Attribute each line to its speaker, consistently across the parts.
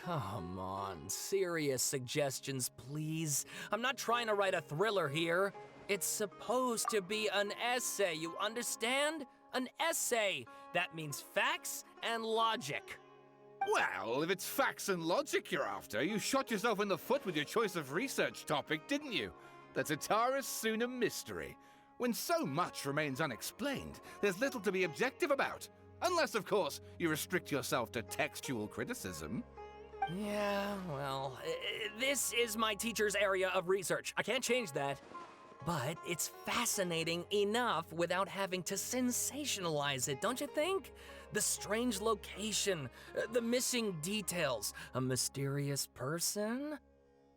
Speaker 1: Come on, serious suggestions, please. I'm not trying to write a thriller here. It's supposed to be an essay, you understand? An essay. That means facts and logic.
Speaker 2: Well, if it's facts and logic you're after, you shot yourself in the foot with your choice of research topic, didn't you? The Totara Suna mystery. When so much remains unexplained, there's little to be objective about. Unless, of course, you restrict yourself to textual criticism.
Speaker 1: Yeah, well, this is my teacher's area of research. I can't change that. But it's fascinating enough without having to sensationalize it, don't you think? The strange location, the missing details, a mysterious person.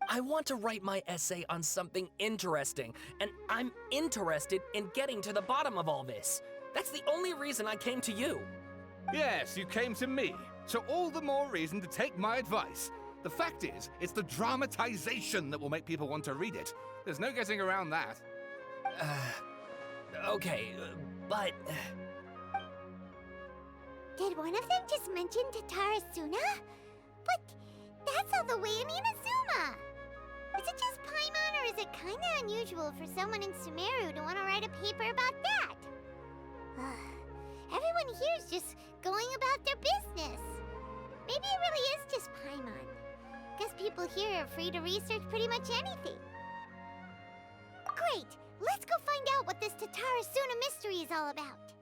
Speaker 1: I want to write my essay on something interesting, and I'm interested in getting to the bottom of all this. That's the only reason I came to you.
Speaker 2: Yes, you came to me, so all the more reason to take my advice. The fact is, it's the dramatization that will make people want to read it. There's no getting around that.
Speaker 1: Okay, but...
Speaker 3: Did one of them just mention Totara Suna? But that's all the way in Inazuma! Is it just Paimon, or is it kinda unusual for someone in Sumeru to want to write a paper about that? Everyone here's just going about their business. Maybe it really is just Paimon. Guess people here are free to research pretty much anything. Great! Let's go find out what this Totara Suna mystery is all about.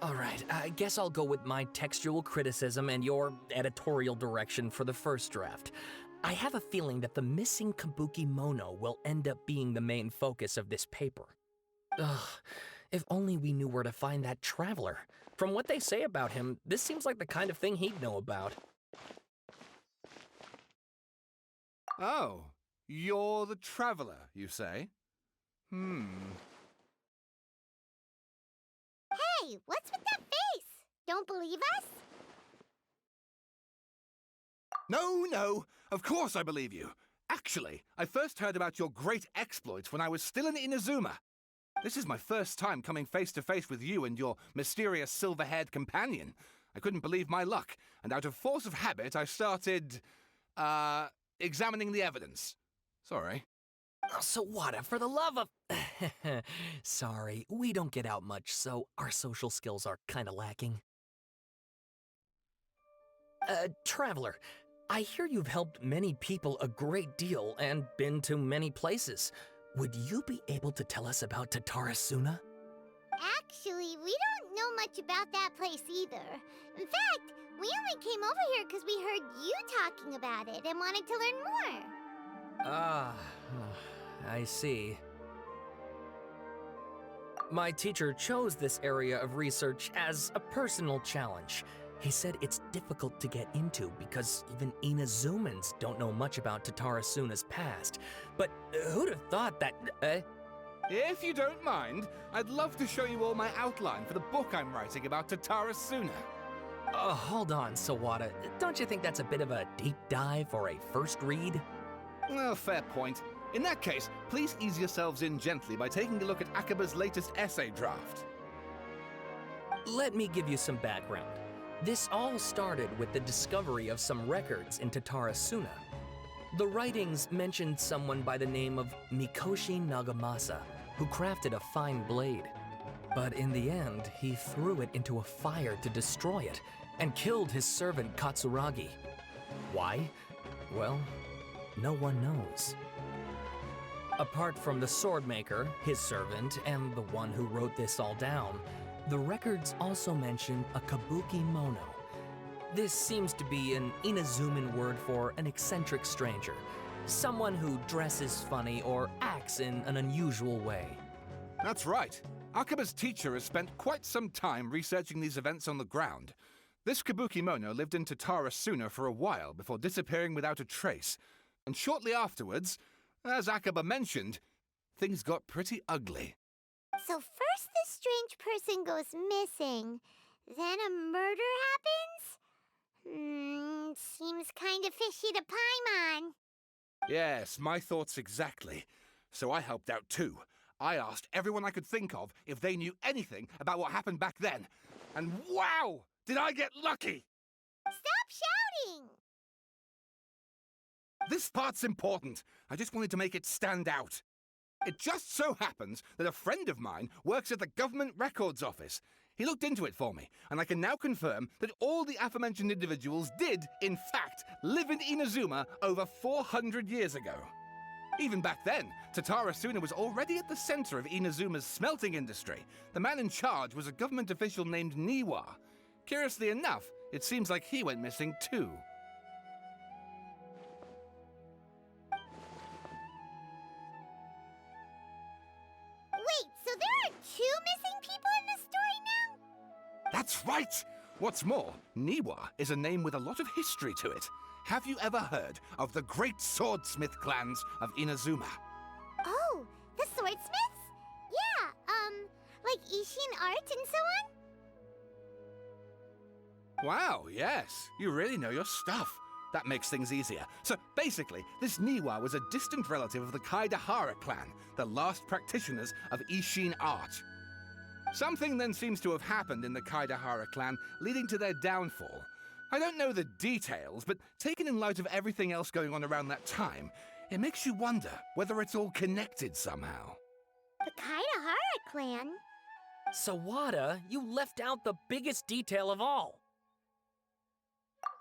Speaker 1: Alright, I guess I'll go with my textual criticism and your editorial direction for the first draft. I have a feeling that the missing Kabuki Mono will end up being the main focus of this paper. Ugh, if only we knew where to find that traveler. From what they say about him, this seems like the kind of thing he'd know about.
Speaker 2: Oh, you're the traveler, you say?
Speaker 3: Hey, what's with that face? Don't believe us?
Speaker 2: No, of course I believe you. Actually, I first heard about your great exploits when I was still in Inazuma. This is my first time coming face to face with you and your mysterious silver-haired companion. I couldn't believe my luck, and out of force of habit, I started, examining the evidence. Sorry.
Speaker 1: Oh, Sawada, for the love of... Sorry, we don't get out much, so our social skills are kinda lacking. Traveler, I hear you've helped many people a great deal and been to many places. Would you be able to tell us about Totara Suna?
Speaker 3: Actually, we don't know much about that place either. In fact, we only came over here because we heard you talking about it and wanted to learn more.
Speaker 1: Ah, I see. My teacher chose this area of research as a personal challenge. He said it's difficult to get into because even Inazumans don't know much about Totara Suna's past. But who'd have thought that,
Speaker 2: If you don't mind, I'd love to show you all my outline for the book I'm writing about Totara Suna.
Speaker 1: Hold on, Sawada. Don't you think that's a bit of a deep dive or a first read?
Speaker 2: Well, fair point. In that case, please ease yourselves in gently by taking a look at Akaba's latest essay draft.
Speaker 1: Let me give you some background. This all started with the discovery of some records in Totara Suna. The writings mentioned someone by the name of Mikoshi Nagamasa, who crafted a fine blade. But in the end, he threw it into a fire to destroy it, and killed his servant Katsuragi. Why? Well, no one knows. Apart from the swordmaker, his servant, and the one who wrote this all down, the records also mention a Kabuki Mono. This seems to be an Inazuman word for an eccentric stranger, someone who dresses funny or acts in an unusual way.
Speaker 2: That's right. Akaba's teacher has spent quite some time researching these events on the ground. This Kabuki Mono lived in Totara Suna for a while before disappearing without a trace. And shortly afterwards, as Akaba mentioned, things got pretty ugly.
Speaker 3: So first this strange person goes missing, then a murder happens? Seems kinda fishy to Paimon.
Speaker 2: Yes, my thoughts exactly. So I helped out too. I asked everyone I could think of if they knew anything about what happened back then. And wow! Did I get lucky!
Speaker 3: Stop shouting!
Speaker 2: This part's important. I just wanted to make it stand out. It just so happens that a friend of mine works at the Government Records Office. He looked into it for me, and I can now confirm that all the aforementioned individuals did, in fact, live in Inazuma over 400 years ago. Even back then, Dottore Suna was already at the center of Inazuma's smelting industry. The man in charge was a government official named Niwa. Curiously enough, it seems like he went missing too.
Speaker 3: Wait, so there are 2 missing people in this story now?
Speaker 2: That's right! What's more, Niwa is a name with a lot of history to it. Have you ever heard of the great swordsmith clans of Inazuma?
Speaker 3: Oh, the swordsmiths? Yeah, like Ishin art and so on?
Speaker 2: Wow, yes. You really know your stuff. That makes things easier. So basically, this Niwa was a distant relative of the Kaidahara clan, the last practitioners of Ishin art. Something then seems to have happened in the Kaidahara clan, leading to their downfall. I don't know the details, but taken in light of everything else going on around that time, it makes you wonder whether it's all connected somehow.
Speaker 3: The Kaidahara clan?
Speaker 1: Sawada, you left out the biggest detail of all.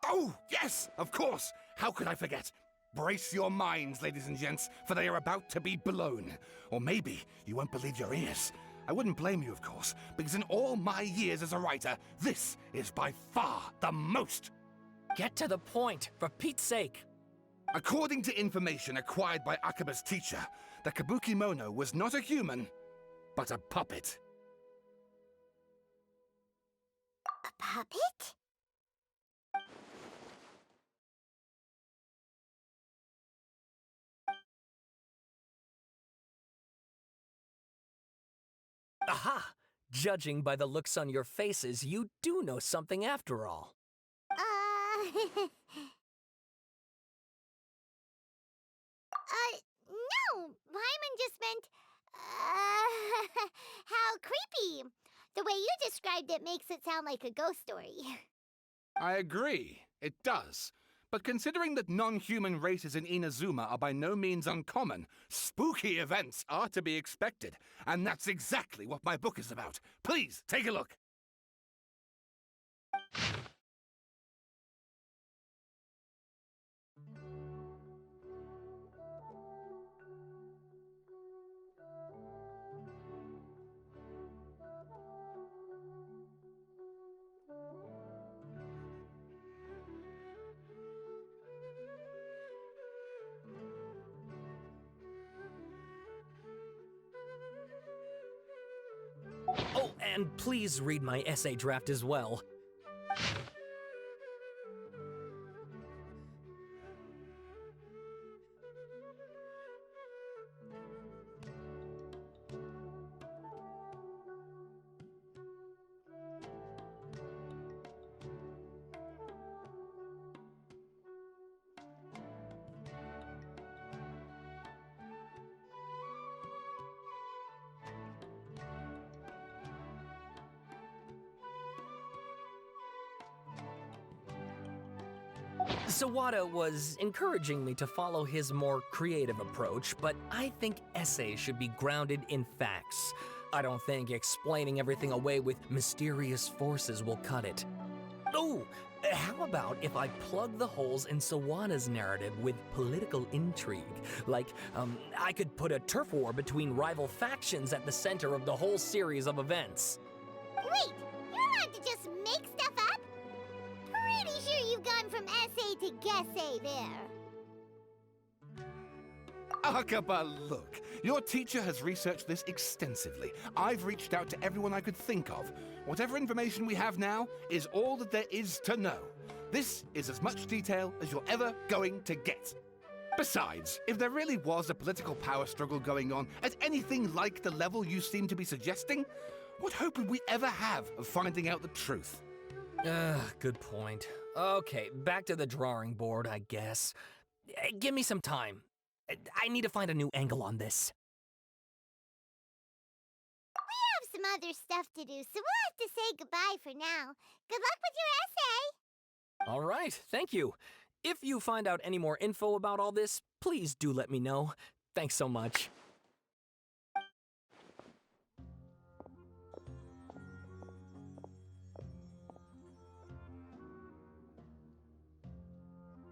Speaker 2: Oh, yes, of course. How could I forget? Brace your minds, ladies and gents, for they are about to be blown. Or maybe you won't believe your ears. I wouldn't blame you, of course, because in all my years as a writer, this is by far the most.
Speaker 1: Get to the point, for Pete's sake.
Speaker 2: According to information acquired by Akaba's teacher, the Kabukimono was not a human, but a puppet.
Speaker 3: A puppet?
Speaker 1: Aha! Judging by the looks on your faces, you do know something after all.
Speaker 3: No! Paimon just meant, how creepy. The way you described it makes it sound like a ghost story.
Speaker 2: I agree, it does. But considering that non-human races in Inazuma are by no means uncommon, spooky events are to be expected. And that's exactly what my book is about. Please, take a look.
Speaker 1: Oh, and please read my essay draft as well. Sawada was encouraging me to follow his more creative approach, but I think essays should be grounded in facts. I don't think explaining everything away with mysterious forces will cut it. Oh, how about if I plug the holes in Sawada's narrative with political intrigue? Like, I could put a turf war between rival factions at the center of the whole series of events.
Speaker 3: Wait, you're allowed to just make stuff up? Pretty sure you've gone from essay to guessay there.
Speaker 2: Akaba, look. Your teacher has researched this extensively. I've reached out to everyone I could think of. Whatever information we have now is all that there is to know. This is as much detail as you're ever going to get. Besides, if there really was a political power struggle going on at anything like the level you seem to be suggesting, what hope would we ever have of finding out the truth?
Speaker 1: Good point. Okay, back to the drawing board, I guess. Give me some time. I need to find a new angle on this.
Speaker 3: We have some other stuff to do, so we'll have to say goodbye for now. Good luck with your essay!
Speaker 1: All right, thank you. If you find out any more info about all this, please do let me know. Thanks so much.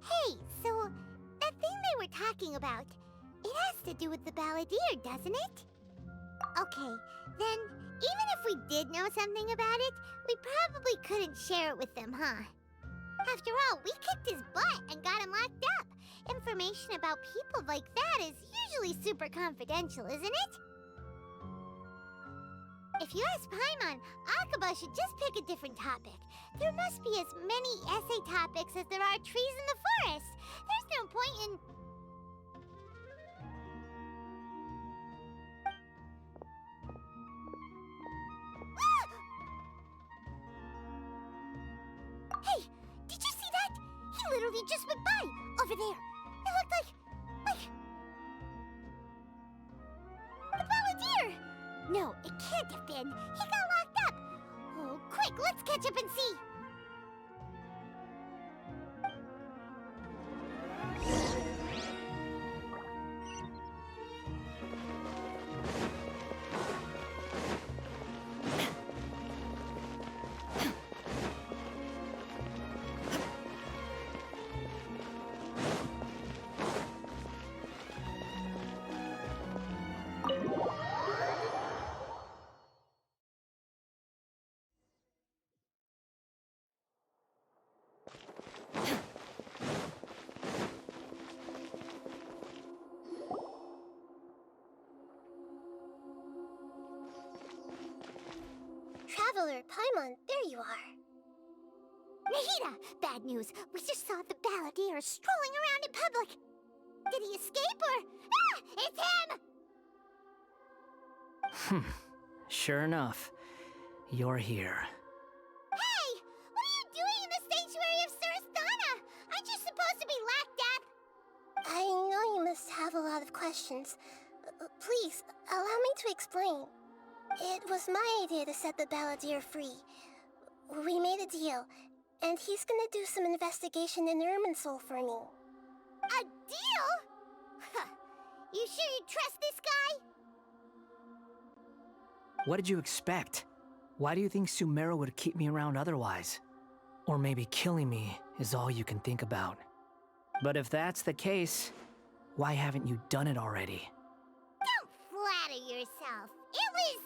Speaker 3: Hey, so that thing they were talking about, it has to do with the Balladeer, doesn't it? Okay, then even if we did know something about it, we probably couldn't share it with them, huh? After all, we kicked his butt and got him locked up. Information about people like that is usually super confidential, isn't it? If you ask Paimon, Akaba should just pick a different topic. There must be as many essay topics as there are trees in the forest. There's no point in... Hey, did you see that? He literally just went by, over there. It looked like... the Balladeer! No, it can't have been. He got locked up. Oh, quick, let's catch up and see. Traveler, Paimon, there you are. Nahida! Bad news. We just saw the Balladeer strolling around in public. Did he escape or... Ah! It's him!
Speaker 4: Sure enough, you're here.
Speaker 3: Hey! What are you doing in the sanctuary of Surasthana? Aren't you supposed to be locked up? I know you must have a lot of questions. Please, allow me to explain. It was my idea to set the Balladeer free. We made a deal, and he's gonna do some investigation in Irminsul for me. A deal? Huh. You sure you trust this guy?
Speaker 4: What did you expect? Why do you think Sumeru would keep me around otherwise? Or maybe killing me is all you can think about. But if that's the case, why haven't you done it already?
Speaker 3: Don't flatter yourself. It was...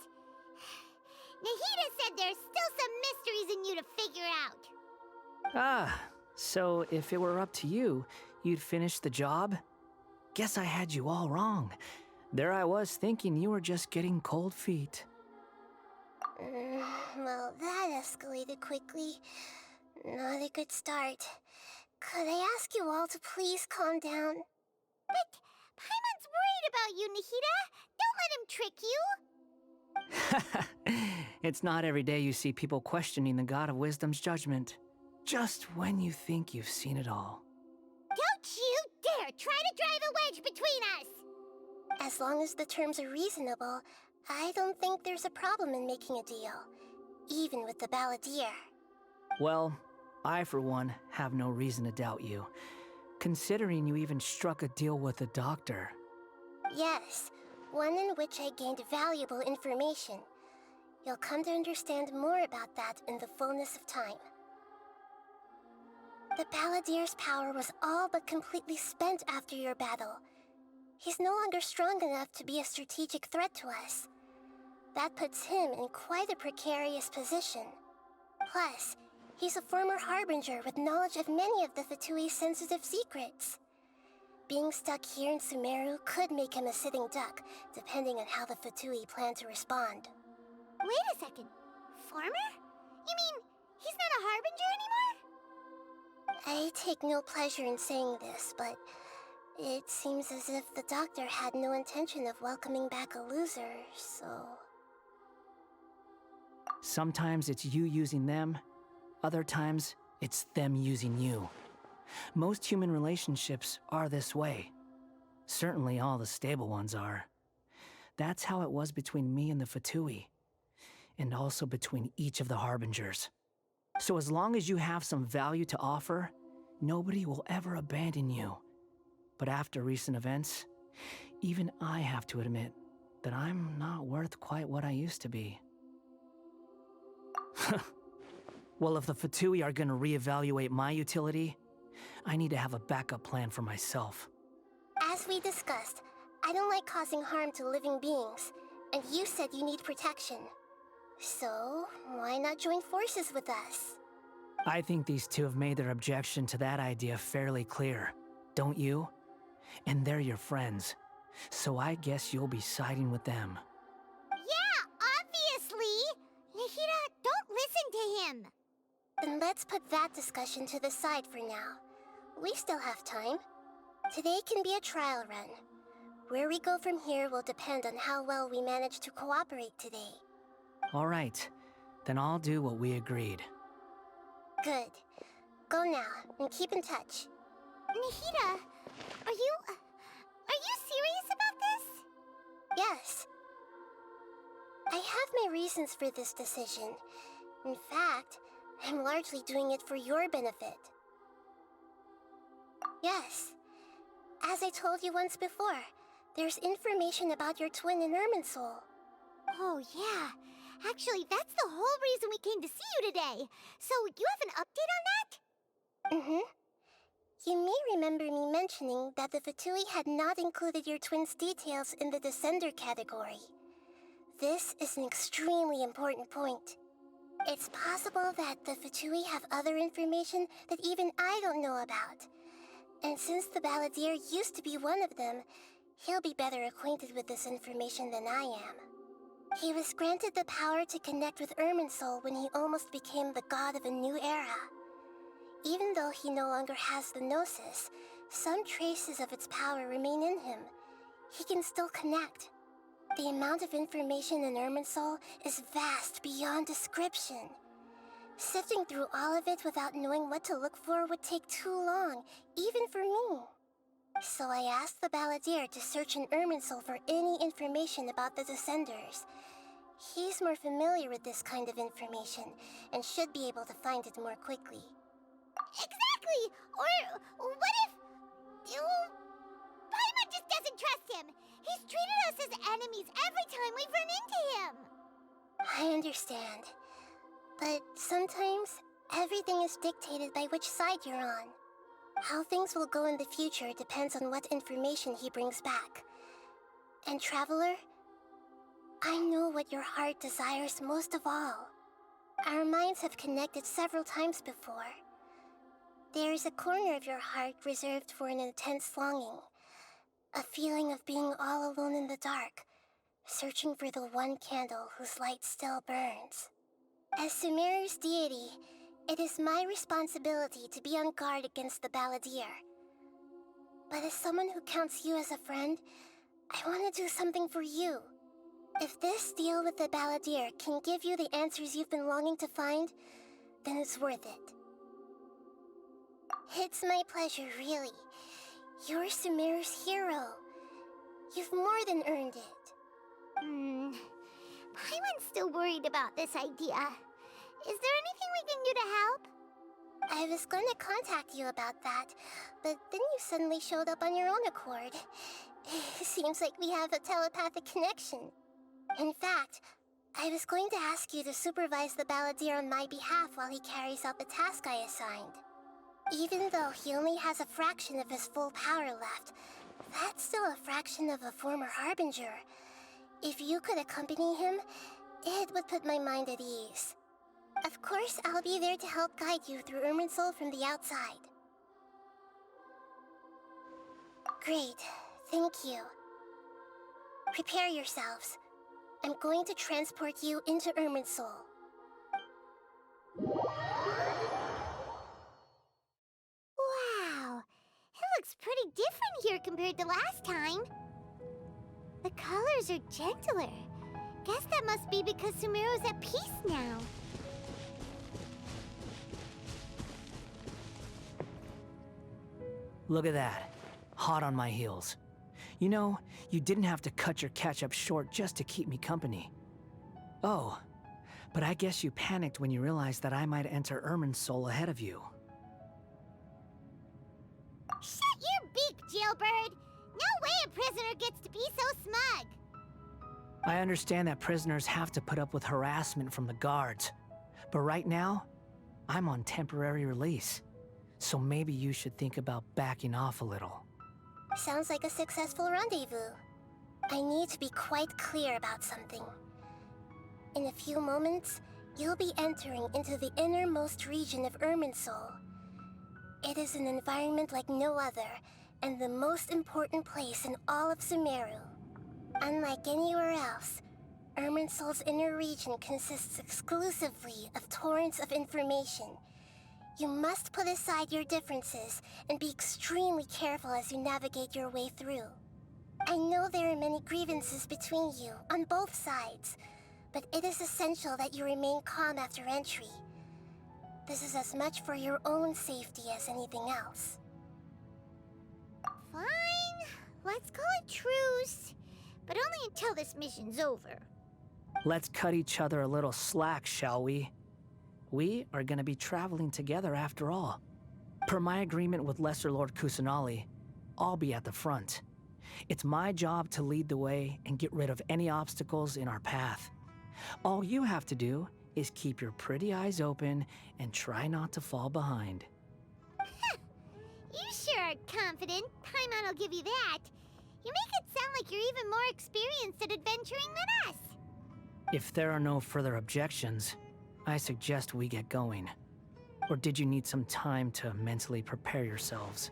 Speaker 3: Nahida said there's still some mysteries in you to figure out.
Speaker 4: Ah, so if it were up to you, you'd finish the job? Guess I had you all wrong. There I was thinking you were just getting cold feet.
Speaker 3: Well, that escalated quickly. Not a good start. Could I ask you all to please calm down? But Paimon's worried about you, Nahida. Don't let him trick you.
Speaker 4: It's not every day you see people questioning the God of Wisdom's judgment. Just when you think you've seen it all.
Speaker 3: Don't you dare try to drive a wedge between us! As long as the terms are reasonable, I don't think there's a problem in making a deal. Even with the Balladeer.
Speaker 4: Well, I for one have no reason to doubt you, considering you even struck a deal with the doctor.
Speaker 3: Yes, one in which I gained valuable information. You'll come to understand more about that in the fullness of time. The Balladeer's power was all but completely spent after your battle. He's no longer strong enough to be a strategic threat to us. That puts him in quite a precarious position. Plus, he's a former Harbinger with knowledge of many of the Fatui's sensitive secrets. Being stuck here in Sumeru could make him a sitting duck, depending on how the Fatui plan to respond. Wait a second. Former? You mean, he's not a Harbinger anymore? I take no pleasure in saying this, but it seems as if the doctor had no intention of welcoming back a loser, so...
Speaker 4: Sometimes it's you using them, Other times, it's them using you. Most human relationships are this way. Certainly all the stable ones are. That's how it was between me and the Fatui, and also between each of the Harbingers. So as long as you have some value to offer, nobody will ever abandon you. But after recent events, even I have to admit that I'm not worth quite what I used to be. Well, if the Fatui are gonna reevaluate my utility, I need to have a backup plan for myself.
Speaker 5: As we discussed, I don't like causing harm to living beings, and you said you need protection. So, why not join forces with us?
Speaker 4: I think these two have made their objection to that idea fairly clear, don't you? And they're your friends, so I guess you'll be siding with them.
Speaker 3: Yeah, obviously! Nahida, don't listen to him!
Speaker 5: Then let's put that discussion to the side for now. We still have time. Today can be a trial run. Where we go from here will depend on how well we manage to cooperate today.
Speaker 4: All right, then I'll do what we agreed.
Speaker 5: Good. Go now, and keep in touch.
Speaker 3: Nahida, are you serious about this?
Speaker 5: Yes. I have my reasons for this decision. In fact, I'm largely doing it for your benefit. Yes. As I told you once before, there's information about your twin in Irminsul.
Speaker 3: Oh, yeah. Actually, that's the whole reason we came to see you today. So, you have an update on that?
Speaker 5: Mm-hmm. You may remember me mentioning that the Fatui had not included your twin's details in the Descender category. This is an extremely important point. It's possible that the Fatui have other information that even I don't know about. And since the Balladeer used to be one of them, he'll be better acquainted with this information than I am. He was granted the power to connect with Irminsul when he almost became the god of a new era. Even though he no longer has the Gnosis, some traces of its power remain in him. He can still connect. The amount of information in Irminsul is vast beyond description. Sifting through all of it without knowing what to look for would take too long, even for me. So I asked the Balladeer to search in Irminsul for any information about the Descenders. He's more familiar with this kind of information, and should be able to find it more quickly.
Speaker 3: Exactly! Or what if... Paimon just doesn't trust him! He's treated us as enemies every time we've run into him!
Speaker 5: I understand. But sometimes, everything is dictated by which side you're on. How things will go in the future depends on what information he brings back. And Traveler, I know what your heart desires most of all. Our minds have connected several times before. There is a corner of your heart reserved for an intense longing. A feeling of being all alone in the dark, searching for the one candle whose light still burns. As Sumeru's deity, it is my responsibility to be on guard against the Balladeer. But as someone who counts you as a friend, I want to do something for you. If this deal with the Balladeer can give you the answers you've been longing to find, then it's worth it. It's my pleasure, really. You're Sumeru's hero. You've more than earned it.
Speaker 3: Paimon's still worried about this idea. Is there anything we can do to help?
Speaker 5: I was going to contact you about that, but then you suddenly showed up on your own accord. Seems like we have a telepathic connection. In fact, I was going to ask you to supervise the Balladeer on my behalf while he carries out the task I assigned. Even though he only has a fraction of his full power left, that's still a fraction of a former Harbinger. If you could accompany him, it would put my mind at ease. Of course, I'll be there to help guide you through Irminsul from the outside. Great, thank you. Prepare yourselves. I'm going to transport you into Irminsul.
Speaker 3: Wow, it looks pretty different here compared to last time. The colors are gentler. Guess that must be because Sumeru's at peace now.
Speaker 4: Look at that. Hot on my heels. You know, you didn't have to cut your catch-up short just to keep me company. Oh, but I guess you panicked when you realized that I might enter Irminsul ahead of you.
Speaker 3: Shut your beak, jailbird! No way a prisoner gets to be so smug!
Speaker 4: I understand that prisoners have to put up with harassment from the guards, but right now, I'm on temporary release, so maybe you should think about backing off a little.
Speaker 5: Sounds like a successful rendezvous. I need to be quite clear about something. In a few moments, you'll be entering into the innermost region of Irminsul. It is an environment like no other, and the most important place in all of Sumeru. Unlike anywhere else, Irminsul's inner region consists exclusively of torrents of information. You must put aside your differences and be extremely careful as you navigate your way through. I know there are many grievances between you on both sides, but it is essential that you remain calm after entry. This is as much for your own safety as anything else.
Speaker 3: Fine. Let's call it truce. But only until this mission's over.
Speaker 4: Let's cut each other a little slack, shall we? We are gonna be traveling together after all. Per my agreement with Lesser Lord Kusanali, I'll be at the front. It's my job to lead the way and get rid of any obstacles in our path. All you have to do is keep your pretty eyes open and try not to fall behind.
Speaker 3: You sure are confident. Paimon will give you that. You make it sound like you're even more experienced at adventuring than us.
Speaker 4: If there are no further objections, I suggest we get going. Or did you need some time to mentally prepare yourselves?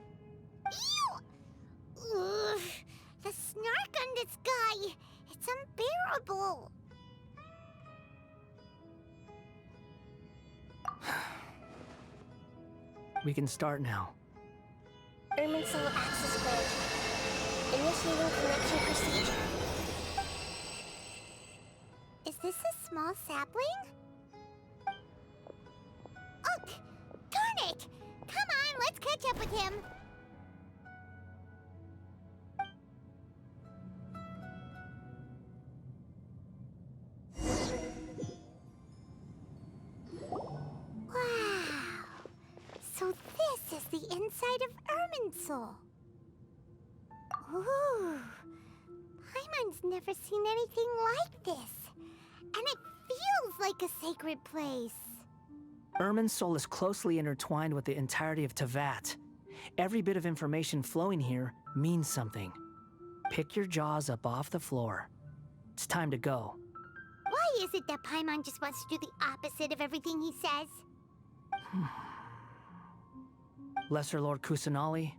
Speaker 3: Ew! Ugh, the snark on this guy. It's unbearable.
Speaker 4: We can start now.
Speaker 5: Irminsul access granted. Initiating connection procedure.
Speaker 3: Is this a small sapling? Oh, darn it! Come on, let's catch up with him. Wow. So this is the inside of Irminsul. Ooh. Paimon's never seen anything like this. And it feels like a sacred place.
Speaker 4: Irminsul is closely intertwined with the entirety of Teyvat. Every bit of information flowing here means something. Pick your jaws up off the floor. It's time to go.
Speaker 3: Why is it that Paimon just wants to do the opposite of everything he says?
Speaker 4: Lesser Lord Kusanali,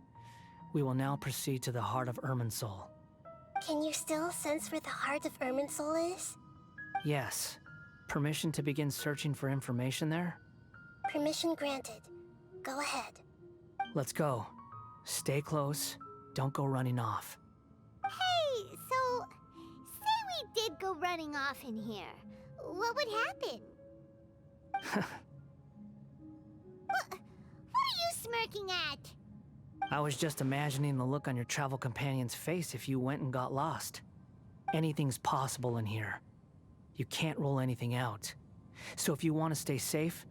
Speaker 4: we will now proceed to the heart of Irminsul.
Speaker 5: Can you still sense where the heart of Irminsul is?
Speaker 4: Yes. Permission to begin searching for information there?
Speaker 5: Permission granted. Go ahead.
Speaker 4: Let's go. Stay close. Don't go running off.
Speaker 3: Hey, so say we did go running off in here. What would happen? What are you smirking at?
Speaker 4: I was just imagining the look on your travel companion's face if you went and got lost. Anything's possible in here. You can't rule anything out. So if you want to stay safe,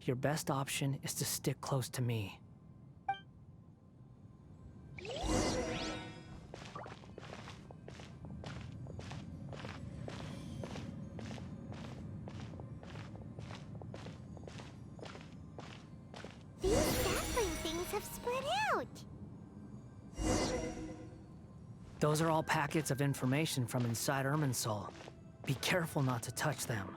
Speaker 4: your best option is to stick close to me.
Speaker 3: These sapling things have spread out.
Speaker 4: Those are all packets of information from inside Irminsul. Be careful not to touch them.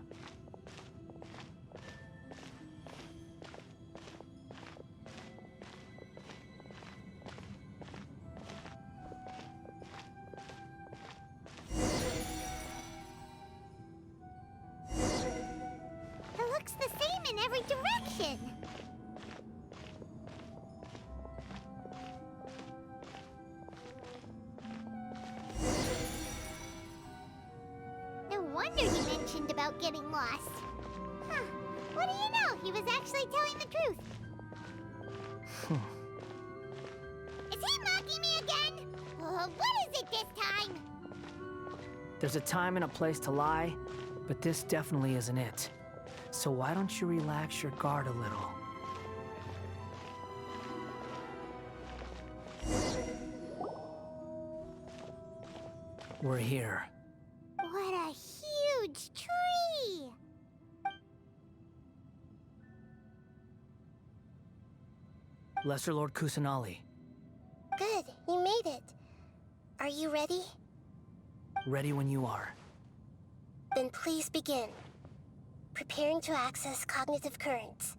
Speaker 3: It looks the same in every direction. No wonder he mentioned about getting lost. Huh. What do you know? He was actually telling the truth. It's What is it this time?
Speaker 4: There's a time and a place to lie, but this definitely isn't it. So why don't you relax your guard a little? We're here.
Speaker 3: What a huge tree!
Speaker 4: Lesser Lord Kusanali,
Speaker 5: Good, you made it. Are you ready?
Speaker 4: ready when you are.
Speaker 5: Then please begin. Preparing to access cognitive currents.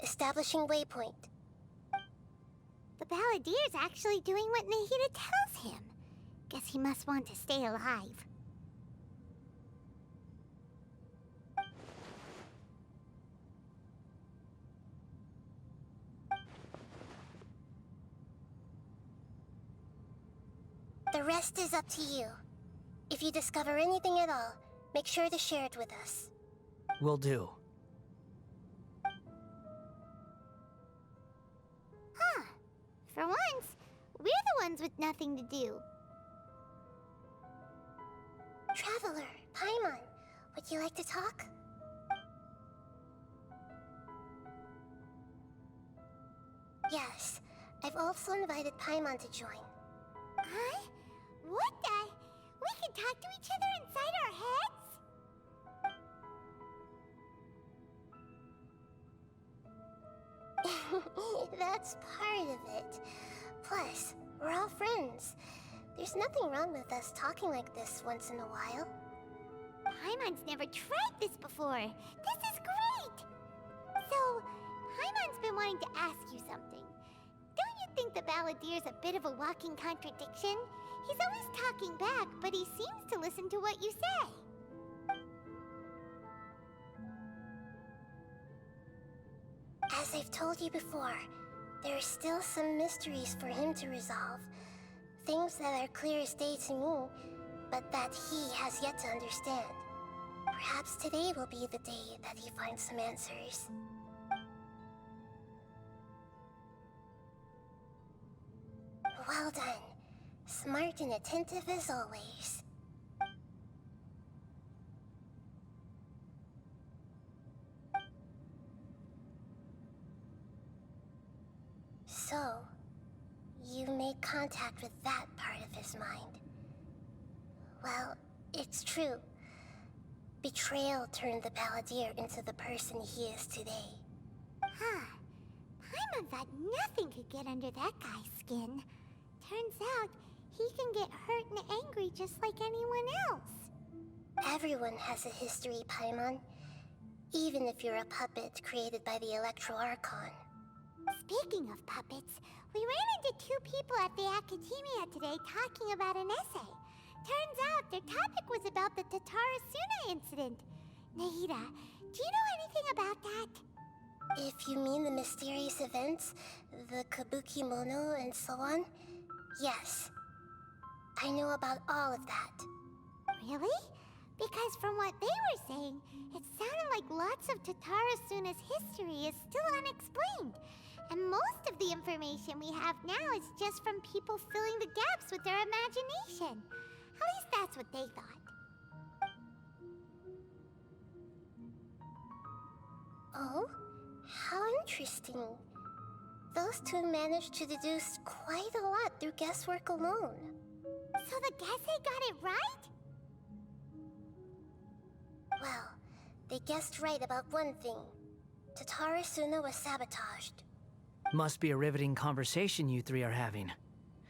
Speaker 5: Establishing waypoint.
Speaker 3: The Balladeer's actually doing what Nahida tells him. Guess he must want to stay alive.
Speaker 5: The rest is up to you. If you discover anything at all, make sure to share it with us.
Speaker 4: Will do.
Speaker 3: Huh. For once, we're the ones with nothing to do.
Speaker 5: Traveler, Paimon, would you like to talk? Yes, I've also invited Paimon to join.
Speaker 3: Huh? What the? We can talk to each other inside our heads?
Speaker 5: That's part of it. Plus, we're all friends. There's nothing wrong with us talking like this once in a while.
Speaker 3: Paimon's never tried this before. This is great! So, Paimon's been wanting to ask you something. Don't you think the Balladeer's a bit of a walking contradiction? He's always talking back, but he seems to listen to what you say.
Speaker 5: As I've told you before, there are still some mysteries for him to resolve. Things that are clear as day to me, but that he has yet to understand. Perhaps today will be the day that he finds some answers. Well done. Smart and attentive as always. So, you made contact with that part of his mind. Well, it's true. Betrayal turned the Balladeer into the person he is today.
Speaker 3: Huh. Paimon thought nothing could get under that guy's skin. Turns out, he can get hurt and angry just like anyone else.
Speaker 5: Everyone has a history, Paimon. Even if you're a puppet created by the Archon.
Speaker 3: Speaking of puppets, we ran into two people at the Academia today talking about an essay. Turns out their topic was about the Tatarasuna incident. Nahida, do you know anything about that?
Speaker 5: If you mean the mysterious events, the Kabukimono and so on, yes. I know about all of that.
Speaker 3: Really? Because from what they were saying, it sounded like lots of Tatarasuna's history is still unexplained. And most of the information we have now is just from people filling the gaps with their imagination. At least that's what they thought.
Speaker 5: Oh? How interesting. Those two managed to deduce quite a lot through guesswork alone.
Speaker 3: So the Gesse got it right?
Speaker 5: Well, they guessed right about one thing. Tatarasuna was sabotaged.
Speaker 4: Must be a riveting conversation you three are having.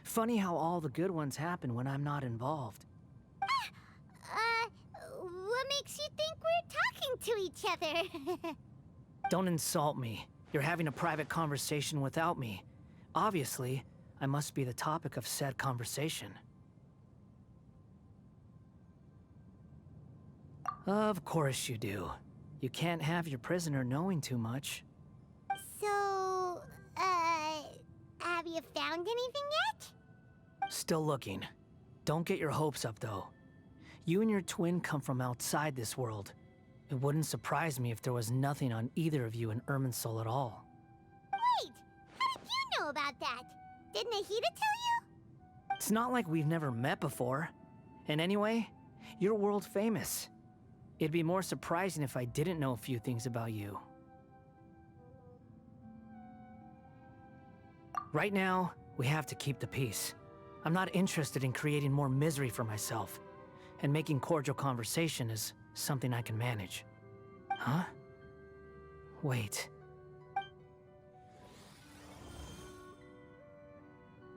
Speaker 4: Funny how all the good ones happen when I'm not involved.
Speaker 3: What makes you think we're talking to each other?
Speaker 4: Don't insult me. You're having a private conversation without me. Obviously, I must be the topic of said conversation. Of course you do. You can't have your prisoner knowing too much.
Speaker 3: So, have you found anything yet?
Speaker 4: Still looking. Don't get your hopes up, though. You and your twin come from outside this world. It wouldn't surprise me if there was nothing on either of you in Irminsul at all.
Speaker 3: Wait! How did you know about that? Did Nahida tell you?
Speaker 4: It's not like we've never met before. And anyway, you're world famous. It'd be more surprising if I didn't know a few things about you. Right now, we have to keep the peace. I'm not interested in creating more misery for myself, and making cordial conversation is something I can manage. Huh? Wait.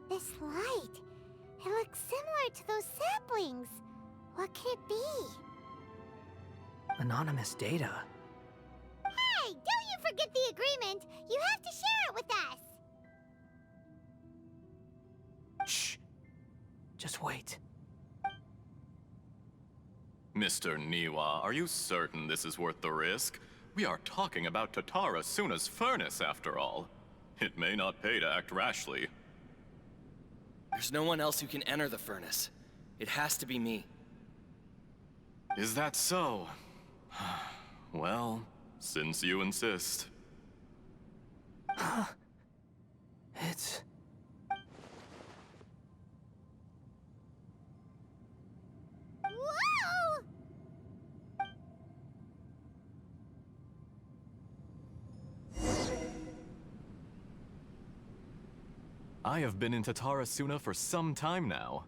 Speaker 3: This light, it looks similar to those saplings. What could it be?
Speaker 4: Anonymous data.
Speaker 3: Hey, don't you forget the agreement! You have to share it with us!
Speaker 4: Shh. Just wait.
Speaker 6: Mr. Niwa, are you certain this is worth the risk? We are talking about Dottore Suna's furnace, after all. It may not pay to act rashly.
Speaker 7: There's no one else who can enter the furnace. It has to be me.
Speaker 6: Is that so? Well, since you insist.
Speaker 4: It's...
Speaker 3: Whoa!
Speaker 6: I have been in Dottore Suna for some time now.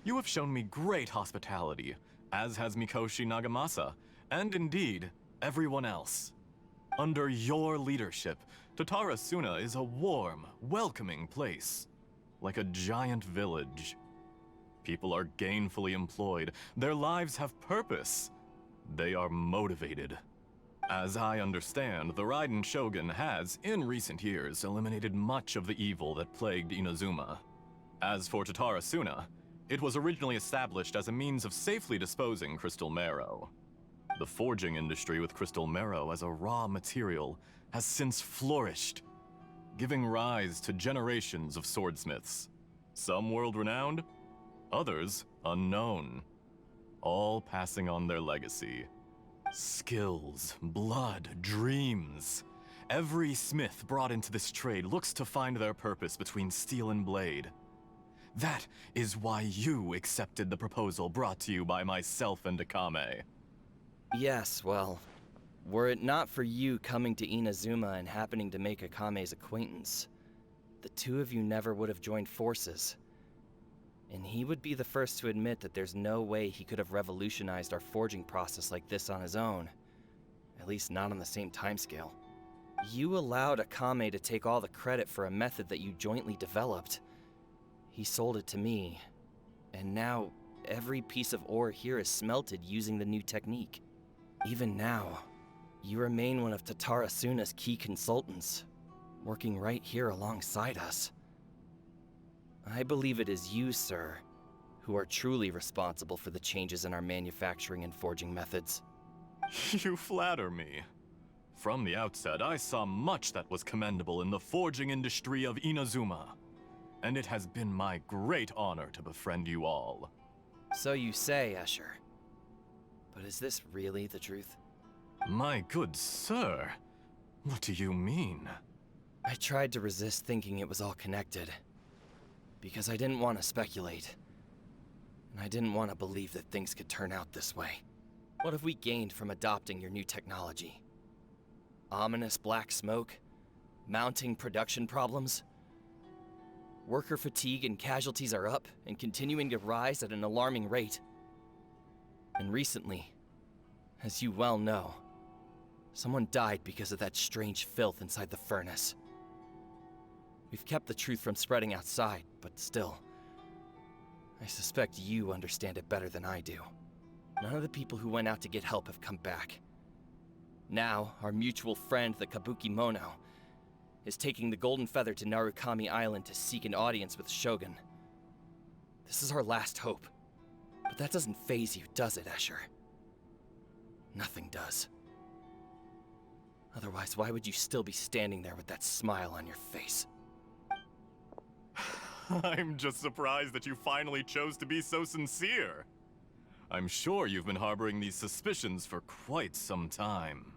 Speaker 6: You have shown me great hospitality, as has Mikoshi Nagamasa, and indeed, everyone else. Under your leadership, Dottore Suna is a warm, welcoming place, like a giant village. People are gainfully employed, their lives have purpose. They are motivated. As I understand, the Raiden Shogun has, in recent years, eliminated much of the evil that plagued Inazuma. As for Dottore Suna, it was originally established as a means of safely disposing crystal marrow. The forging industry with crystal marrow as a raw material has since flourished, giving rise to generations of swordsmiths. Some world-renowned, others unknown, all passing on their legacy. Skills, blood, dreams. Every smith brought into this trade looks to find their purpose between steel and blade. That is why you accepted the proposal brought to you by myself and Akame.
Speaker 7: Yes, well, were it not for you coming to Inazuma and happening to make Akame's acquaintance, the two of you never would have joined forces. And he would be the first to admit that there's no way he could have revolutionized our forging process like this on his own. At least not on the same timescale. You allowed Akame to take all the credit for a method that you jointly developed. He sold it to me, and now every piece of ore here is smelted using the new technique. Even now, you remain one of Dottore Suna's key consultants, working right here alongside us. I believe it is you, sir, who are truly responsible for the changes in our manufacturing and forging methods.
Speaker 6: You flatter me. From the outset, I saw much that was commendable in the forging industry of Inazuma, and it has been my great honor to befriend you all.
Speaker 7: So you say, Escher. But is this really the truth?
Speaker 6: My good sir, what do you mean?
Speaker 7: I tried to resist thinking it was all connected, because I didn't want to speculate. And I didn't want to believe that things could turn out this way. What have we gained from adopting your new technology? Ominous black smoke? Mounting production problems? Worker fatigue and casualties are up and continuing to rise at an alarming rate. And recently, as you well know, someone died because of that strange filth inside the furnace. We've kept the truth from spreading outside, but still, I suspect you understand it better than I do. None of the people who went out to get help have come back. Now, our mutual friend, the Kabuki Mono, is taking the Golden Feather to Narukami Island to seek an audience with Shogun. This is our last hope. But that doesn't faze you, does it, Escher? Nothing does. Otherwise, why would you still be standing there with that smile on your face?
Speaker 6: I'm just surprised that you finally chose to be so sincere. I'm sure you've been harboring these suspicions for quite some time.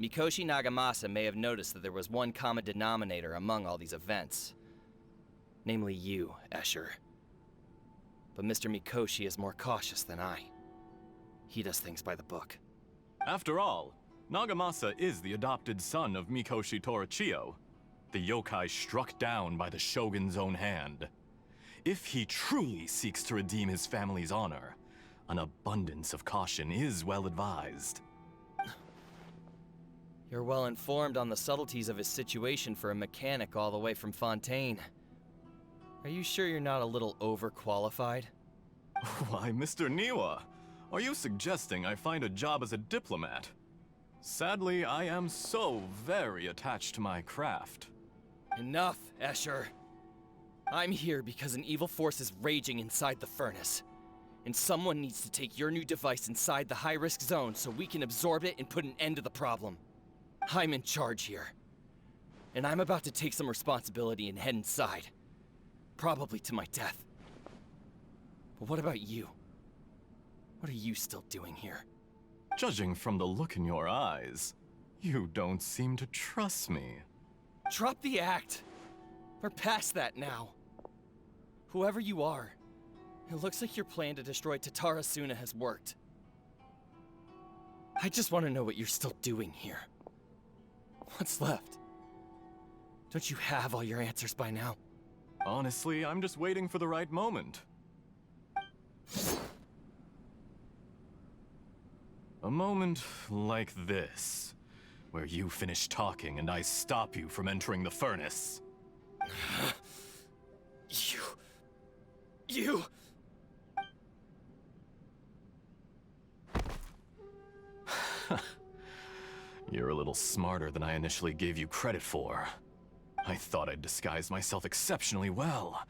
Speaker 7: Mikoshi Nagamasa may have noticed that there was one common denominator among all these events. Namely you, Escher. But Mr. Mikoshi is more cautious than I. He does things by the book.
Speaker 6: After all, Nagamasa is the adopted son of Mikoshi Torichio, the yokai struck down by the Shogun's own hand. If he truly seeks to redeem his family's honor, an abundance of caution is well advised.
Speaker 7: You're well informed on the subtleties of his situation for a mechanic all the way from Fontaine. Are you sure you're not a little overqualified?
Speaker 6: Why, Mr. Niwa, are you suggesting I find a job as a diplomat? Sadly, I am so very attached to my craft.
Speaker 7: Enough, Escher. I'm here because an evil force is raging inside the furnace. And someone needs to take your new device inside the high-risk zone so we can absorb it and put an end to the problem. I'm in charge here. And I'm about to take some responsibility and head inside. Probably to my death. But what about you? What are you still doing here?
Speaker 6: Judging from the look in your eyes, you don't seem to trust me.
Speaker 7: Drop the act! We're past that now. Whoever you are, it looks like your plan to destroy Tatarasuna has worked. I just want to know what you're still doing here. What's left? Don't you have all your answers by now?
Speaker 6: Honestly, I'm just waiting for the right moment. A moment like this, where you finish talking and I stop you from entering the furnace.
Speaker 7: You...
Speaker 6: You're a little smarter than I initially gave you credit for. I thought I'd disguised myself exceptionally well,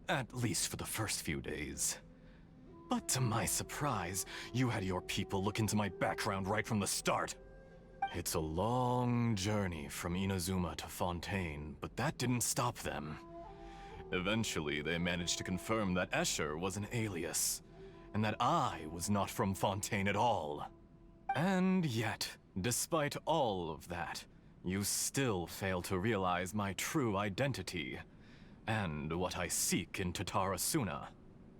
Speaker 6: at least for the first few days. But to my surprise, you had your people look into my background right from the start. It's a long journey from Inazuma to Fontaine, but that didn't stop them. Eventually, they managed to confirm that Escher was an alias, and that I was not from Fontaine at all. And yet, despite all of that, you still fail to realize my true identity, and what I seek in Tatarasuna.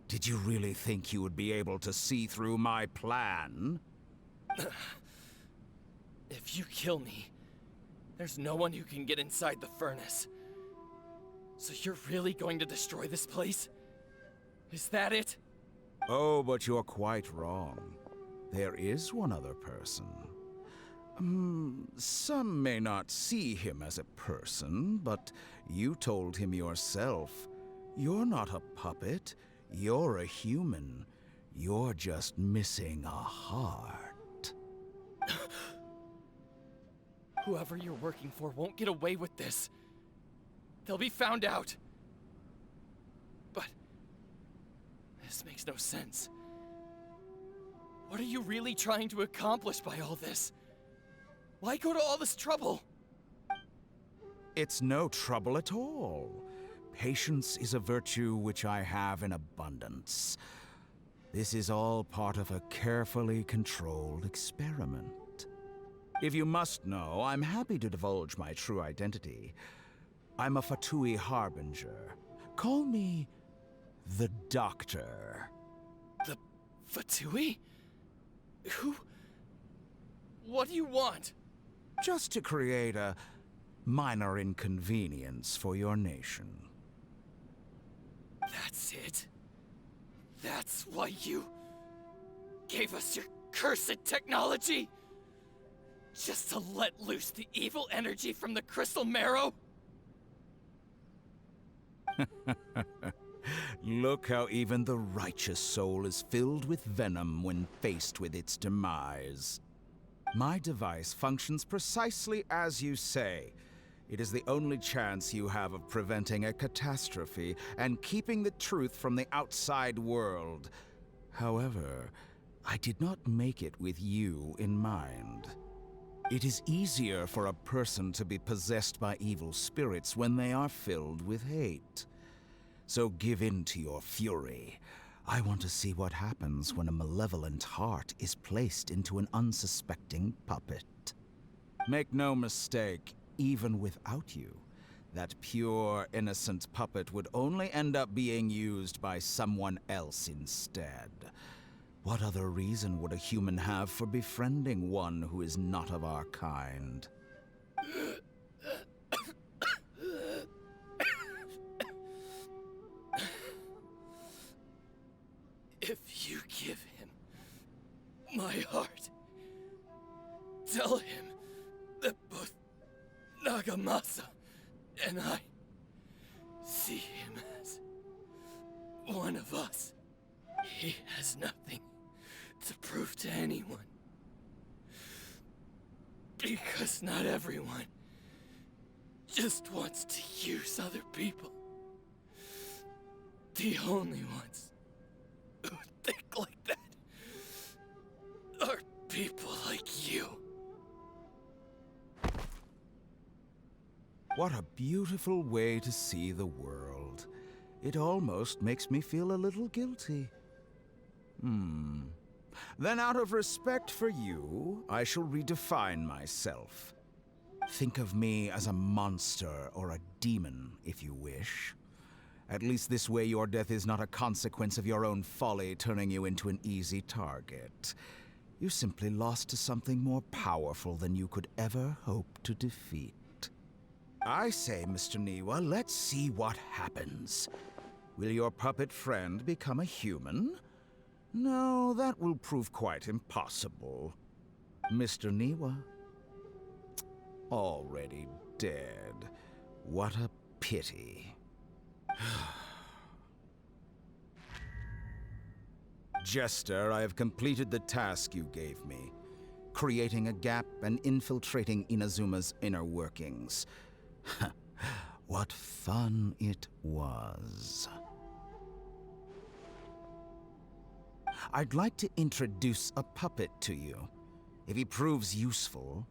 Speaker 8: Did you really think you would be able to see through my plan?
Speaker 7: If you kill me, there's no one who can get inside the furnace. So you're really going to destroy this place? Is that it?
Speaker 8: Oh, but you're quite wrong. There is one other person. Some may not see him as a person, but you told him yourself. You're not a puppet. You're a human. You're just missing a heart.
Speaker 7: Whoever you're working for won't get away with this. They'll be found out. But this makes no sense. What are you really trying to accomplish by all this? Why go to all this trouble?
Speaker 8: It's no trouble at all. Patience is a virtue which I have in abundance. This is all part of a carefully controlled experiment. If you must know, I'm happy to divulge my true identity. I'm a Fatui Harbinger. Call me the Doctor.
Speaker 7: The Fatui? Who? What do you want?
Speaker 8: Just to create a minor inconvenience for your nation.
Speaker 7: That's it? That's why you gave us your cursed technology? Just to let loose the evil energy from the crystal marrow?
Speaker 8: Look how even the righteous soul is filled with venom when faced with its demise. My device functions precisely as you say. It is the only chance you have of preventing a catastrophe and keeping the truth from the outside world. However, I did not make it with you in mind. It is easier for a person to be possessed by evil spirits when they are filled with hate. So give in to your fury. I want to see what happens when a malevolent heart is placed into an unsuspecting puppet. Make no mistake, even without you, that pure, innocent puppet would only end up being used by someone else instead. What other reason would a human have for befriending one who is not of our kind?
Speaker 7: If you give him my heart, tell him that both Nagamasa and I see him as one of us. He has nothing to prove to anyone. Because not everyone just wants to use other people. The only ones who think like that are people like you.
Speaker 8: What a beautiful way to see the world. It almost makes me feel a little guilty. Then out of respect for you, I shall redefine myself. Think of me as a monster or a demon, if you wish. At least this way your death is not a consequence of your own folly turning you into an easy target. You simply lost to something more powerful than you could ever hope to defeat. I say, Mr. Niwa, let's see what happens. Will your puppet friend become a human? No, that will prove quite impossible. Mr. Niwa? Already dead. What a pity. Jester, I have completed the task you gave me. Creating a gap and infiltrating Inazuma's inner workings. What fun it was. I'd like to introduce a puppet to you. If he proves useful,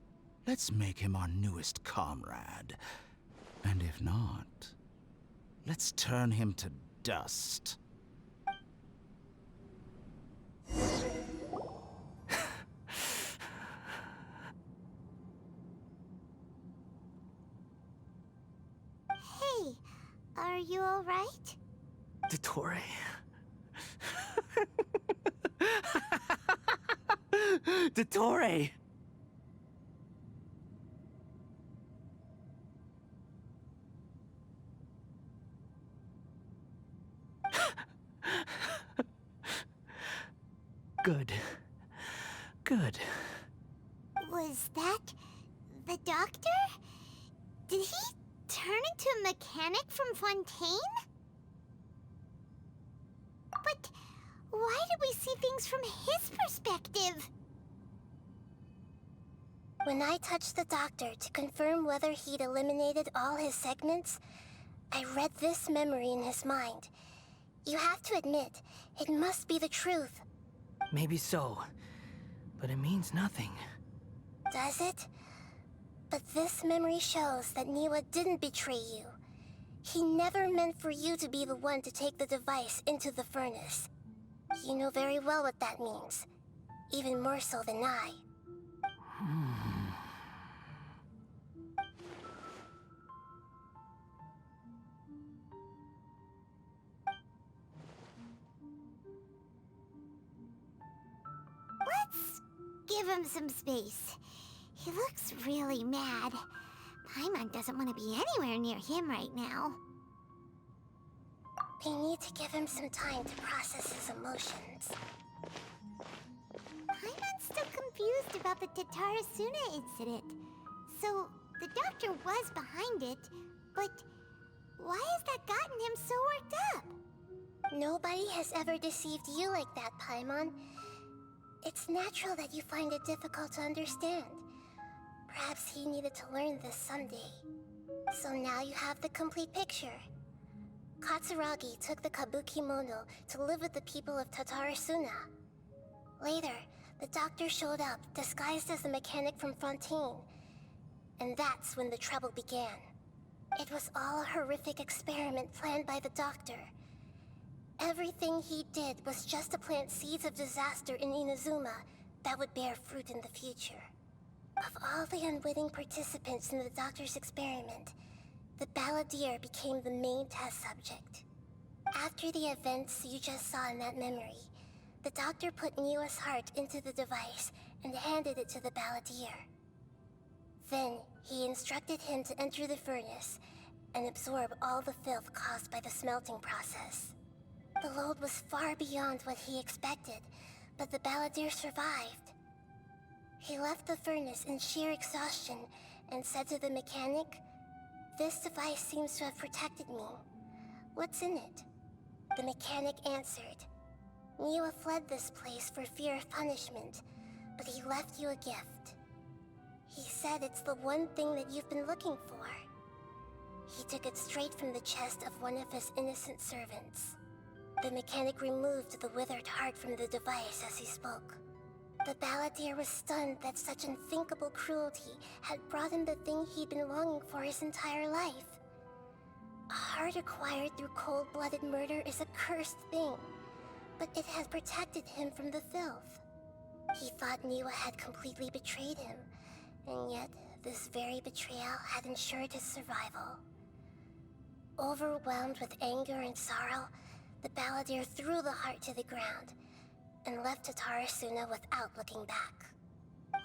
Speaker 8: let's make him our newest comrade. And if not, let's turn him to dust.
Speaker 3: Hey, are you alright?
Speaker 4: Dottore. Dottore! Good. Good.
Speaker 3: Was that the doctor? Did he turn into a mechanic from Fontaine? But why did we see things from his perspective?
Speaker 5: When I touched the doctor to confirm whether he'd eliminated all his segments, I read this memory in his mind. You have to admit, it must be the truth.
Speaker 4: Maybe so, but it means nothing.
Speaker 5: Does it? But this memory shows that Niwa didn't betray you. He never meant for you to be the one to take the device into the furnace. You know very well what that means. Even more so than I.
Speaker 3: Let's give him some space. He looks really mad. Paimon doesn't want to be anywhere near him right now.
Speaker 5: We need to give him some time to process his emotions.
Speaker 3: Paimon's still confused about the Tatarasuna incident. So, the doctor was behind it, but why has that gotten him so worked up?
Speaker 5: Nobody has ever deceived you like that, Paimon. It's natural that you find it difficult to understand. Perhaps he needed to learn this someday. So now you have the complete picture. Katsuragi took the kabuki mono to live with the people of Tatarasuna. Later, the doctor showed up, disguised as a mechanic from Fontaine. And that's when the trouble began. It was all a horrific experiment planned by the doctor. Everything he did was just to plant seeds of disaster in Inazuma that would bear fruit in the future. Of all the unwitting participants in the doctor's experiment, the Balladeer became the main test subject. After the events you just saw in that memory, the doctor put Niwa's heart into the device and handed it to the Balladeer. Then, he instructed him to enter the furnace and absorb all the filth caused by the smelting process. The load was far beyond what he expected, but the Balladeer survived. He left the furnace in sheer exhaustion and said to the mechanic, "This device seems to have protected me. What's in it?" The mechanic answered, "Niwa fled this place for fear of punishment, but he left you a gift. He said it's the one thing that you've been looking for." He took it straight from the chest of one of his innocent servants. The mechanic removed the withered heart from the device as he spoke. The Balladeer was stunned that such unthinkable cruelty had brought him the thing he'd been longing for his entire life. A heart acquired through cold-blooded murder is a cursed thing, but it had protected him from the filth. He thought Niwa had completely betrayed him, and yet this very betrayal had ensured his survival. Overwhelmed with anger and sorrow, the Balladeer threw the heart to the ground and left Tatarasuna without looking back.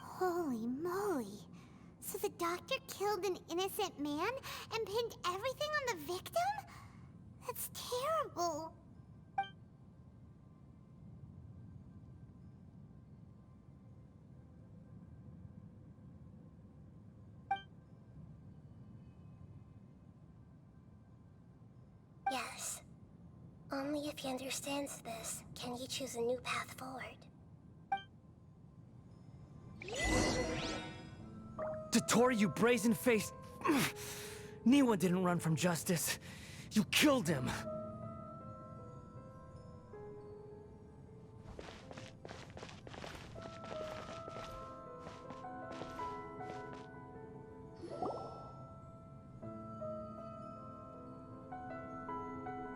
Speaker 3: Holy moly. So the doctor killed an innocent man and pinned everything on the victim? That's terrible.
Speaker 5: Yes. Only if he understands this can he choose a new path forward.
Speaker 4: Dottore, you brazen-faced... Niwa didn't run from justice. You killed him.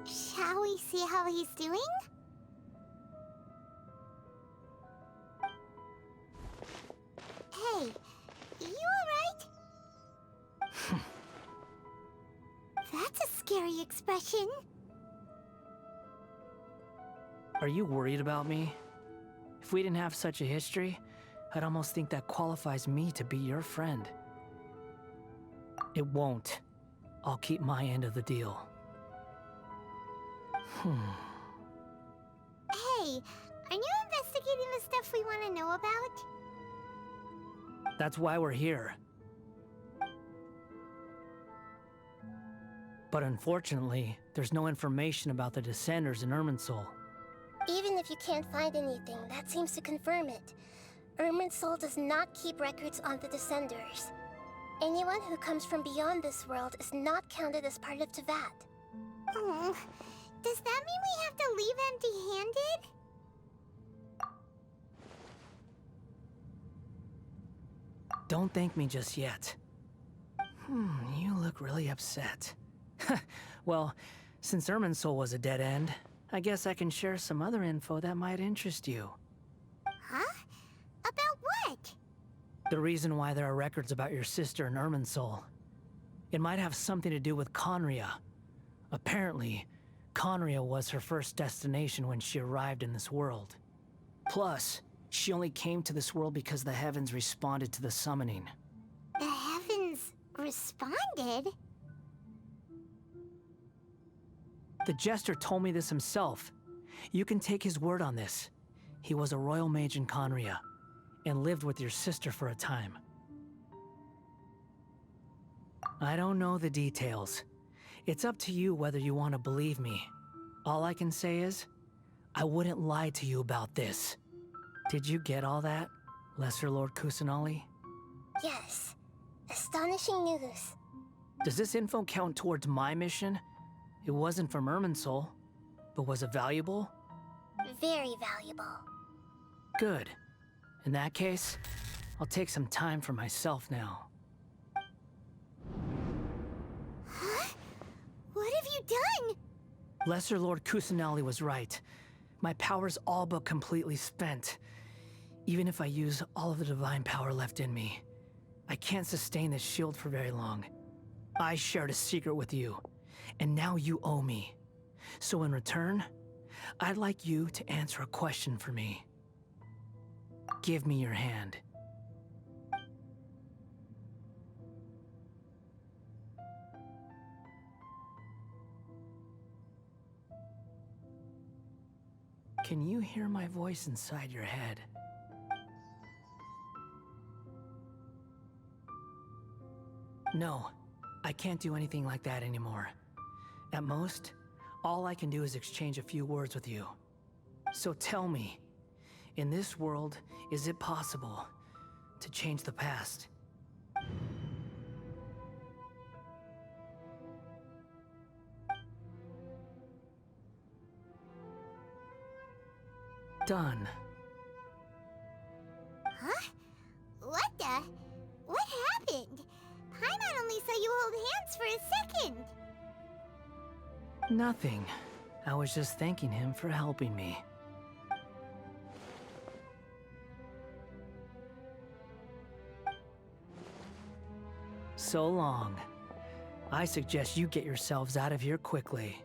Speaker 3: Shall we see how he's doing? Hey, you alright? That's a scary expression.
Speaker 4: Are you worried about me? If we didn't have such a history, I'd almost think that qualifies me to be your friend. It won't. I'll keep my end of the deal.
Speaker 3: Hey, are you investigating the stuff we want to know about?
Speaker 4: That's why we're here. But unfortunately, there's no information about the Descenders in Irminsul.
Speaker 5: Even if you can't find anything, that seems to confirm it. Irminsul does not keep records on the Descenders. Anyone who comes from beyond this world is not counted as part of Tevat.
Speaker 3: Oh, does that mean we have to leave empty-handed?
Speaker 4: Don't thank me just yet. You look really upset. Well, since Irminsul was a dead end, I guess I can share some other info that might interest you.
Speaker 3: Huh? About what?
Speaker 4: The reason why there are records about your sister in Irminsul. It might have something to do with Conria. Apparently, Conria was her first destination when she arrived in this world. Plus, she only came to this world because the heavens responded to the summoning.
Speaker 3: The heavens responded?
Speaker 4: The Jester told me this himself. You can take his word on this. He was a royal mage in Conria, and lived with your sister for a time. I don't know the details. It's up to you whether you want to believe me. All I can say is, I wouldn't lie to you about this. Did you get all that, Lesser Lord Kusanali?
Speaker 5: Yes. Astonishing news.
Speaker 4: Does this info count towards my mission? It wasn't from Irminsul, but was it valuable?
Speaker 5: Very valuable.
Speaker 4: Good. In that case, I'll take some time for myself now.
Speaker 3: Huh? What have you done?
Speaker 4: Lesser Lord Kusanali was right. My power's all but completely spent. Even if I use all of the divine power left in me, I can't sustain this shield for very long. I shared a secret with you, and now you owe me. So in return, I'd like you to answer a question for me. Give me your hand. Can you hear my voice inside your head? No, I can't do anything like that anymore. At most, all I can do is exchange a few words with you. So tell me, in this world, is it possible to change the past? Done.
Speaker 3: Huh? What the? What happened? Paimon only saw you hold hands for a second.
Speaker 4: Nothing. I was just thanking him for helping me. So long. I suggest you get yourselves out of here quickly.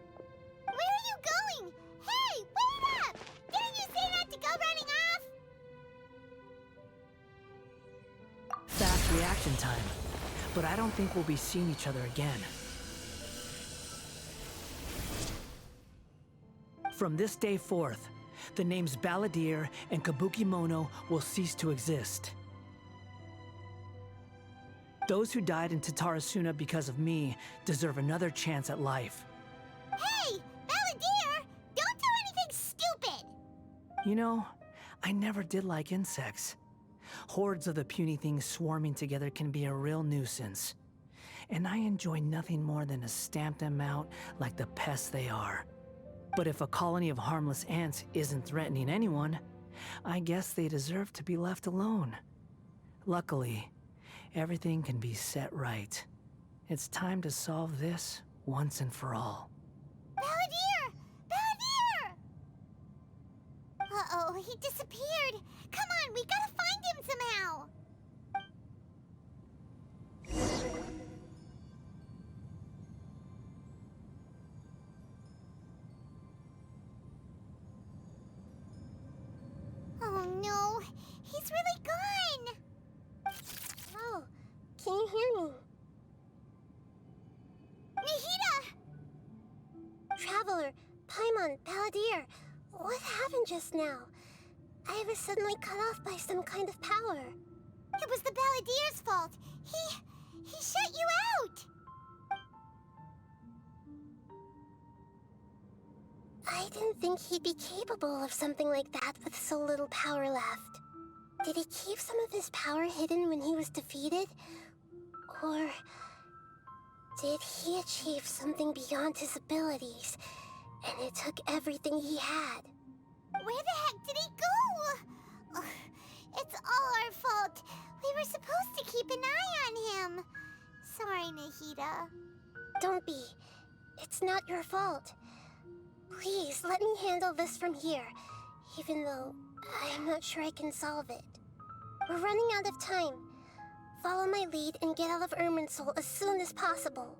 Speaker 3: Where are you going? Hey, wait up! Didn't you say not to go running off?
Speaker 4: Fast reaction time. But I don't think we'll be seeing each other again. From this day forth, the names Balladeer and Kabukimono will cease to exist. Those who died in Tatarasuna because of me deserve another chance at life.
Speaker 3: Hey, Balladeer! Don't do anything stupid!
Speaker 4: You know, I never did like insects. Hordes of the puny things swarming together can be a real nuisance. And I enjoy nothing more than to stamp them out like the pests they are. But if a colony of harmless ants isn't threatening anyone, I guess they deserve to be left alone. Luckily, everything can be set right. It's time to solve this once and for all.
Speaker 3: Balladeer! Balladeer! Uh-oh, he disappeared. Come on, we gotta find him somehow. Oh no, he's really gone.
Speaker 5: Oh, can you hear me?
Speaker 3: Nahida!
Speaker 5: Traveler, Paimon, Balladeer, what happened just now? I was suddenly cut off by some kind of power.
Speaker 3: It was the Balladeer's fault. He shut you out.
Speaker 5: I didn't think he'd be capable of something like that with so little power left. Did he keep some of his power hidden when he was defeated? Or did he achieve something beyond his abilities, and it took everything he had?
Speaker 3: Where the heck did he go? Ugh, it's all our fault. We were supposed to keep an eye on him. Sorry, Nahida.
Speaker 5: Don't be. It's not your fault. Please, let me handle this from here, even though I'm not sure I can solve it. We're running out of time. Follow my lead and get out of Irminsul as soon as possible.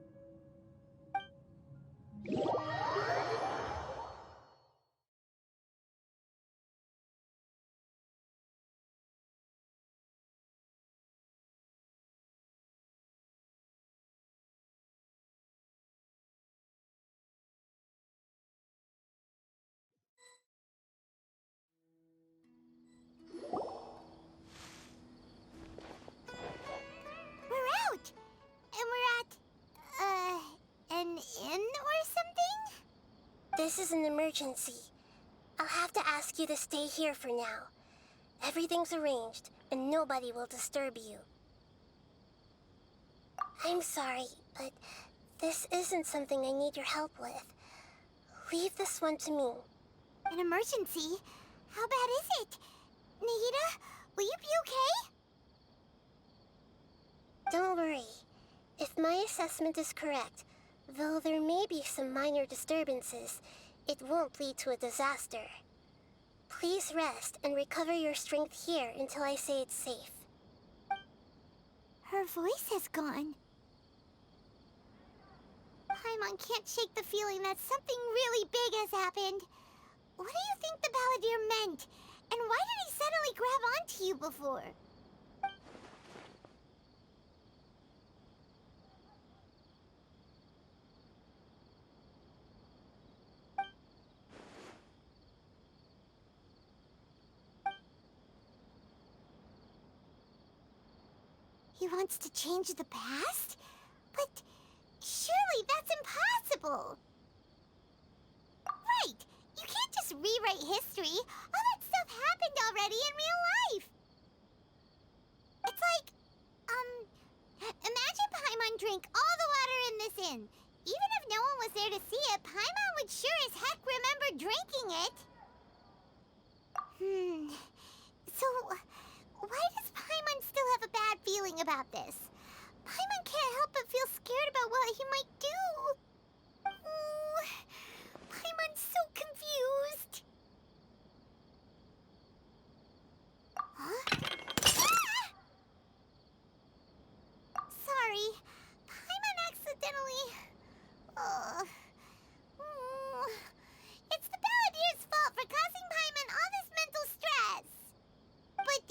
Speaker 3: We're out! And we're at, an inn or something?
Speaker 5: This is an emergency. I'll have to ask you to stay here for now. Everything's arranged, and nobody will disturb you. I'm sorry, but this isn't something I need your help with. Leave this one to me.
Speaker 3: An emergency? How bad is it? Nahida, will you be okay?
Speaker 5: Don't worry. If my assessment is correct, though there may be some minor disturbances, it won't lead to a disaster. Please rest and recover your strength here until I say it's safe.
Speaker 3: Her voice has gone. Paimon can't shake the feeling that something really big has happened. What do you think the Balladeer meant? And why did he suddenly grab onto you before? He wants to change the past? But surely that's impossible! Right! You can't just rewrite history! All that stuff happened already in real life! It's like, imagine Paimon drank all the water in this inn. Even if no one was there to see it, Paimon would sure as heck remember drinking it. So, why does Paimon still have a bad feeling about this? Paimon can't help but feel scared about what he might do. Ooh, Paimon's so confused. Huh? Ah! Sorry, Paimon accidentally... It's the Balladeer's fault for causing Paimon all this mental stress. But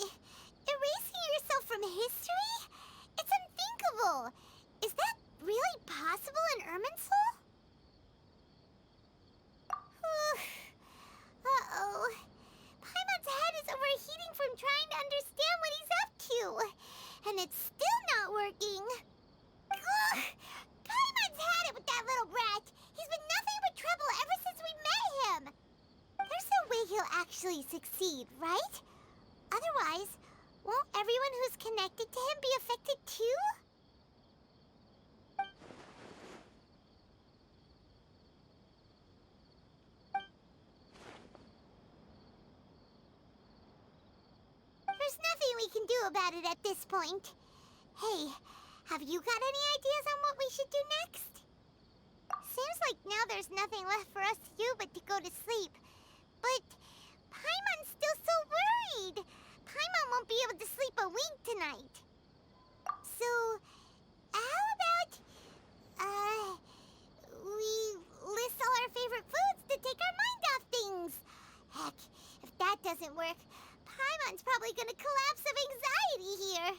Speaker 3: erasing yourself from history? It's unthinkable. Is that really possible in Irminsul? Uh-oh. Paimon's head is overheating from trying to understand what he's up to. And it's still not working. Ugh. Paimon's had it with that little brat. He's been nothing but trouble ever since we met him. There's no way he'll actually succeed, right? Otherwise, won't everyone who's connected to him be affected too? There's nothing we can do about it at this point. Hey, have you got any ideas on what we should do next? Seems like now there's nothing left for us to do but to go to sleep. But Paimon's still so worried. Paimon won't be able to sleep a wink tonight. So, how about, we list all our favorite foods to take our mind off things? Heck, if that doesn't work, Paimon's probably gonna collapse of anxiety here.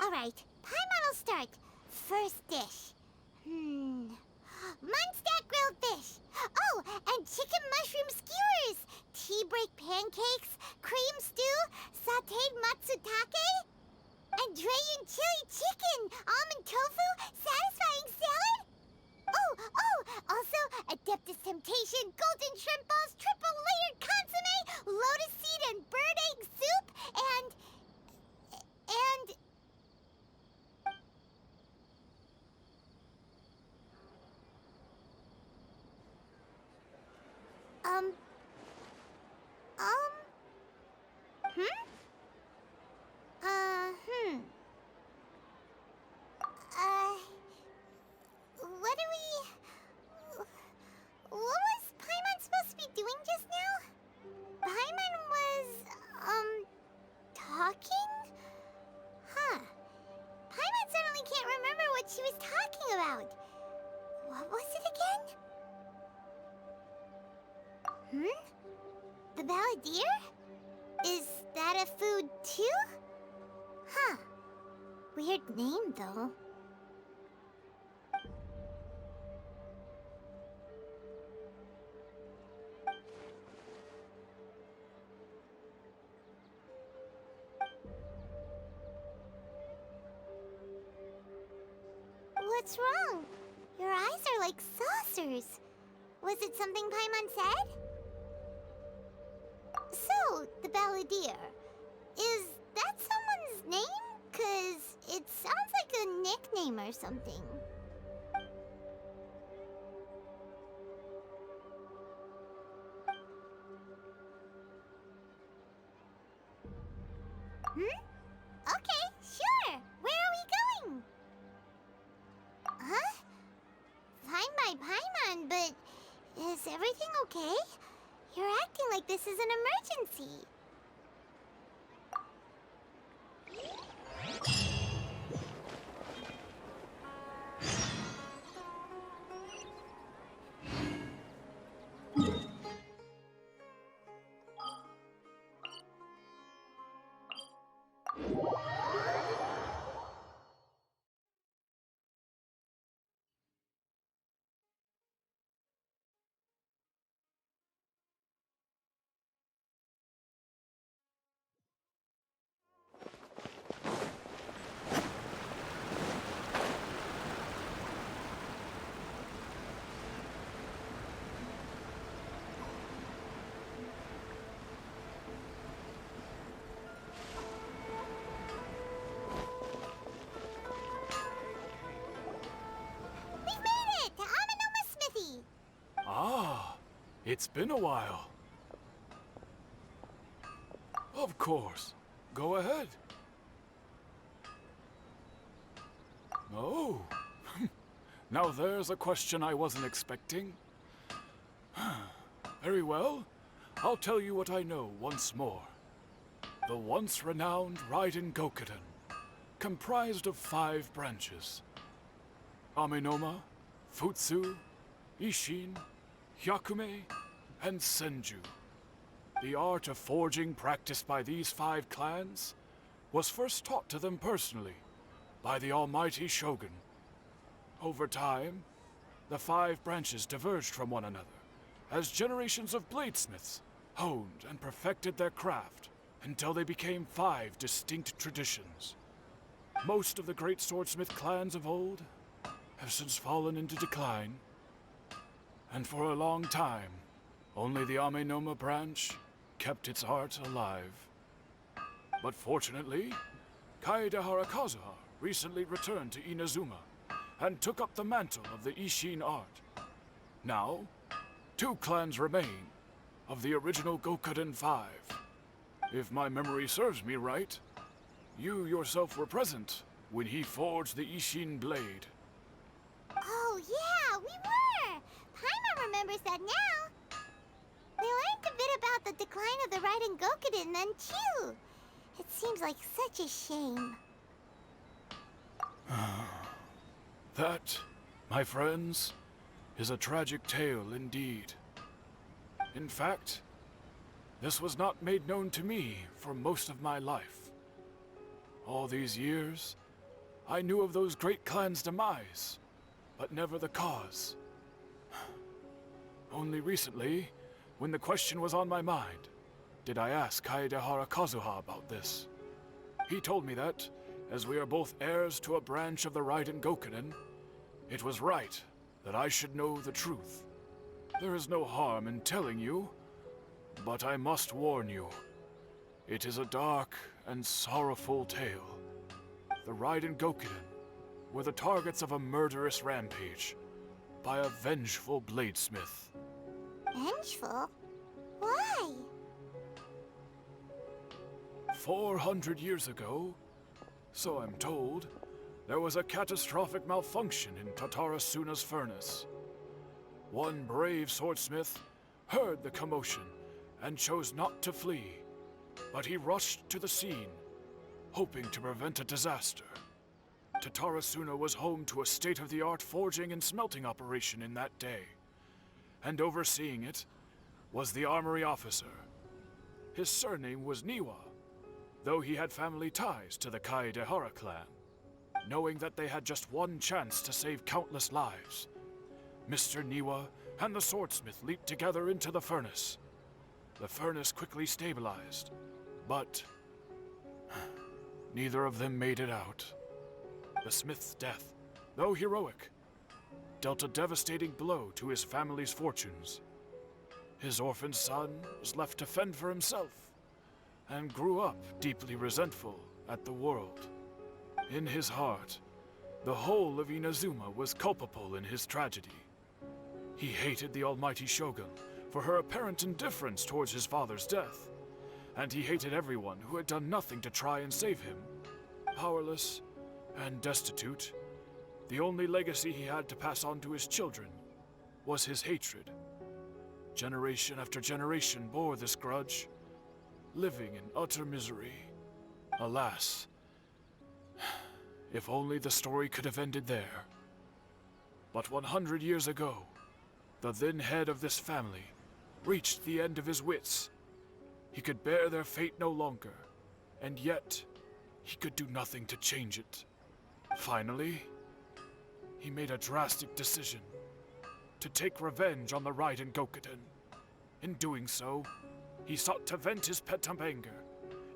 Speaker 3: Alright, Paimon will start. First dish. Munstack grilled fish. Oh, and chicken mushroom skewers. Tea break pancakes, cream stew, sauteed matsutake, and Dragon chili chicken, almond tofu, satisfying salad. Oh, also Adeptus Temptation, golden shrimp balls, triple layered consomme, lotus seed and bird egg soup, and... What was Paimon supposed to be doing just now? Paimon was, talking? Huh. Paimon suddenly can't remember what she was talking about. What was it again? The Balladeer? Is that a food too? Huh. Weird name, though. What's wrong? Your eyes are like saucers. Was it something Paimon said? So, the Balladeer. Is that someone's name? 'Cause it sounds like a nickname or something. Okay, sure. Where are we going? Huh? Fine by Paimon, but is everything okay? You're acting like this is an emergency.
Speaker 9: It's been a while. Of course. Go ahead. Oh. Now there's a question I wasn't expecting. Very well. I'll tell you what I know once more. The once renowned Raiden Gokuden, comprised of 5 branches. Amenoma, Futsu, Ishin, Hyakume, and Senju. The art of forging practiced by these 5 clans was first taught to them personally by the almighty Shogun. Over time, the 5 branches diverged from one another as generations of bladesmiths honed and perfected their craft until they became 5 distinct traditions. Most of the great swordsmith clans of old have since fallen into decline, and for a long time, only the Amenoma branch kept its art alive. But fortunately, Kaedehara Kazuha recently returned to Inazuma and took up the mantle of the Ishin art. Now, 2 clans remain of the original Gokuden 5. If my memory serves me right, you yourself were present when he forged the Ishin blade.
Speaker 3: Oh, yeah, we were! Paimon remembers that now. We learned a bit about the decline of the Raiden Gokuden then, too. It seems like such a shame.
Speaker 9: That, my friends, is a tragic tale indeed. In fact, this was not made known to me for most of my life. All these years, I knew of those great clans' demise, but never the cause. Only recently, when the question was on my mind, did I ask Kaedehara Kazuha about this. He told me that, as we are both heirs to a branch of the Raiden Gokuden, it was right that I should know the truth. There is no harm in telling you, but I must warn you. It is a dark and sorrowful tale. The Raiden Gokuden were the targets of a murderous rampage by a vengeful bladesmith.
Speaker 3: Vengeful? Why?
Speaker 9: 400 years ago, so I'm told, there was a catastrophic malfunction in Tatarasuna's furnace. One brave swordsmith heard the commotion and chose not to flee, but he rushed to the scene, hoping to prevent a disaster. Tatarasuna was home to a state-of-the-art forging and smelting operation in that day, and overseeing it was the armory officer. His surname was Niwa, though he had family ties to the Kaedehara clan. Knowing that they had just one chance to save countless lives, Mr. Niwa and the swordsmith leaped together into the furnace. The furnace quickly stabilized, but neither of them made it out. The smith's death, though heroic, dealt a devastating blow to his family's fortunes. His orphan son was left to fend for himself, and grew up deeply resentful at the world. In his heart, the whole of Inazuma was culpable in his tragedy. He hated the almighty Shogun for her apparent indifference towards his father's death, and he hated everyone who had done nothing to try and save him. Powerless and destitute, the only legacy he had to pass on to his children was his hatred. Generation after generation bore this grudge, living in utter misery. Alas, if only the story could have ended there. But 100 years ago, the then head of this family reached the end of his wits. He could bear their fate no longer, and yet he could do nothing to change it. Finally, he made a drastic decision to take revenge on the Raiden Gokuden. In doing so, he sought to vent his pent-up anger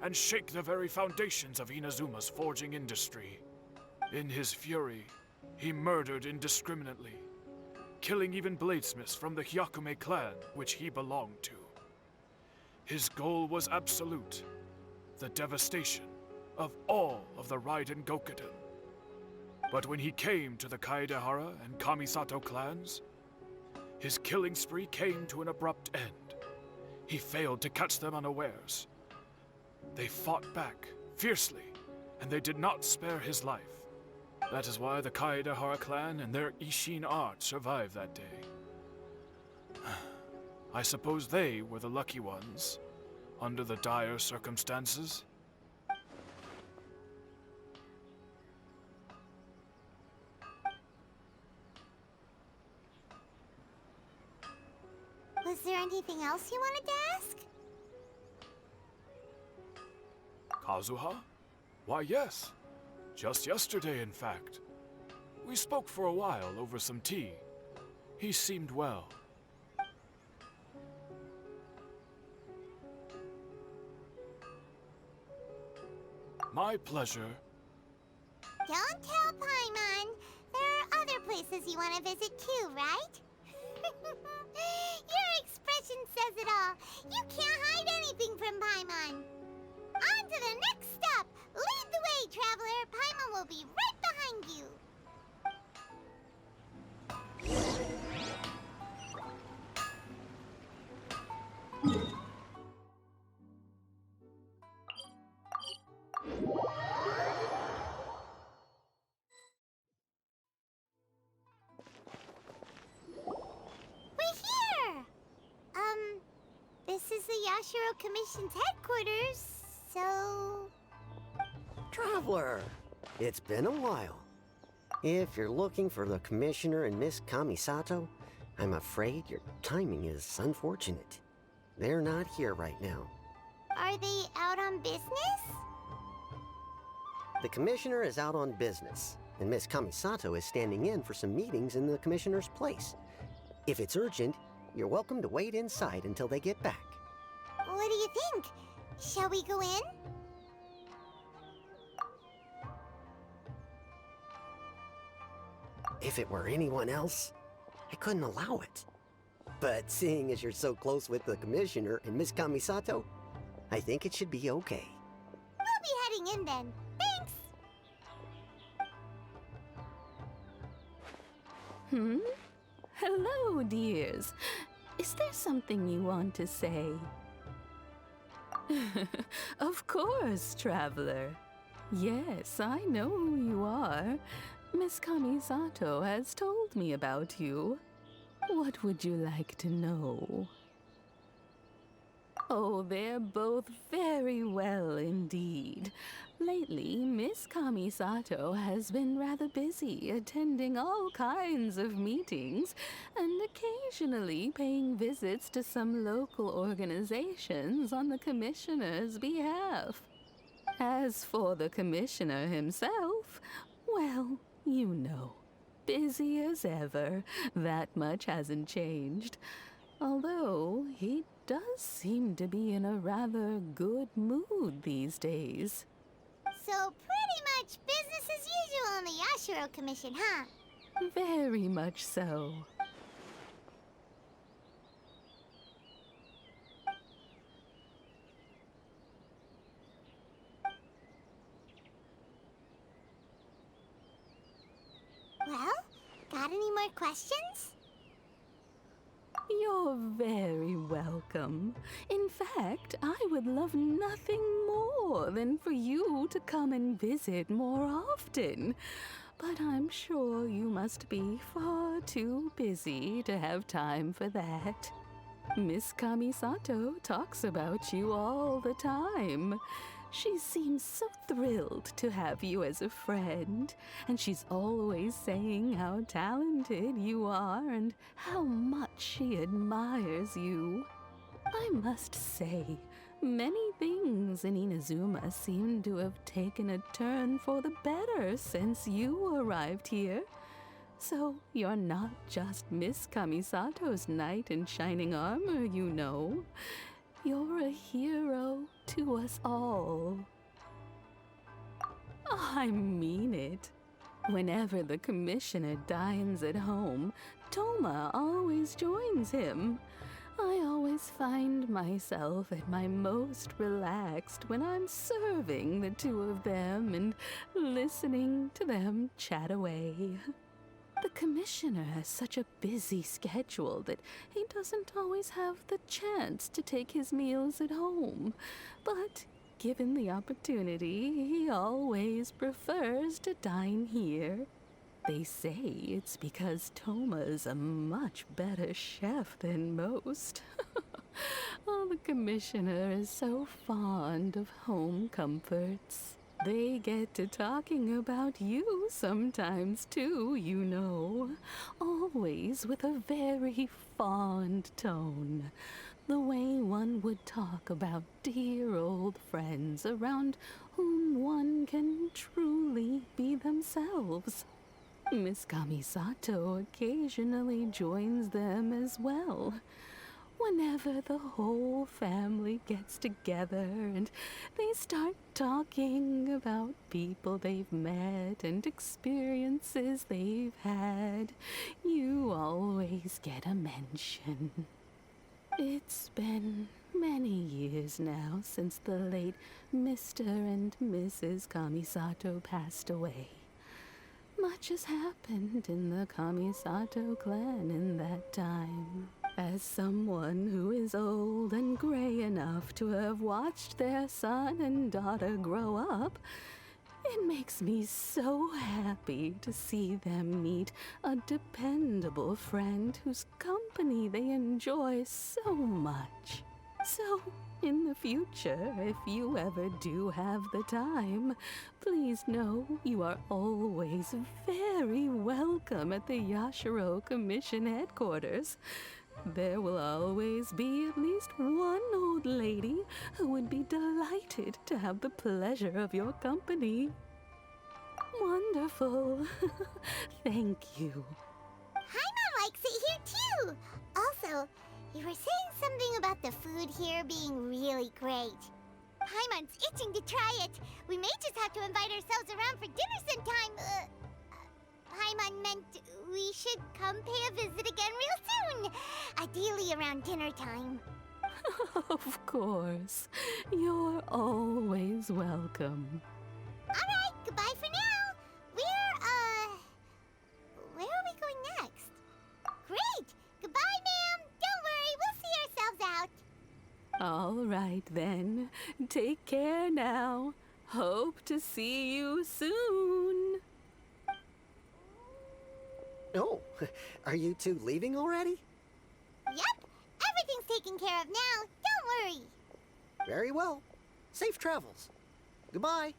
Speaker 9: and shake the very foundations of Inazuma's forging industry. In his fury, he murdered indiscriminately, killing even bladesmiths from the Hyakume clan which he belonged to. His goal was absolute, the devastation of all of the Raiden Gokuden. But when he came to the Kaedehara and Kamisato clans, his killing spree came to an abrupt end. He failed to catch them unawares. They fought back, fiercely, and they did not spare his life. That is why the Kaedahara clan and their Ishin art survived that day. I suppose they were the lucky ones, under the dire circumstances.
Speaker 3: Was there anything else you wanted to ask?
Speaker 9: Kazuha? Why, yes. Just yesterday, in fact. We spoke for a while over some tea. He seemed well. My pleasure.
Speaker 3: Don't tell Paimon. There are other places you want to visit too, right? Your expression says it all. You can't hide anything from Paimon. On to the next stop. Lead the way, traveler. Paimon will be right behind you. This is the Yashiro Commission's headquarters, so...
Speaker 10: Traveler, it's been a while. If you're looking for the Commissioner and Miss Kamisato, I'm afraid your timing is unfortunate. They're not here right now.
Speaker 3: Are they out on business?
Speaker 10: The Commissioner is out on business, and Miss Kamisato is standing in for some meetings in the Commissioner's place. If it's urgent, you're welcome to wait inside until they get back.
Speaker 3: What do you think? Shall we go in?
Speaker 10: If it were anyone else, I couldn't allow it. But seeing as you're so close with the Commissioner and Miss Kamisato, I think it should be okay.
Speaker 3: We'll be heading in then. Thanks!
Speaker 11: Hello, dears. Is there something you want to say? Of course, traveler. Yes, I know who you are. Miss Kamisato has told me about you. What would you like to know? Oh, they're both very well indeed. Lately, Miss Kamisato has been rather busy attending all kinds of meetings and occasionally paying visits to some local organizations on the Commissioner's behalf. As for the Commissioner himself, well, you know, busy as ever. That much hasn't changed. Although, he does seem to be in a rather good mood these days.
Speaker 3: So pretty much business as usual in the Yashiro Commission, huh?
Speaker 11: Very much so.
Speaker 3: Well, got any more questions?
Speaker 11: You're very welcome. In fact, I would love nothing more than for you to come and visit more often. But I'm sure you must be far too busy to have time for that. Miss Kamisato talks about you all the time. She seems so thrilled to have you as a friend, and she's always saying how talented you are and how much she admires you. I must say, many things in Inazuma seem to have taken a turn for the better since you arrived here. So you're not just Miss Kamisato's knight in shining armor, you know. You're a hero to us all. I mean it. Whenever the Commissioner dines at home, Toma always joins him. I always find myself at my most relaxed when I'm serving the two of them and listening to them chat away. The commissioner has such a busy schedule that he doesn't always have the chance to take his meals at home. But given the opportunity, he always prefers to dine here. They say it's because Toma is a much better chef than most. Oh, the commissioner is so fond of home comforts. They get to talking about you sometimes too, you know. Always with a very fond tone. The way one would talk about dear old friends around whom one can truly be themselves. Miss Kamisato occasionally joins them as well. Whenever the whole family gets together and they start talking about people they've met and experiences they've had, you always get a mention. It's been many years now since the late Mr. and Mrs. Kamisato passed away. Much has happened in the Kamisato clan in that time. As someone who is old and gray enough to have watched their son and daughter grow up, it makes me so happy to see them meet a dependable friend whose company they enjoy so much. So, in the future, if you ever do have the time, please know you are always very welcome at the Yashiro Commission headquarters. There will always be at least one old lady who would be delighted to have the pleasure of your company. Wonderful. Thank you.
Speaker 3: Paimon likes it here too. Also, you were saying something about the food here being really great. Paimon's itching to try it. We may just have to invite ourselves around for dinner sometime. Paimon meant we should come pay a visit again real soon. Ideally around dinner time.
Speaker 11: Of course. You're always welcome.
Speaker 3: Alright, goodbye for now. Where are we going next? Great! Goodbye, ma'am. Don't worry, we'll see ourselves out.
Speaker 11: All right then. Take care now. Hope to see you soon.
Speaker 10: Oh, are you two leaving already?
Speaker 3: Yep, everything's taken care of now. Don't worry.
Speaker 10: Very well. Safe travels. Goodbye.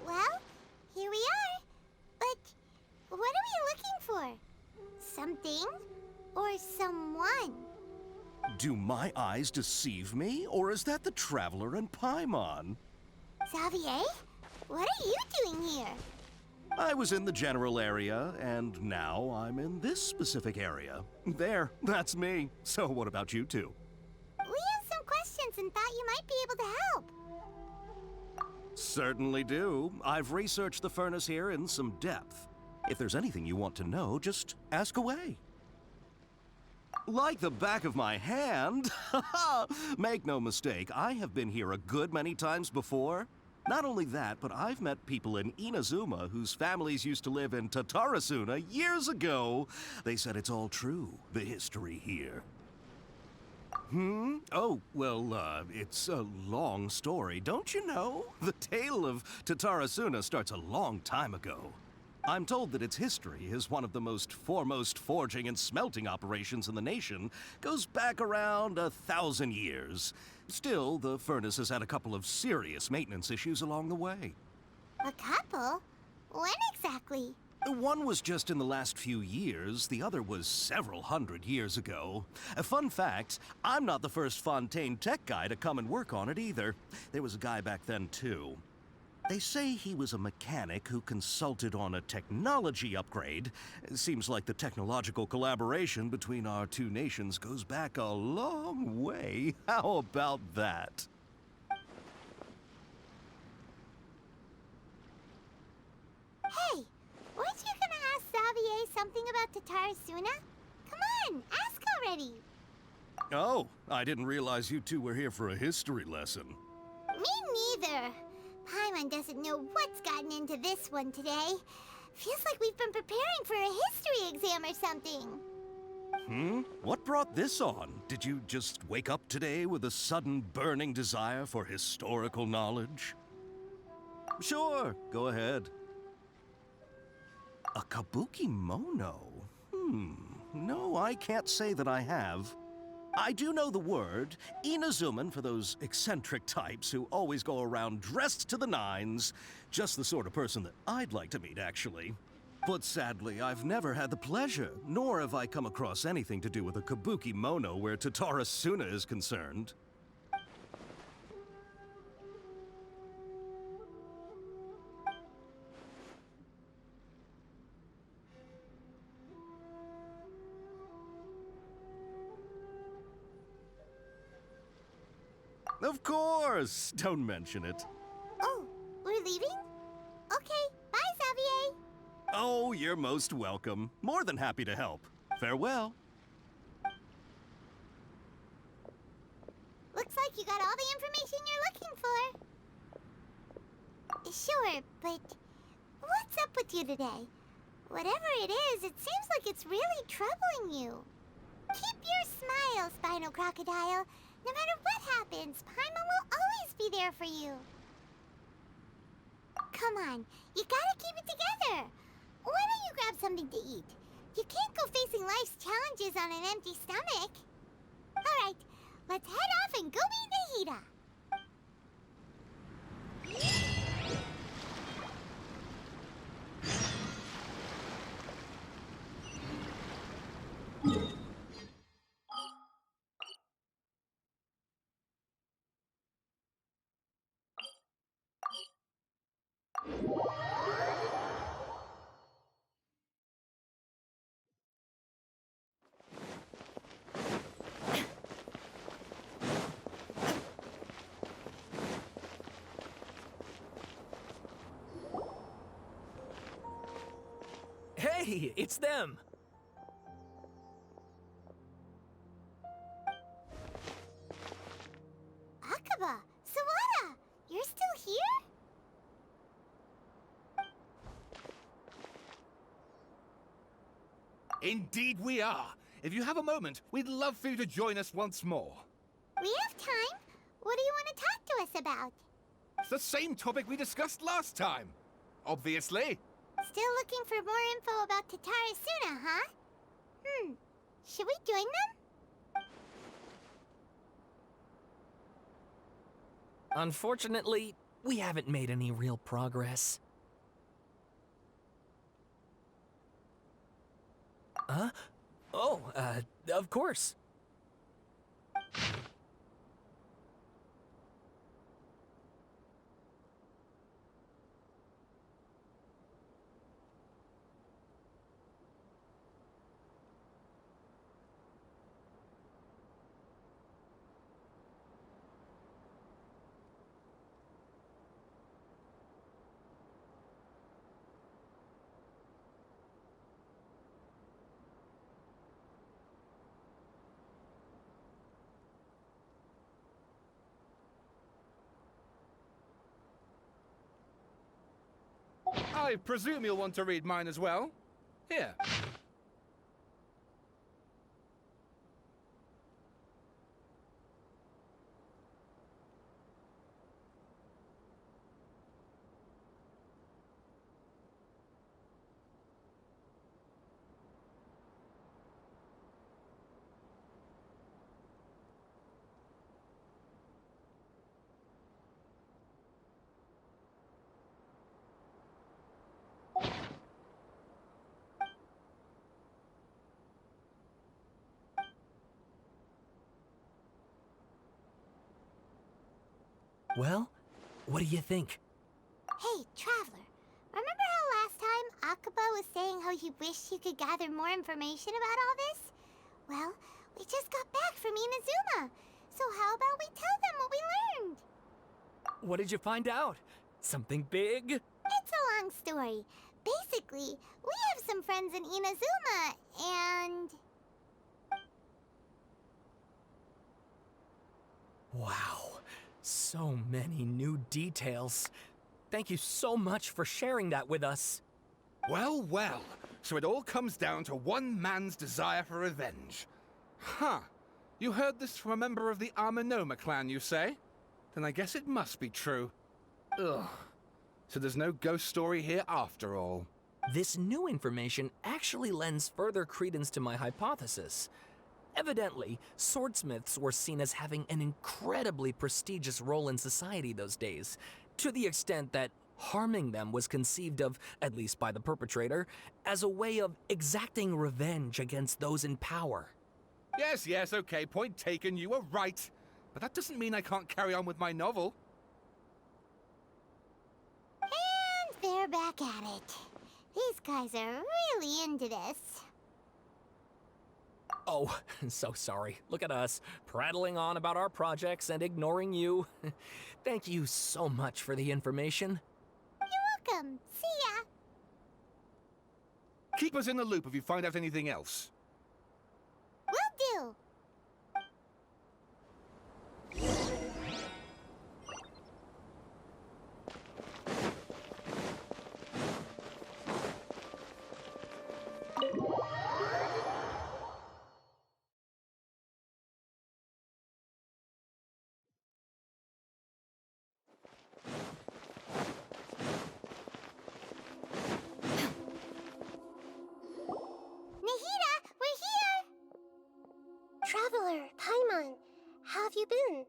Speaker 3: Well, here we are. But what are we looking for? Something or someone?
Speaker 12: Do my eyes deceive me, or is that the Traveler and Paimon?
Speaker 3: Xavier, what are you doing here?
Speaker 12: I was in the general area, and now I'm in this specific area. There, that's me. So what about you two?
Speaker 3: We have some questions and thought you might be able to help.
Speaker 12: Certainly do. I've researched the furnace here in some depth. If there's anything you want to know, just ask away. Like the back of my hand? Make no mistake, I have been here a good many times before. Not only that, but I've met people in Inazuma whose families used to live in Tatarasuna years ago. They said it's all true, the history here. Oh, well, it's a long story, don't you know? The tale of Tatarasuna starts a long time ago. I'm told that its history is one of the most foremost forging and smelting operations in the nation, goes back around 1,000 years. Still, the furnace has had a couple of serious maintenance issues along the way.
Speaker 3: A couple? When exactly?
Speaker 12: One was just in the last few years, the other was several hundred years ago. A fun fact, I'm not the first Fontaine tech guy to come and work on it either. There was a guy back then, too. They say he was a mechanic who consulted on a technology upgrade. It seems like the technological collaboration between our two nations goes back a long way. How about that?
Speaker 3: Hey, weren't you gonna ask Xavier something about Tatarasuna? Come on, ask already.
Speaker 12: Oh, I didn't realize you two were here for a history lesson.
Speaker 3: Me neither. Paimon doesn't know what's gotten into this one today. Feels like we've been preparing for a history exam or something.
Speaker 12: What brought this on? Did you just wake up today with a sudden burning desire for historical knowledge? Sure, go ahead. A kabuki mono? No, I can't say that I have. I do know the word, Inazuman for those eccentric types who always go around dressed to the nines. Just the sort of person that I'd like to meet, actually. But sadly, I've never had the pleasure, nor have I come across anything to do with a kabuki mono where Tatarasuna is concerned. Of course! Don't mention it.
Speaker 3: Oh, we're leaving? Okay, bye, Xavier.
Speaker 12: Oh, you're most welcome. More than happy to help. Farewell.
Speaker 3: Looks like you got all the information you're looking for. Sure, but what's up with you today? Whatever it is, it seems like it's really troubling you. Keep your smile, Spinal Crocodile. No matter what happens, Paimon will always be there for you. Come on, you gotta keep it together. Why don't you grab something to eat? You can't go facing life's challenges on an empty stomach. All right, let's head off and go meet Nahida.
Speaker 1: Hey, it's them!
Speaker 3: Akaba, Sawada, you're still here?
Speaker 2: Indeed we are. If you have a moment, we'd love for you to join us once more.
Speaker 3: We have time. What do you want to talk to us about?
Speaker 2: It's the same topic we discussed last time. Obviously.
Speaker 3: Still looking for more info about Tatarasuna, huh? Should we join them?
Speaker 1: Unfortunately, we haven't made any real progress. Huh? Oh, of course.
Speaker 2: I presume you'll want to read mine as well. Here.
Speaker 1: Well, what do you think?
Speaker 3: Hey, Traveler. Remember how last time Akaba was saying how he wished he could gather more information about all this? Well, we just got back from Inazuma. So how about we tell them what we learned?
Speaker 1: What did you find out? Something big?
Speaker 3: It's a long story. Basically, we have some friends in Inazuma, and...
Speaker 1: Wow, so many new details. Thank you so much for sharing that with us.
Speaker 2: Well, well. So it all comes down to one man's desire for revenge. Huh. You heard this from a member of the Amanoma clan, you say? Then I guess it must be true. Ugh. So there's no ghost story here after all.
Speaker 1: This new information actually lends further credence to my hypothesis. Evidently, swordsmiths were seen as having an incredibly prestigious role in society those days, to the extent that harming them was conceived of, at least by the perpetrator, as a way of exacting revenge against those in power.
Speaker 2: Yes, okay, point taken, you were right. But that doesn't mean I can't carry on with my novel.
Speaker 3: And they're back at it. These guys are really into this.
Speaker 1: Oh, so sorry. Look at us, prattling on about our projects and ignoring you. Thank you so much for the information.
Speaker 3: You're welcome. See ya.
Speaker 2: Keep us in the loop if you find out anything else.
Speaker 3: Will do. Nahida, we're here!
Speaker 5: Traveler, Paimon, how have you been?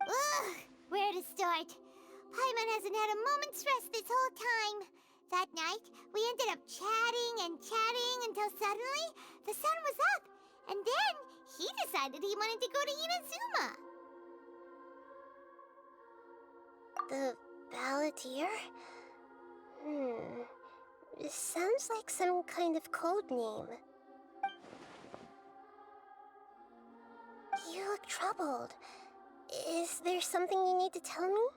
Speaker 3: Ugh, where to start? Paimon hasn't had a moment's rest this whole time. That night, we ended up chatting and chatting until suddenly the sun was up. And then he decided he wanted to go to Inazuma.
Speaker 5: The Balladeer? It sounds like some kind of code name. You look troubled. Is there something you need to tell me?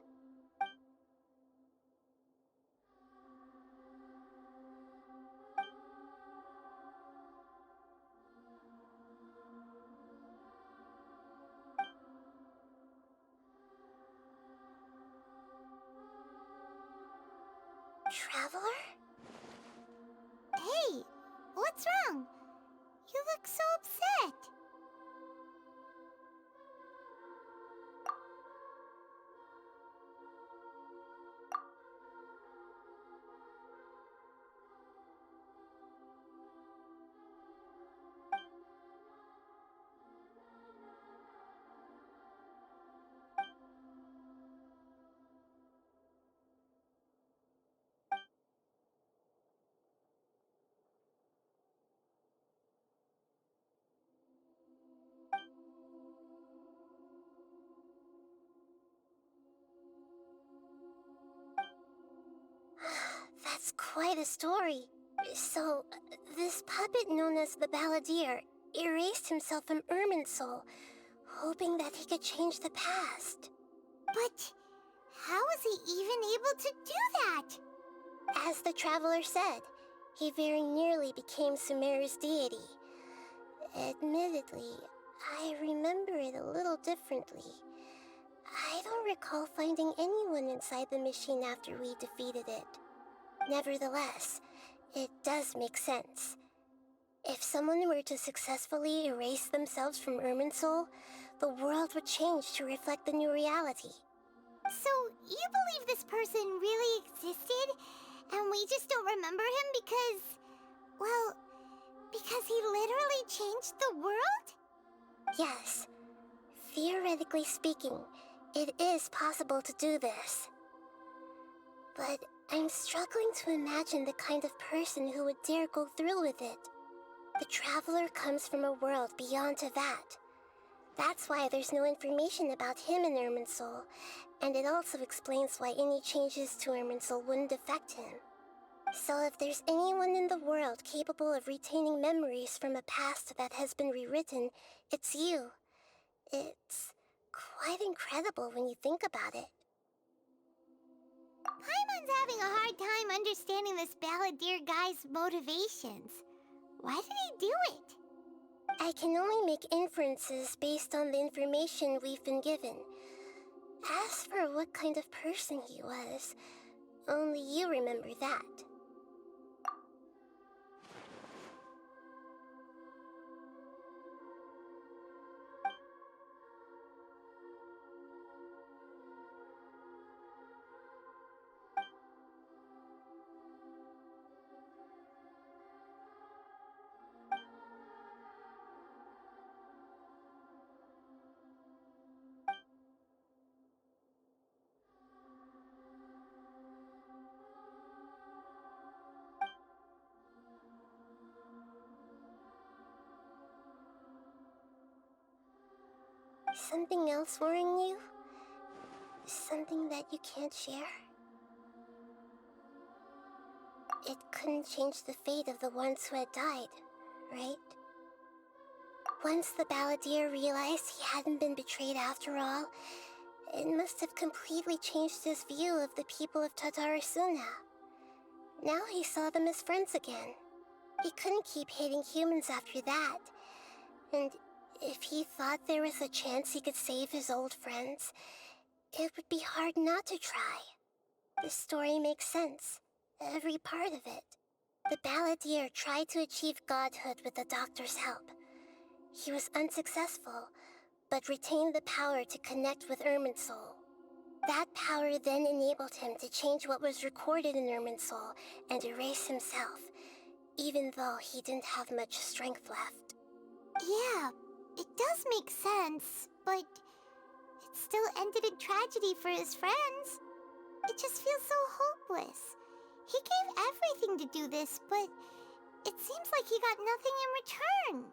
Speaker 5: Traveler?
Speaker 3: Hey, what's wrong? You look so upset.
Speaker 5: That's quite a story. So, this puppet known as the Balladeer erased himself from Irminsul, hoping that he could change the past.
Speaker 3: But how was he even able to do that?
Speaker 5: As the Traveler said, he very nearly became Sumeru's deity. Admittedly, I remember it a little differently. I don't recall finding anyone inside the machine after we defeated it. Nevertheless, it does make sense. If someone were to successfully erase themselves from Irminsul, the world would change to reflect the new reality.
Speaker 3: So, you believe this person really existed, and we just don't remember him because... well, because he literally changed the world?
Speaker 5: Yes. Theoretically speaking, it is possible to do this. But I'm struggling to imagine the kind of person who would dare go through with it. The Traveler comes from a world beyond Tevat. That's why there's no information about him in Irminsul, and it also explains why any changes to Irminsul wouldn't affect him. So if there's anyone in the world capable of retaining memories from a past that has been rewritten, it's you. It's quite incredible when you think about it.
Speaker 3: Paimon's having a hard time understanding this Balladeer guy's motivations. Why did he do it?
Speaker 5: I can only make inferences based on the information we've been given. As for what kind of person he was, only you remember that. Something else worrying you? Something that you can't share? It couldn't change the fate of the ones who had died, right? Once the Balladeer realized he hadn't been betrayed after all, it must have completely changed his view of the people of Tatarasuna. Now he saw them as friends again. He couldn't keep hating humans after that, and if he thought there was a chance he could save his old friends, it would be hard not to try. The story makes sense, every part of it. The Balladeer tried to achieve godhood with the Doctor's help. He was unsuccessful, but retained the power to connect with Irminsul. That power then enabled him to change what was recorded in Irminsul and erase himself, even though he didn't have much strength left.
Speaker 3: Yeah, it does make sense, but it still ended in tragedy for his friends. It just feels so hopeless. He gave everything to do this, but it seems like he got nothing in return.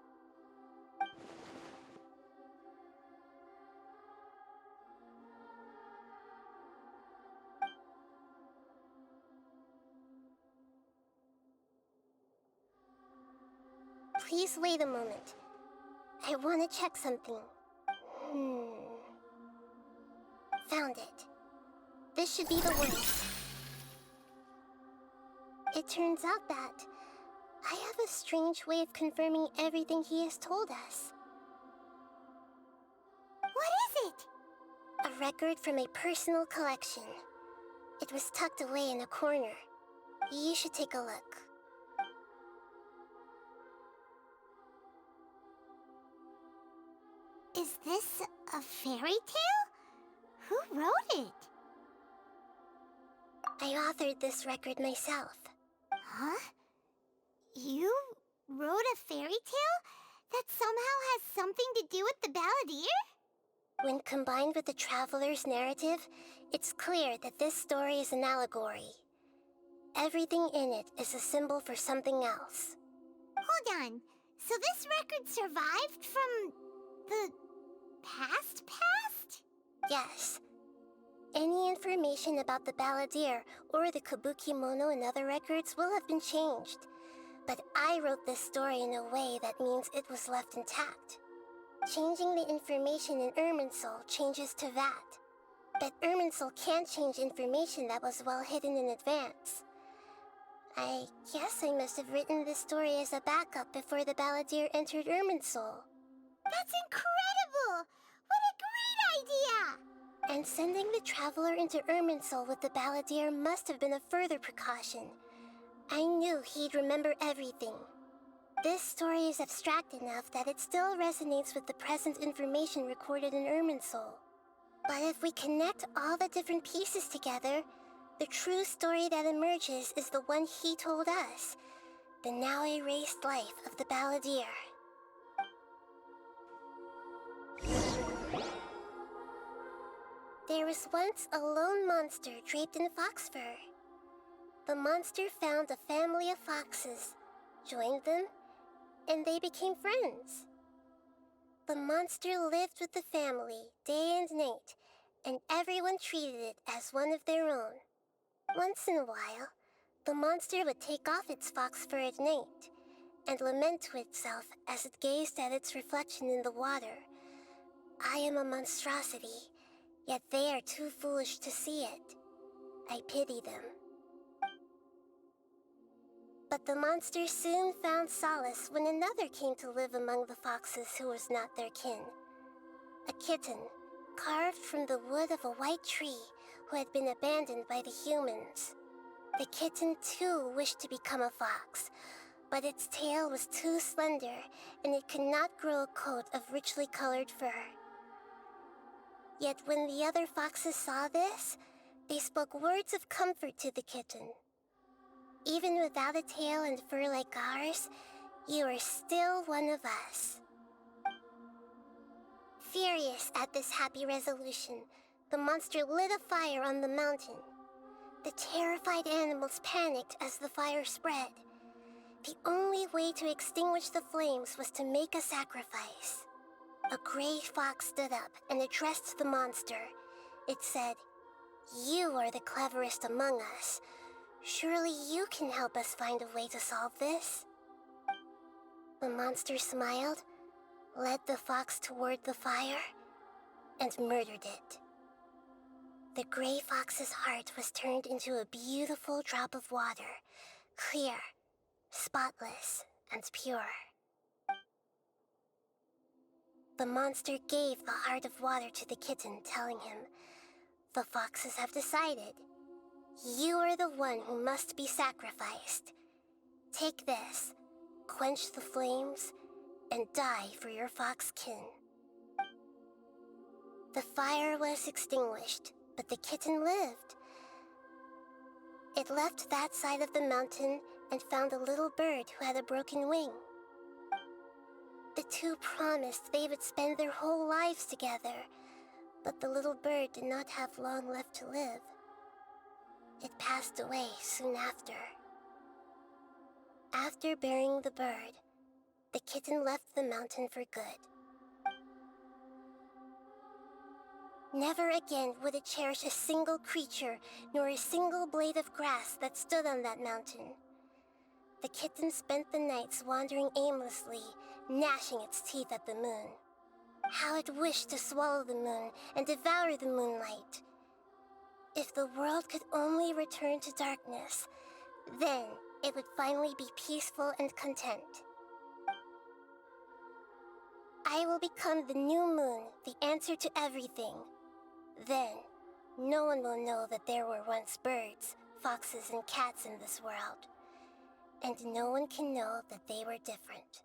Speaker 5: Please wait a moment. I want to check something. Found it. This should be the one. It turns out that I have a strange way of confirming everything he has told us.
Speaker 3: What is it?
Speaker 5: A record from a personal collection. It was tucked away in a corner. You should take a look.
Speaker 3: Is this a fairy tale? Who wrote it?
Speaker 5: I authored this record myself.
Speaker 3: Huh? You wrote a fairy tale that somehow has something to do with the Balladeer?
Speaker 5: When combined with the Traveler's narrative, it's clear that this story is an allegory. Everything in it is a symbol for something else.
Speaker 3: Hold on. So this record survived from the past?
Speaker 5: Yes. Any information about the Balladeer or the Kabukimono in other records will have been changed. But I wrote this story in a way that means it was left intact. Changing the information in Irminsul changes to that. But Irminsul can't change information that was well hidden in advance. I guess I must have written this story as a backup before the Balladeer entered Irminsul.
Speaker 3: That's incredible! What a great idea!
Speaker 5: And sending the Traveler into Irminsul with the Balladeer must have been a further precaution. I knew he'd remember everything. This story is abstract enough that it still resonates with the present information recorded in Irminsul. But if we connect all the different pieces together, the true story that emerges is the one he told us, the now erased life of the Balladeer. There was once a lone monster draped in fox fur. The monster found a family of foxes, joined them, and they became friends. The monster lived with the family day and night, and everyone treated it as one of their own. Once in a while, the monster would take off its fox fur at night and lament to itself as it gazed at its reflection in the water. I am a monstrosity, yet they are too foolish to see it. I pity them. But the monster soon found solace when another came to live among the foxes who was not their kin. A kitten, carved from the wood of a white tree who had been abandoned by the humans. The kitten too wished to become a fox, but its tail was too slender and it could not grow a coat of richly colored fur. Yet when the other foxes saw this, they spoke words of comfort to the kitten. Even without a tail and fur like ours, you are still one of us. Furious at this happy resolution, the monster lit a fire on the mountain. The terrified animals panicked as the fire spread. The only way to extinguish the flames was to make a sacrifice. A gray fox stood up and addressed the monster. It said, "You are the cleverest among us. Surely you can help us find a way to solve this." The monster smiled, led the fox toward the fire, and murdered it. The gray fox's heart was turned into a beautiful drop of water, clear, spotless, and pure. The monster gave the heart of water to the kitten, telling him, "The foxes have decided. You are the one who must be sacrificed. Take this, quench the flames, and die for your fox kin." The fire was extinguished, but the kitten lived. It left that side of the mountain and found a little bird who had a broken wing. The two promised they would spend their whole lives together, but the little bird did not have long left to live. It passed away soon after. After burying the bird, the kitten left the mountain for good. Never again would it cherish a single creature, nor a single blade of grass that stood on that mountain. The kitten spent the nights wandering aimlessly, gnashing its teeth at the moon. How it wished to swallow the moon and devour the moonlight. If the world could only return to darkness, then it would finally be peaceful and content. I will become the new moon, the answer to everything. Then, no one will know that there were once birds, foxes, and cats in this world. And no one can know that they were different.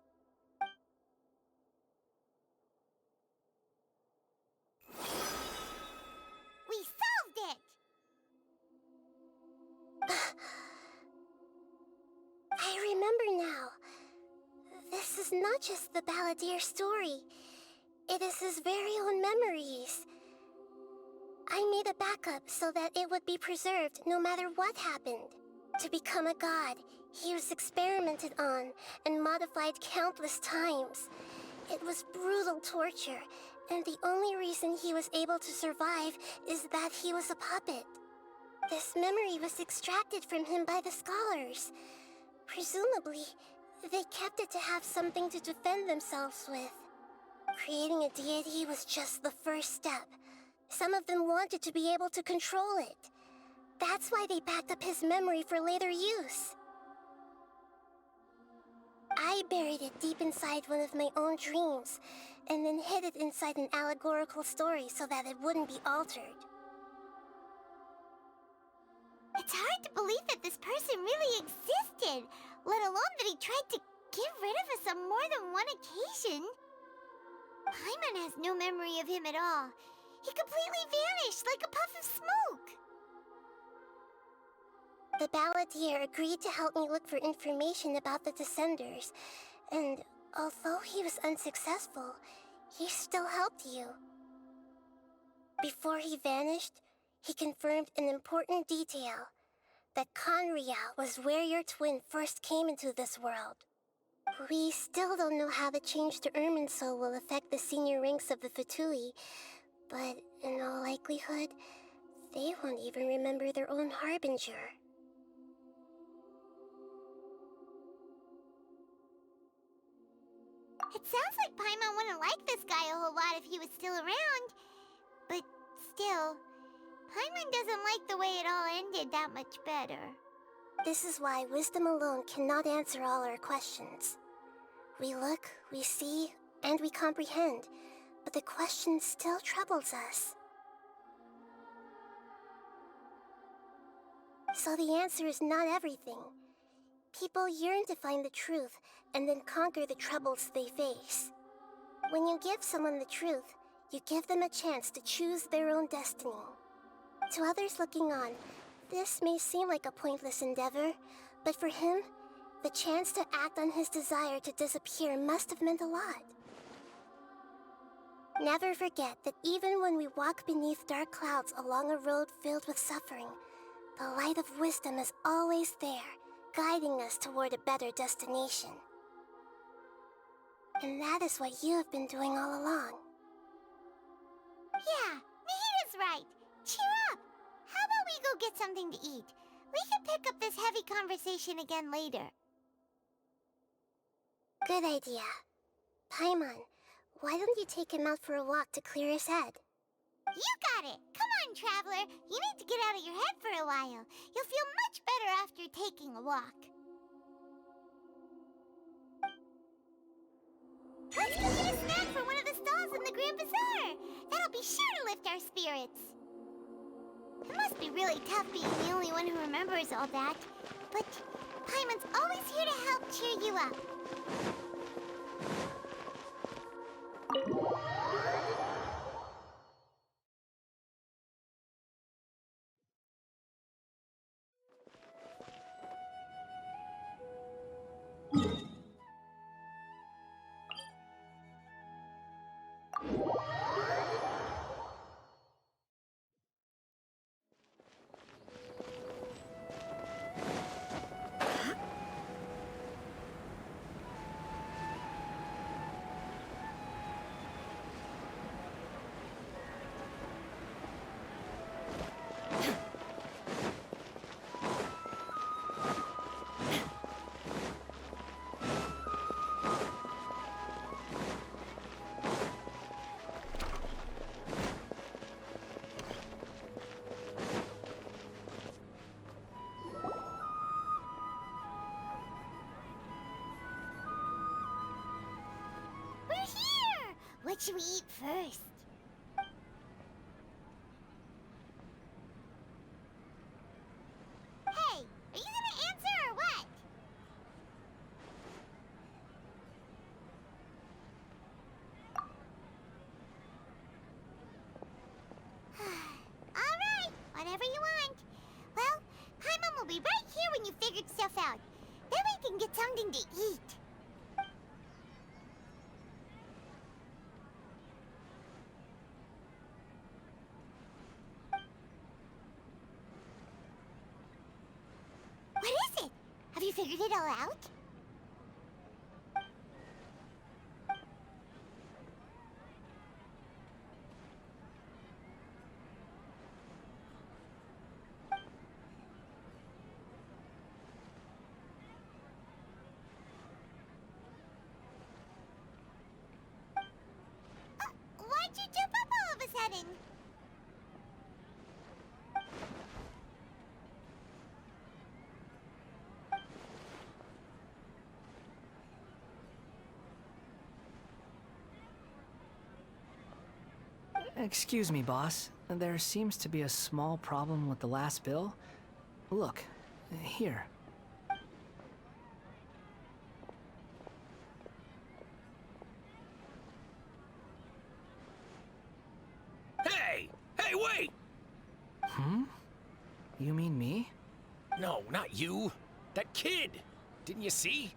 Speaker 3: We solved it!
Speaker 5: I remember now. This is not just the Balladeer story. It is his very own memories. I made a backup so that it would be preserved no matter what happened. To become a god, he was experimented on and modified countless times. It was brutal torture, and the only reason he was able to survive is that he was a puppet. This memory was extracted from him by the scholars. Presumably, they kept it to have something to defend themselves with. Creating a deity was just the first step. Some of them wanted to be able to control it. That's why they backed up his memory for later use. I buried it deep inside one of my own dreams, and then hid it inside an allegorical story so that it wouldn't be altered.
Speaker 3: It's hard to believe that this person really existed, let alone that he tried to get rid of us on more than one occasion. Paimon has no memory of him at all. He completely vanished like a puff of smoke.
Speaker 5: The Balladeer agreed to help me look for information about the Descenders, and although he was unsuccessful, he still helped you. Before he vanished, he confirmed an important detail, that Conria was where your twin first came into this world. We still don't know how the change to Ermin Soul will affect the senior ranks of the Fatui, but in all likelihood, they won't even remember their own Harbinger.
Speaker 3: It sounds like Paimon wouldn't like this guy a whole lot if he was still around. But still, Paimon doesn't like the way it all ended that much better.
Speaker 5: This is why wisdom alone cannot answer all our questions. We look, we see, and we comprehend, but the question still troubles us. So the answer is not everything. People yearn to find the truth and then conquer the troubles they face. When you give someone the truth, you give them a chance to choose their own destiny. To others looking on, this may seem like a pointless endeavor, but for him, the chance to act on his desire to disappear must have meant a lot. Never forget that even when we walk beneath dark clouds along a road filled with suffering, the light of wisdom is always there, guiding us toward a better destination. And that is what you have been doing all along.
Speaker 3: Yeah, Nahida's right. Cheer up! How about we go get something to eat? We can pick up this heavy conversation again later.
Speaker 5: Good idea. Paimon, why don't you take him out for a walk to clear his head?
Speaker 3: You got it! Come on, Traveler! You need to get out of your head for a while. You'll feel much better after taking a walk. Let's go get a snack from one of the stalls in the Grand Bazaar! That'll be sure to lift our spirits. It must be really tough being the only one who remembers all that. But Paimon's always here to help cheer you up. What should we eat first? Hey, are you gonna answer or what? Alright, whatever you want. Well, Paimon will be right here when you figured stuff out. Then we can get something to eat. What is it? Have you figured it all out? Why'd you jump up all of a sudden?
Speaker 4: Excuse me, boss. There seems to be a small problem with the last bill. Look, here.
Speaker 13: Hey! Hey, wait!
Speaker 4: You mean me?
Speaker 13: No, not you. That kid! Didn't you see?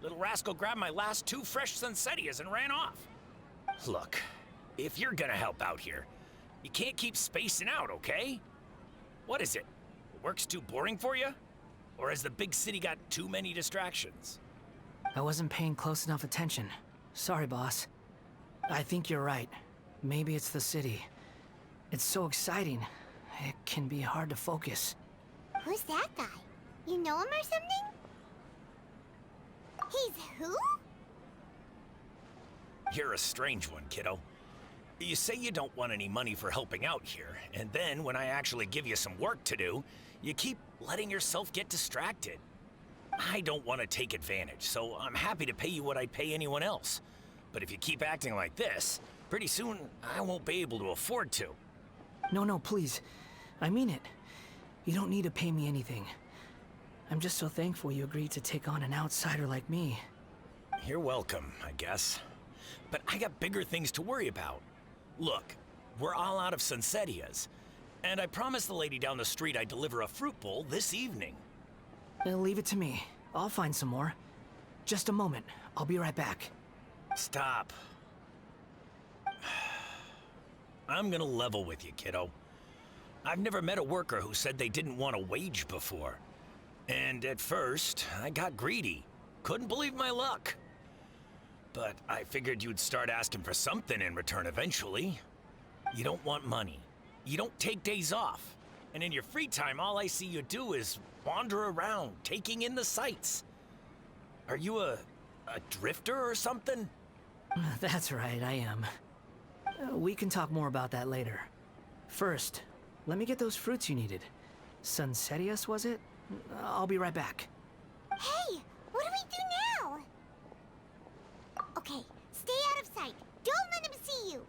Speaker 13: Little rascal grabbed my last 2 fresh Sunsettias and ran off. Look, if you're gonna help out here, you can't keep spacing out, okay? What is it? Work's too boring for you? Or has the big city got too many distractions?
Speaker 4: I wasn't paying close enough attention. Sorry, boss. I think you're right. Maybe it's the city. It's so exciting. It can be hard to focus.
Speaker 3: Who's that guy? You know him or something? He's who?
Speaker 13: You're a strange one, kiddo. You say you don't want any money for helping out here, and then when I actually give you some work to do, you keep letting yourself get distracted. I don't want to take advantage, so I'm happy to pay you what I'd pay anyone else. But if you keep acting like this, pretty soon I won't be able to afford to.
Speaker 4: No, please. I mean it. You don't need to pay me anything. I'm just so thankful you agreed to take on an outsider like me.
Speaker 13: You're welcome, I guess. But I got bigger things to worry about. Look, we're all out of Sunsettias, and I promised the lady down the street I'd deliver a fruit bowl this evening.
Speaker 4: Leave it to me. I'll find some more. Just a moment. I'll be right back.
Speaker 13: Stop. I'm gonna level with you, kiddo. I've never met a worker who said they didn't want a wage before. And at first, I got greedy. Couldn't believe my luck. But I figured you'd start asking for something in return eventually. You don't want money. You don't take days off. And in your free time, all I see you do is wander around, taking in the sights. Are you a drifter or something?
Speaker 4: That's right, I am. We can talk more about that later. First, let me get those fruits you needed. Sunsettias, was it? I'll be right back.
Speaker 3: Hey, what do we do now? Okay, stay out of sight. Don't let him see you.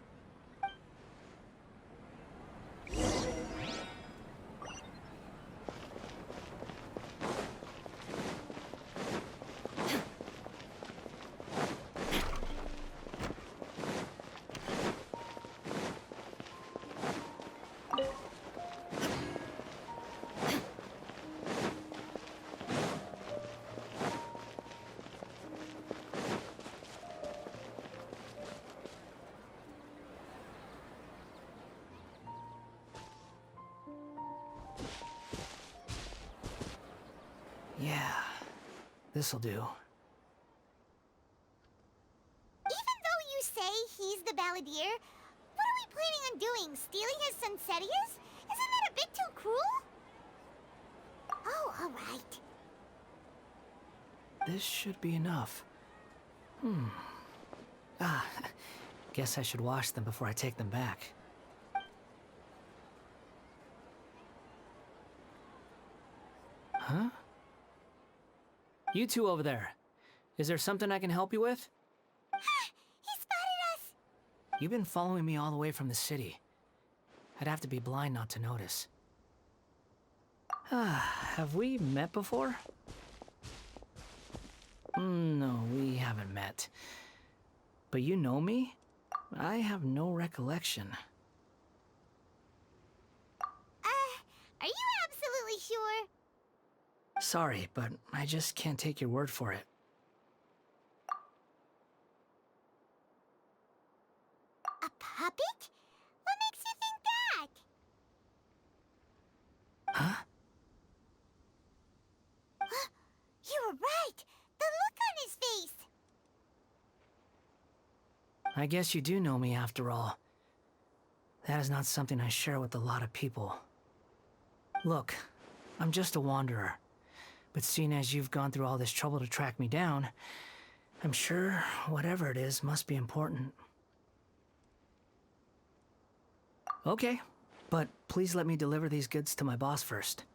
Speaker 4: Yeah, this'll do.
Speaker 3: Even though you say he's the Balladeer, what are we planning on doing? Stealing his Sunsettias? Isn't that a bit too cruel? Oh, alright.
Speaker 4: This should be enough. Guess I should wash them before I take them back. Huh? You two over there. Is there something I can help you with?
Speaker 3: He spotted us!
Speaker 4: You've been following me all the way from the city. I'd have to be blind not to notice. Have we met before? No, we haven't met. But you know me? I have no recollection.
Speaker 3: Are you absolutely sure?
Speaker 4: Sorry, but I just can't take your word for it.
Speaker 3: A puppet? What makes you think that?
Speaker 4: Huh?
Speaker 3: You were right! The look on his face!
Speaker 4: I guess you do know me after all. That is not something I share with a lot of people. Look, I'm just a wanderer. But seeing as you've gone through all this trouble to track me down, I'm sure whatever it is must be important. Okay, but please let me deliver these goods to my boss first.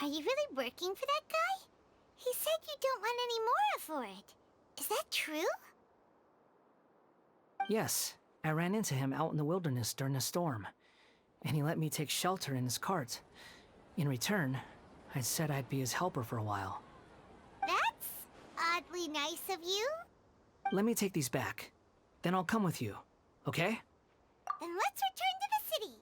Speaker 3: Are you really working for that guy? He said you don't want any more for it. Is that true?
Speaker 4: Yes, I ran into him out in the wilderness during a storm, and he let me take shelter in his cart. In return, I said I'd be his helper for a while.
Speaker 3: That's oddly nice of you.
Speaker 4: Let me take these back. Then I'll come with you, okay?
Speaker 3: Then let's return to the city.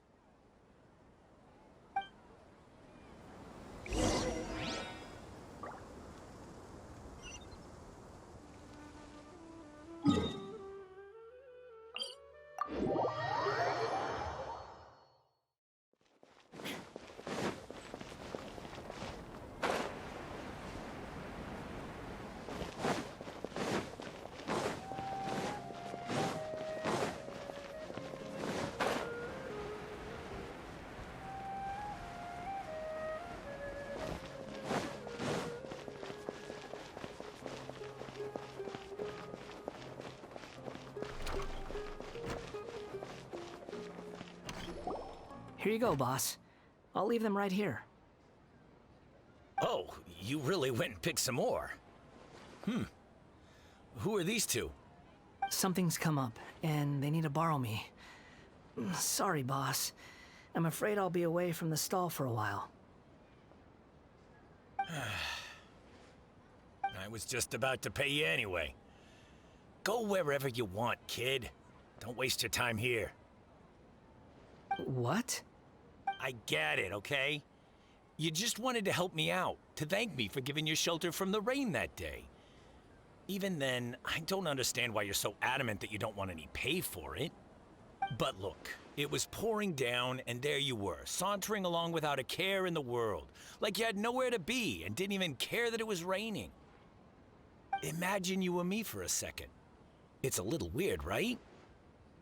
Speaker 4: Here you go, boss. I'll leave them right here.
Speaker 13: Oh, you really went and picked some more. Who are these two?
Speaker 4: Something's come up, and they need to borrow me. Sorry, boss. I'm afraid I'll be away from the stall for a while.
Speaker 13: I was just about to pay you anyway. Go wherever you want, kid. Don't waste your time here.
Speaker 4: What?
Speaker 13: I get it, okay? You just wanted to help me out, to thank me for giving you shelter from the rain that day. Even then, I don't understand why you're so adamant that you don't want any pay for it. But look, it was pouring down, and there you were, sauntering along without a care in the world, like you had nowhere to be and didn't even care that it was raining. Imagine you were me for a second. It's a little weird, right?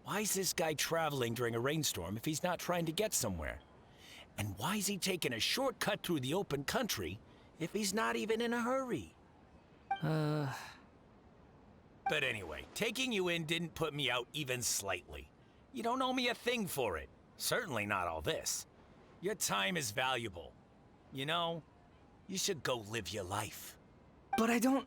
Speaker 13: Why is this guy traveling during a rainstorm if he's not trying to get somewhere? And why is he taking a shortcut through the open country if he's not even in a hurry? But anyway, taking you in didn't put me out even slightly. You don't owe me a thing for it. Certainly not all this. Your time is valuable. You know, you should go live your life.
Speaker 4: But I don't...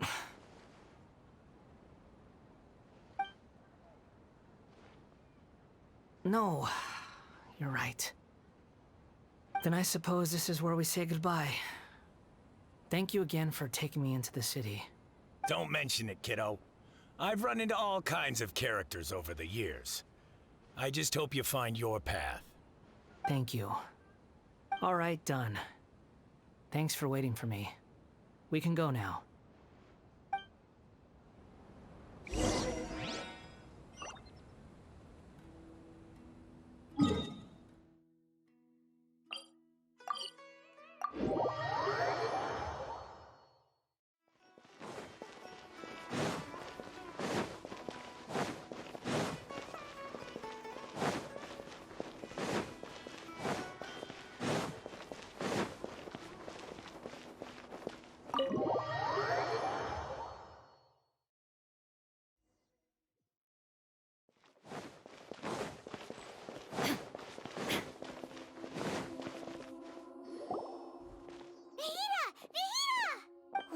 Speaker 4: No, you're right. Then I suppose this is where we say goodbye. Thank you again for taking me into the city.
Speaker 13: Don't mention it, kiddo. I've run into all kinds of characters over the years. I just hope you find your path.
Speaker 4: Thank you. All right, done. Thanks for waiting for me. We can go now.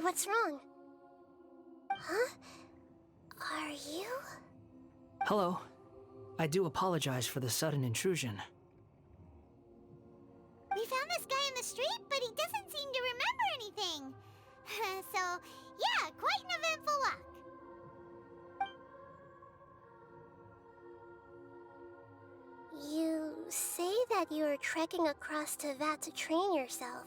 Speaker 5: What's wrong? Huh? Are you?
Speaker 4: Hello. I do apologize for the sudden intrusion.
Speaker 3: We found this guy in the street, but he doesn't seem to remember anything. So, yeah, quite an eventful walk.
Speaker 5: You say that you are trekking across Teyvat to train yourself.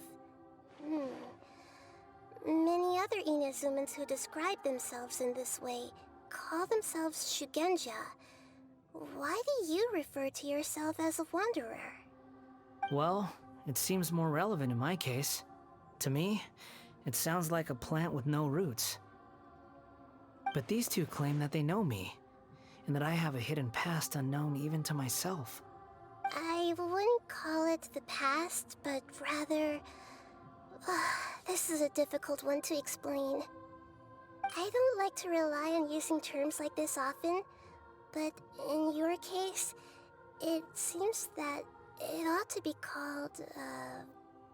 Speaker 5: Many other Inazumans who describe themselves in this way call themselves Shugenja. Why do you refer to yourself as a wanderer?
Speaker 4: Well, it seems more relevant in my case. To me, it sounds like a plant with no roots. But these two claim that they know me, and that I have a hidden past unknown even to myself.
Speaker 5: I wouldn't call it the past, but rather... this is a difficult one to explain. I don't like to rely on using terms like this often, but in your case, it seems that it ought to be called,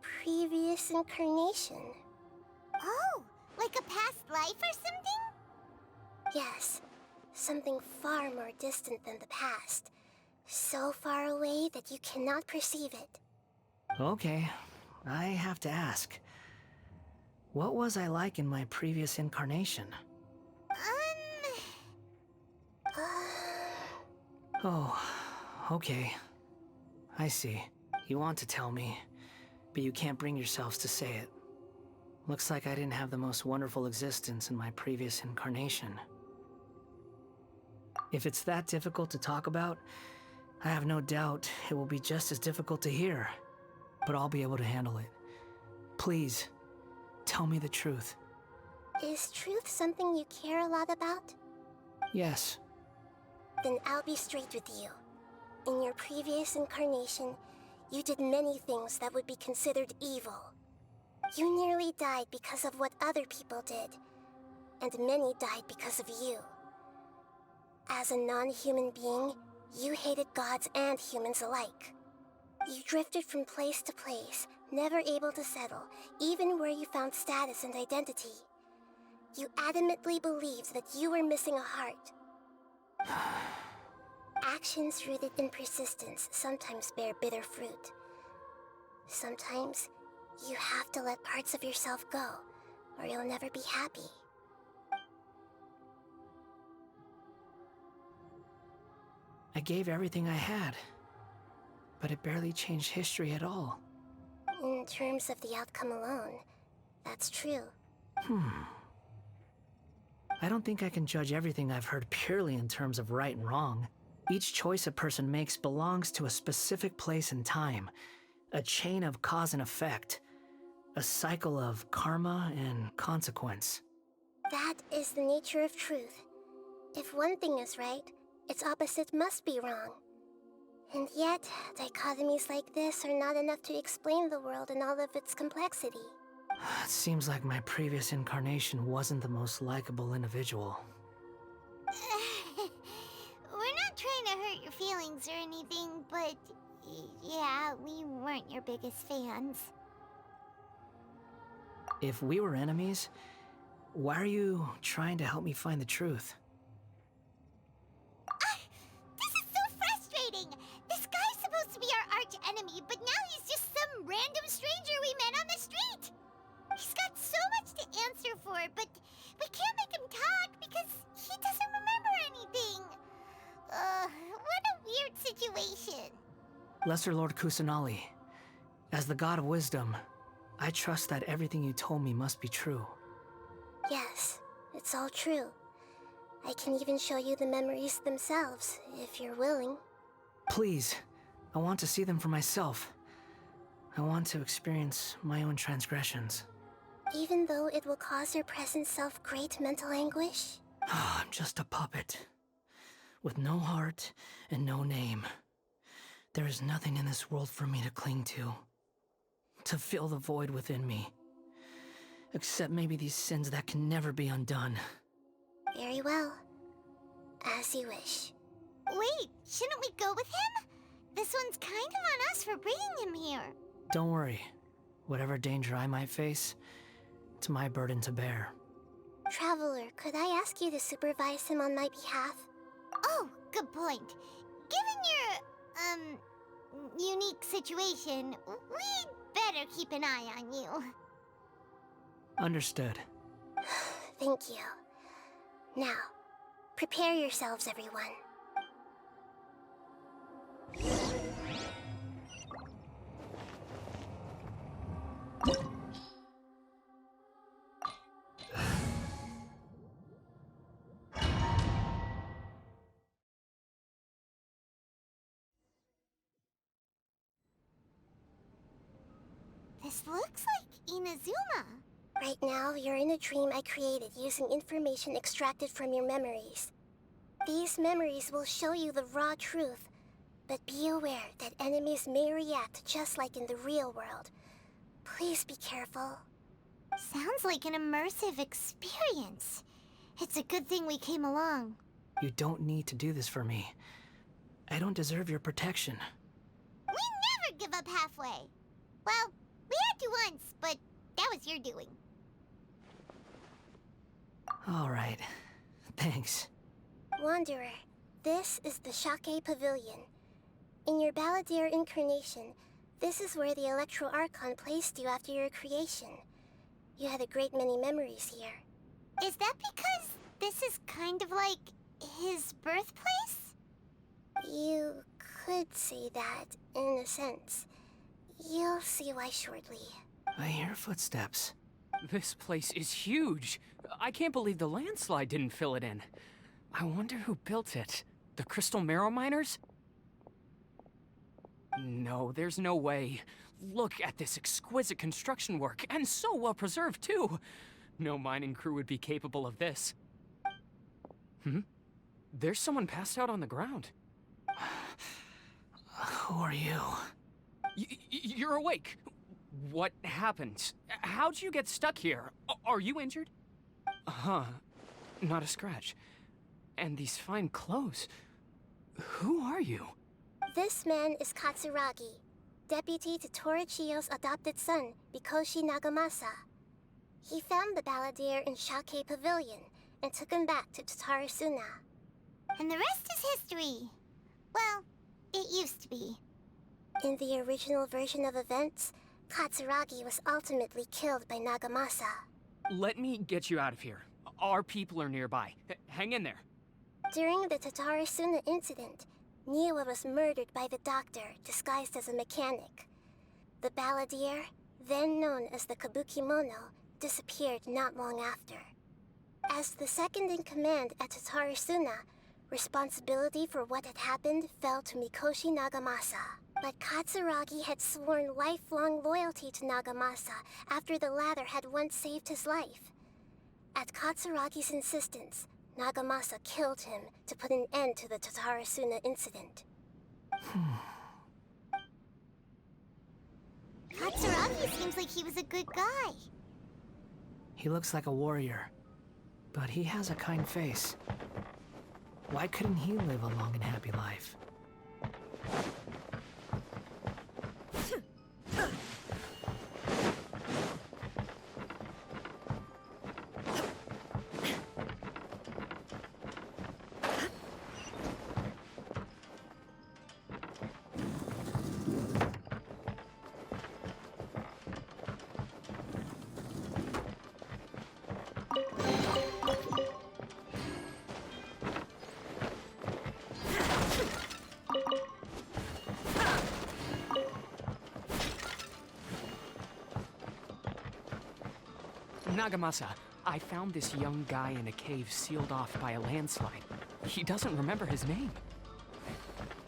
Speaker 5: previous incarnation.
Speaker 3: Oh, like a past life or something?
Speaker 5: Yes, something far more distant than the past. So far away that you cannot perceive it.
Speaker 4: Okay, I have to ask. What was I like in my previous incarnation? Oh, okay. I see. You want to tell me, but you can't bring yourselves to say it. Looks like I didn't have the most wonderful existence in my previous incarnation. If it's that difficult to talk about, I have no doubt it will be just as difficult to hear, but I'll be able to handle it. Please, tell me the truth.
Speaker 5: Is truth something you care a lot about?
Speaker 4: Yes.
Speaker 5: Then I'll be straight with you. In your previous incarnation, you did many things that would be considered evil. You nearly died because of what other people did, and many died because of you. As a non-human being, you hated gods and humans alike. You drifted from place to place, never able to settle, even where you found status and identity. You adamantly believed that you were missing a heart. Actions rooted in persistence sometimes bear bitter fruit. Sometimes, you have to let parts of yourself go, or you'll never be happy.
Speaker 4: I gave everything I had, but it barely changed history at all.
Speaker 5: In terms of the outcome alone, that's true.
Speaker 4: I don't think I can judge everything I've heard purely in terms of right and wrong. Each choice a person makes belongs to a specific place and time, a chain of cause and effect, a cycle of karma and consequence.
Speaker 5: That is the nature of truth. If one thing is right, its opposite must be wrong. And yet, dichotomies like this are not enough to explain the world in all of its complexity.
Speaker 4: It seems like my previous incarnation wasn't the most likable individual.
Speaker 3: We're not trying to hurt your feelings or anything, but yeah, we weren't your biggest fans.
Speaker 4: If we were enemies, why are you trying to help me find the truth?
Speaker 3: This is so frustrating! This guy's supposed to be our arch enemy, but now he's just some random stranger we met on the street! He's got so much to answer for, but we can't make him talk because he doesn't remember anything. What a weird situation.
Speaker 4: Lesser Lord Kusanali, as the God of Wisdom, I trust that everything you told me must be true.
Speaker 5: Yes, it's all true. I can even show you the memories themselves, if you're willing.
Speaker 4: Please, I want to see them for myself. I want to experience my own transgressions.
Speaker 5: Even though it will cause your present self great mental anguish?
Speaker 4: I'm just a puppet, with no heart and no name. There is nothing in this world for me to cling to fill the void within me. Except maybe these sins that can never be undone.
Speaker 5: Very well. As you wish.
Speaker 3: Wait, shouldn't we go with him? This one's kind of on us for bringing him here.
Speaker 4: Don't worry. Whatever danger I might face, it's my burden to bear.
Speaker 5: Traveler, could I ask you to supervise him on my behalf?
Speaker 3: Oh, good point. Given your, unique situation, we'd better keep an eye on you.
Speaker 4: Understood.
Speaker 5: Thank you. Now, prepare yourselves, everyone.
Speaker 3: This looks like Inazuma.
Speaker 5: Right now, you're in a dream I created using information extracted from your memories. These memories will show you the raw truth, but be aware that enemies may react just like in the real world. Please be careful.
Speaker 3: Sounds like an immersive experience. It's a good thing we came along.
Speaker 4: You don't need to do this for me. I don't deserve your protection.
Speaker 3: We never give up halfway. Well, we had to once, but that was your doing.
Speaker 4: All right. Thanks.
Speaker 5: Wanderer, this is the Shake Pavilion. In your Balladeer incarnation, this is where the Electro Archon placed you after your creation. You had a great many memories here.
Speaker 3: Is that because this is kind of like his birthplace?
Speaker 5: You could say that, in a sense. You'll see why shortly.
Speaker 4: I hear footsteps.
Speaker 14: This place is huge. I can't believe the landslide didn't fill it in. I wonder who built it. The Crystal Marrow Miners? No, there's no way. Look at this exquisite construction work, and so well preserved too. No mining crew would be capable of this. There's someone passed out on the ground.
Speaker 4: Who are you?
Speaker 14: You're awake. What happened? How'd you get stuck here? Are you injured? Huh. Not a scratch. And these fine clothes. Who are you?
Speaker 5: This man is Katsuragi. deputy to Torichiyo's adopted son, Mikoshi Nagamasa. He found the Balladeer in Shake Pavilion and took him back to Tatarasuna.
Speaker 3: And the rest is history. Well, it used to be.
Speaker 5: In the original version of events, Katsuragi was ultimately killed by Nagamasa.
Speaker 14: Let me get you out of here. Our people are nearby. Hang in there.
Speaker 5: During the Tatarasuna incident, Niwa was murdered by the doctor disguised as a mechanic. The Balladeer, then known as the Kabukimono, disappeared not long after. As the second-in-command at Tatarasuna, responsibility for what had happened fell to Mikoshi Nagamasa. But Katsuragi had sworn lifelong loyalty to Nagamasa after the latter had once saved his life. At Katsuragi's insistence, Nagamasa killed him to put an end to the Tatarasuna incident.
Speaker 3: Katsuragi seems like he was a good guy.
Speaker 4: He looks like a warrior, but he has a kind face. Why couldn't he live a long and happy life?
Speaker 14: Nagamasa, I found this young guy in a cave sealed off by a landslide. He doesn't remember his name.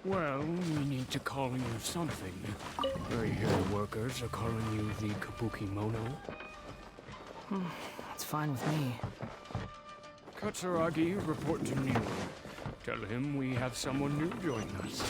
Speaker 15: Well, we need to call you something. I hear the workers are calling you the Kabukimono.
Speaker 4: It's fine with me.
Speaker 15: Katsuragi, report to Niwa. Tell him we have someone new join us.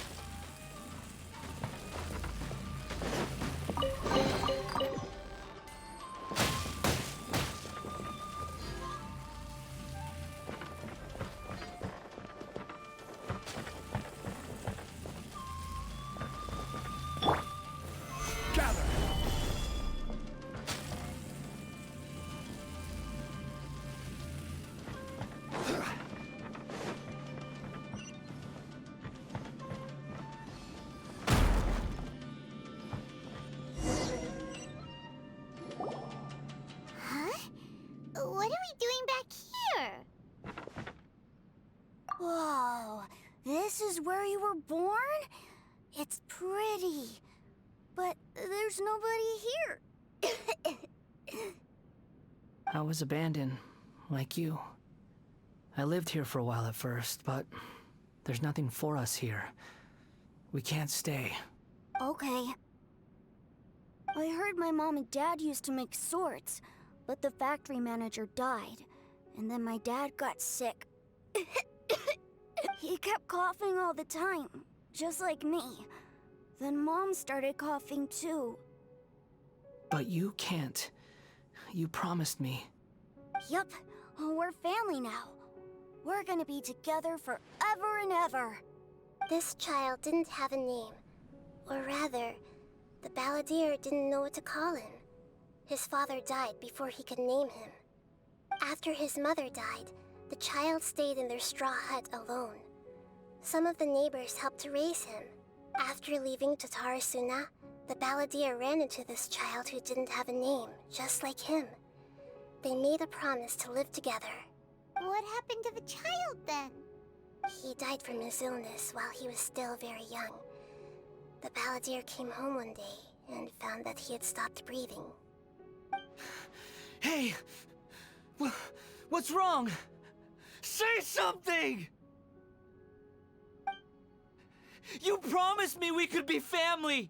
Speaker 3: What are we doing back here? Whoa, this is where you were born? It's pretty, but there's nobody here.
Speaker 4: I was abandoned, like you. I lived here for a while at first, but there's nothing for us here. We can't stay.
Speaker 3: Okay. I heard my mom and dad used to make swords, but the factory manager died, and then my dad got sick. He kept coughing all the time, just like me. Then Mom started coughing too.
Speaker 4: But you can't. You promised me.
Speaker 3: Yup, we're family now. We're gonna be together forever and ever.
Speaker 5: This child didn't have a name. Or rather, the Balladeer didn't know what to call him. His father died before he could name him. After his mother died, the child stayed in their straw hut alone. Some of the neighbors helped to raise him. After leaving Tatarasuna, the Balladeer ran into this child who didn't have a name, just like him. They made a promise to live together.
Speaker 3: What happened to the child then?
Speaker 5: He died from his illness while he was still very young. The Balladeer came home one day and found that he had stopped breathing.
Speaker 4: Hey! What's wrong? Say something! You promised me we could be family!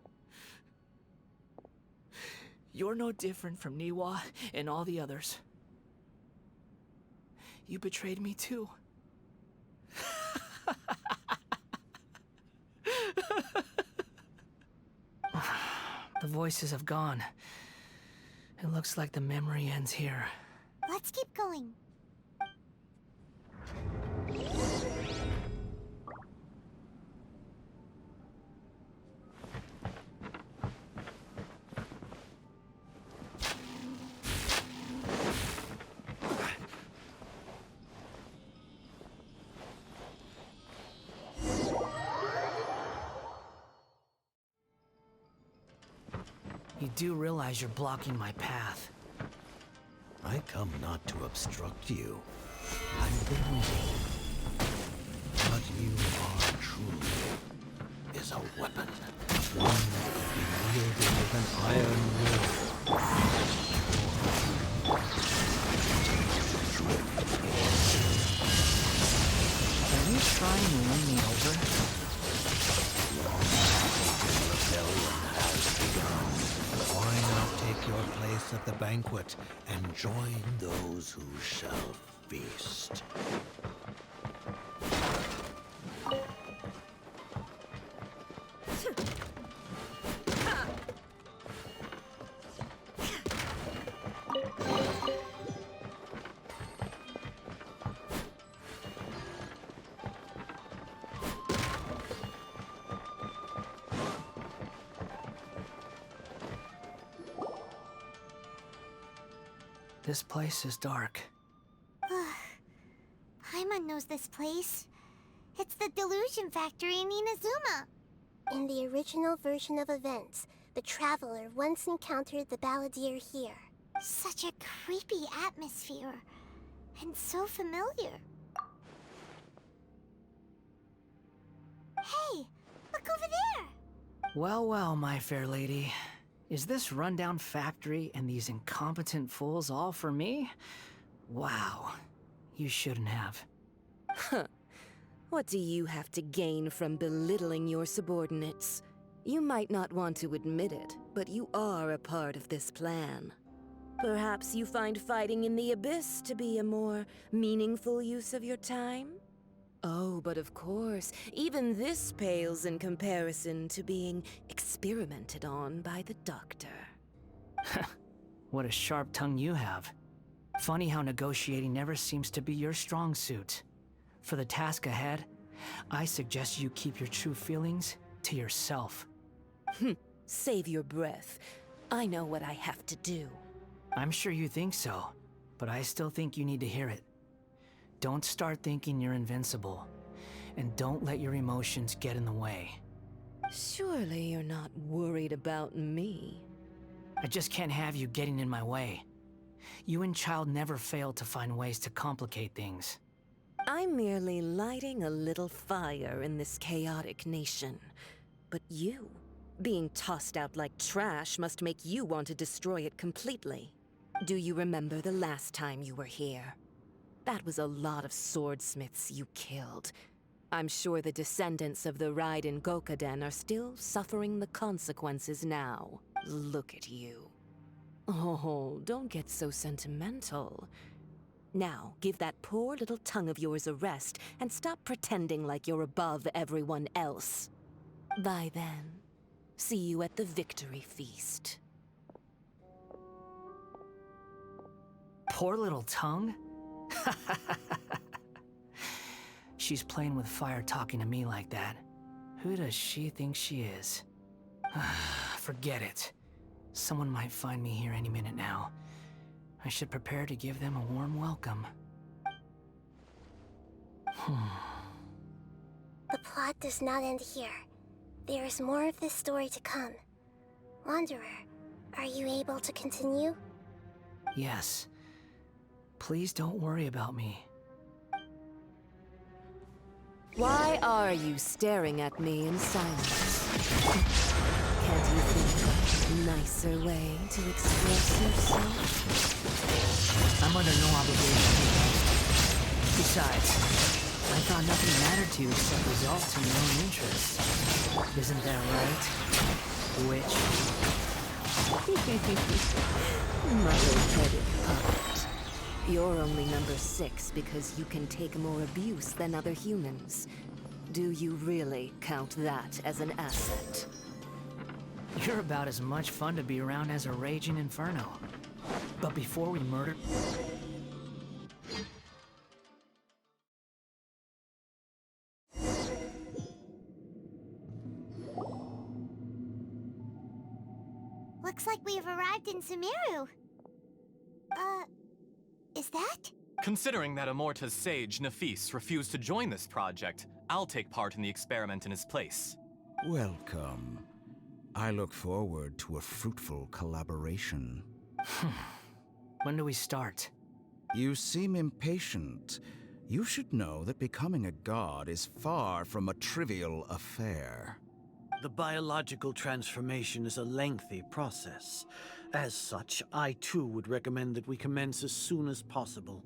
Speaker 4: You're no different from Niwa and all the others. You betrayed me too. The voices have gone. It looks like the memory ends here.
Speaker 3: Let's keep going.
Speaker 4: You do realize you're blocking my path.
Speaker 16: I come not to obstruct you. I've been waiting. What you are truly is a weapon. One that could be wielded with an iron will.
Speaker 4: Are you trying to win me over?
Speaker 16: The rebellion has begun. Why not take your place at the banquet and join those who shall feast?
Speaker 4: This place is dark.
Speaker 3: Paimon knows this place. It's the Delusion Factory in Inazuma.
Speaker 5: In the original version of events, the Traveler once encountered the Balladeer here.
Speaker 3: Such a creepy atmosphere. And so familiar. Hey, look over there!
Speaker 4: Well, well, my fair lady. Is this rundown factory and these incompetent fools all for me? Wow. You shouldn't have.
Speaker 17: Huh. What do you have to gain from belittling your subordinates? You might not want to admit it, but you are a part of this plan. Perhaps you find fighting in the Abyss to be a more meaningful use of your time? Oh, but of course, even this pales in comparison to being experimented on by the Doctor.
Speaker 4: What a sharp tongue you have. Funny how negotiating never seems to be your strong suit. For the task ahead, I suggest you keep your true feelings to yourself.
Speaker 17: Save your breath. I know what I have to do.
Speaker 4: I'm sure you think so, but I still think you need to hear it. Don't start thinking you're invincible, and don't let your emotions get in the way.
Speaker 17: Surely you're not worried about me.
Speaker 4: I just can't have you getting in my way. You and Child never fail to find ways to complicate things.
Speaker 17: I'm merely lighting a little fire in this chaotic nation. But you, being tossed out like trash, must make you want to destroy it completely. Do you remember the last time you were here? That was a lot of swordsmiths you killed. I'm sure the descendants of the Raiden Gokaden are still suffering the consequences now. Look at you. Oh, don't get so sentimental. Now, give that poor little tongue of yours a rest and stop pretending like you're above everyone else. Bye then. See you at the victory feast.
Speaker 4: Poor little tongue? She's playing with fire talking to me like that. Who does she think she is? Forget it. Someone might find me here any minute now. I should prepare to give them a warm welcome.
Speaker 5: The plot does not end here. There is more of this story to come. Wanderer, are you able to continue?
Speaker 4: Yes. Please don't worry about me.
Speaker 17: Why are you staring at me in silence? Can't you think of a nicer way to express yourself?
Speaker 4: I'm under no obligation. Besides, I thought nothing mattered to you except results in your own interests. Isn't that right, witch?
Speaker 17: Muddle-headed puppet. You're only number 6 because you can take more abuse than other humans. Do you really count that as an asset?
Speaker 4: You're about as much fun to be around as a raging inferno. But before we murder...
Speaker 3: Looks like we've arrived in Sumeru. Is that?
Speaker 6: Considering that Amorta's sage, Nafis, refused to join this project, I'll take part in the experiment in his place.
Speaker 8: Welcome. I look forward to a fruitful collaboration.
Speaker 4: When do we start?
Speaker 8: You seem impatient. You should know that becoming a god is far from a trivial affair.
Speaker 18: The biological transformation is a lengthy process. As such, I too would recommend that we commence as soon as possible.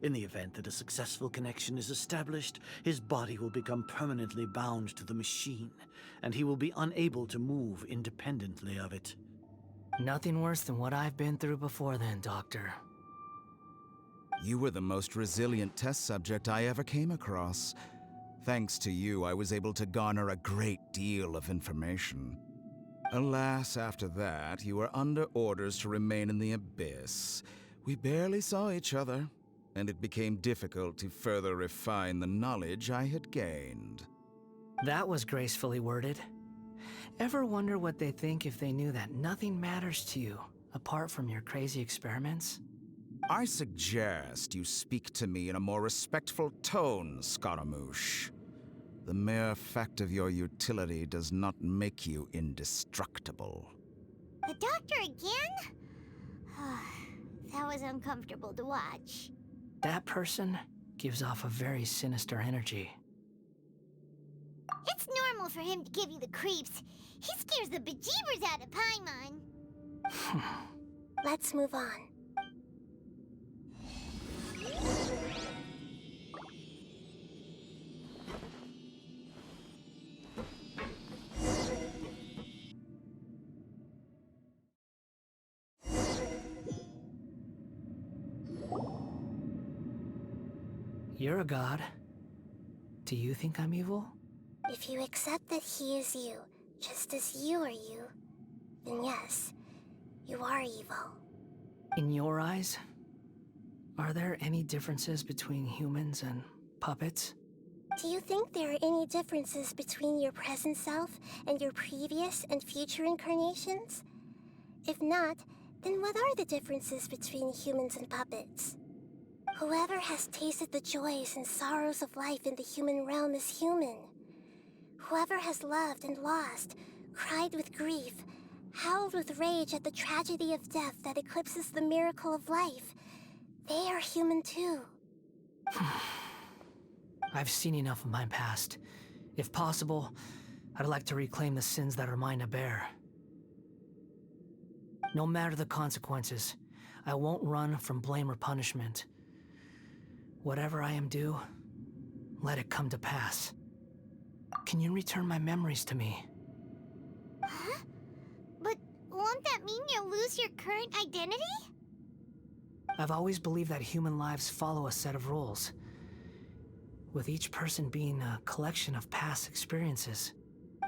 Speaker 18: In the event that a successful connection is established, his body will become permanently bound to the machine, and he will be unable to move independently of it.
Speaker 4: Nothing worse than what I've been through before then, Doctor.
Speaker 8: You were the most resilient test subject I ever came across. Thanks to you, I was able to garner a great deal of information. Alas, after that, you were under orders to remain in the abyss. We barely saw each other, and it became difficult to further refine the knowledge I had gained.
Speaker 4: That was gracefully worded. Ever wonder what they think if they knew that nothing matters to you, apart from your crazy experiments?
Speaker 8: I suggest you speak to me in a more respectful tone, Scaramouche. The mere fact of your utility does not make you indestructible.
Speaker 3: The doctor again? That was uncomfortable to watch.
Speaker 4: That person gives off a very sinister energy.
Speaker 3: It's normal for him to give you the creeps. He scares the bejeebers out of Paimon.
Speaker 5: Let's move on.
Speaker 4: You're a god. Do you think I'm evil?
Speaker 5: If you accept that he is you, just as you are you, then yes, you are evil.
Speaker 4: In your eyes, are there any differences between humans and puppets?
Speaker 5: Do you think there are any differences between your present self and your previous and future incarnations? If not, then what are the differences between humans and puppets? Whoever has tasted the joys and sorrows of life in the human realm is human. Whoever has loved and lost, cried with grief, howled with rage at the tragedy of death that eclipses the miracle of life, they are human too.
Speaker 4: I've seen enough of my past. If possible, I'd like to reclaim the sins that are mine to bear. No matter the consequences, I won't run from blame or punishment. Whatever I am due, let it come to pass. Can you return my memories to me?
Speaker 3: Huh? But won't that mean you'll lose your current identity?
Speaker 4: I've always believed that human lives follow a set of rules, with each person being a collection of past experiences.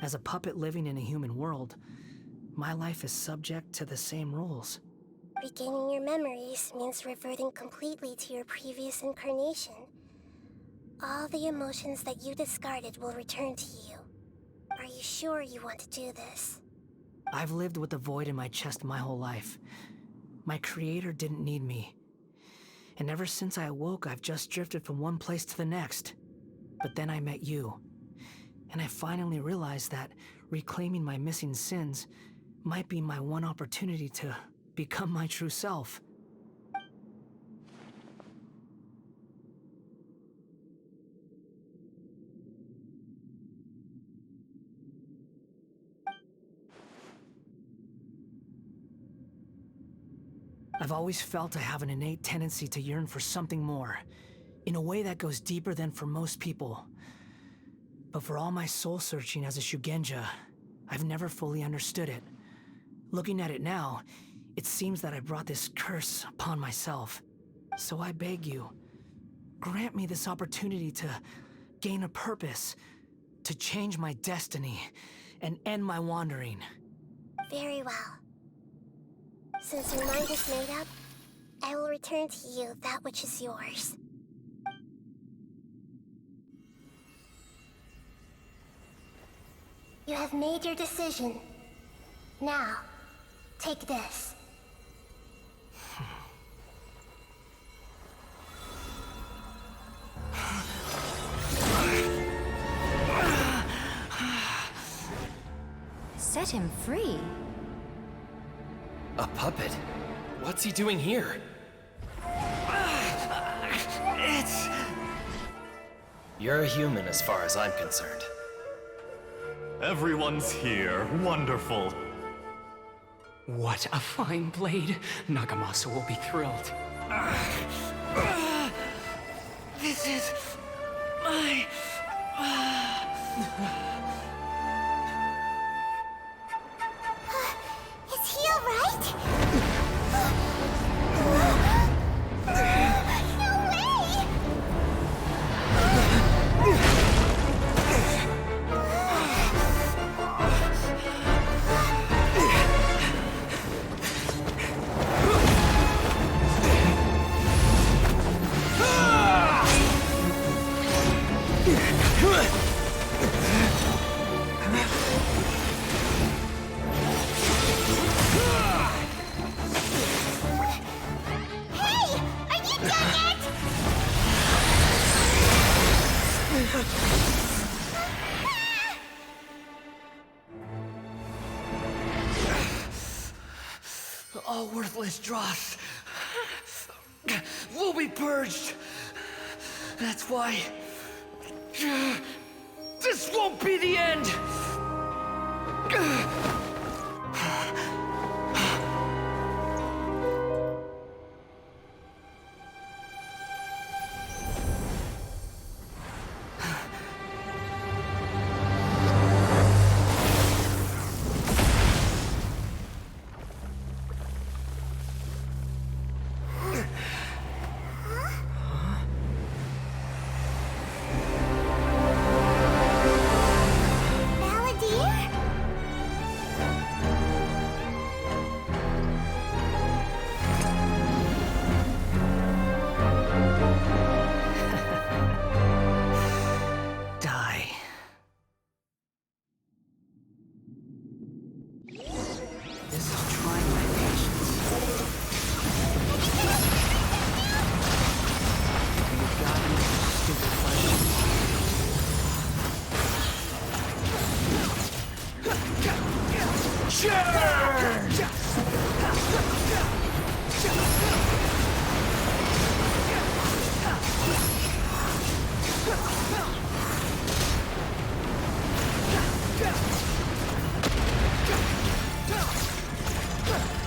Speaker 4: As a puppet living in a human world, my life is subject to the same rules.
Speaker 5: Regaining your memories means reverting completely to your previous incarnation. All the emotions that you discarded will return to you. Are you sure you want to do this?
Speaker 4: I've lived with a void in my chest my whole life. My creator didn't need me. And ever since I awoke, I've just drifted from one place to the next. But then I met you. And I finally realized that reclaiming my missing sins might be my one opportunity to become my true self. I've always felt I have an innate tendency to yearn for something more, in a way that goes deeper than for most people. But for all my soul-searching as a Shugenja, I've never fully understood it. Looking at it now, it seems that I brought this curse upon myself. So I beg you, grant me this opportunity to gain a purpose, to change my destiny, and end my wandering.
Speaker 5: Very well. Since your mind is made up, I will return to you that which is yours. You have made your decision. Now, take this.
Speaker 17: Set
Speaker 19: set him free.
Speaker 7: A puppet? What's he doing here? You're a human as far as I'm concerned.
Speaker 6: Everyone's here. Wonderful.
Speaker 14: What a fine blade. Nagamasa will be thrilled.
Speaker 4: This is my...
Speaker 3: Is he alright? No way!
Speaker 4: All worthless dross will be purged. That's why this won't be the end.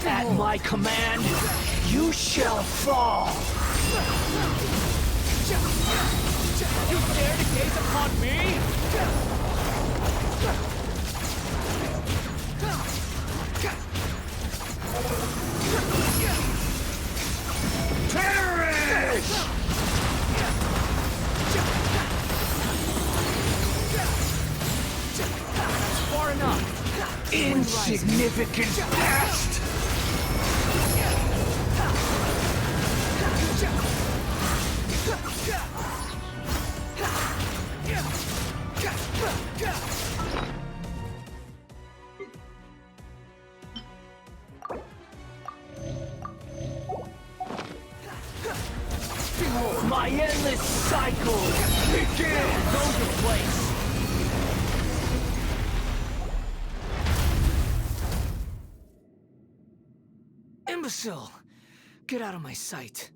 Speaker 4: At my command, you shall fall!
Speaker 14: You dare to gaze upon me?
Speaker 4: Perish!
Speaker 14: That's far enough.
Speaker 4: Insignificant past! My endless cycle begins! Know your place! Imbecile! Get out of my sight.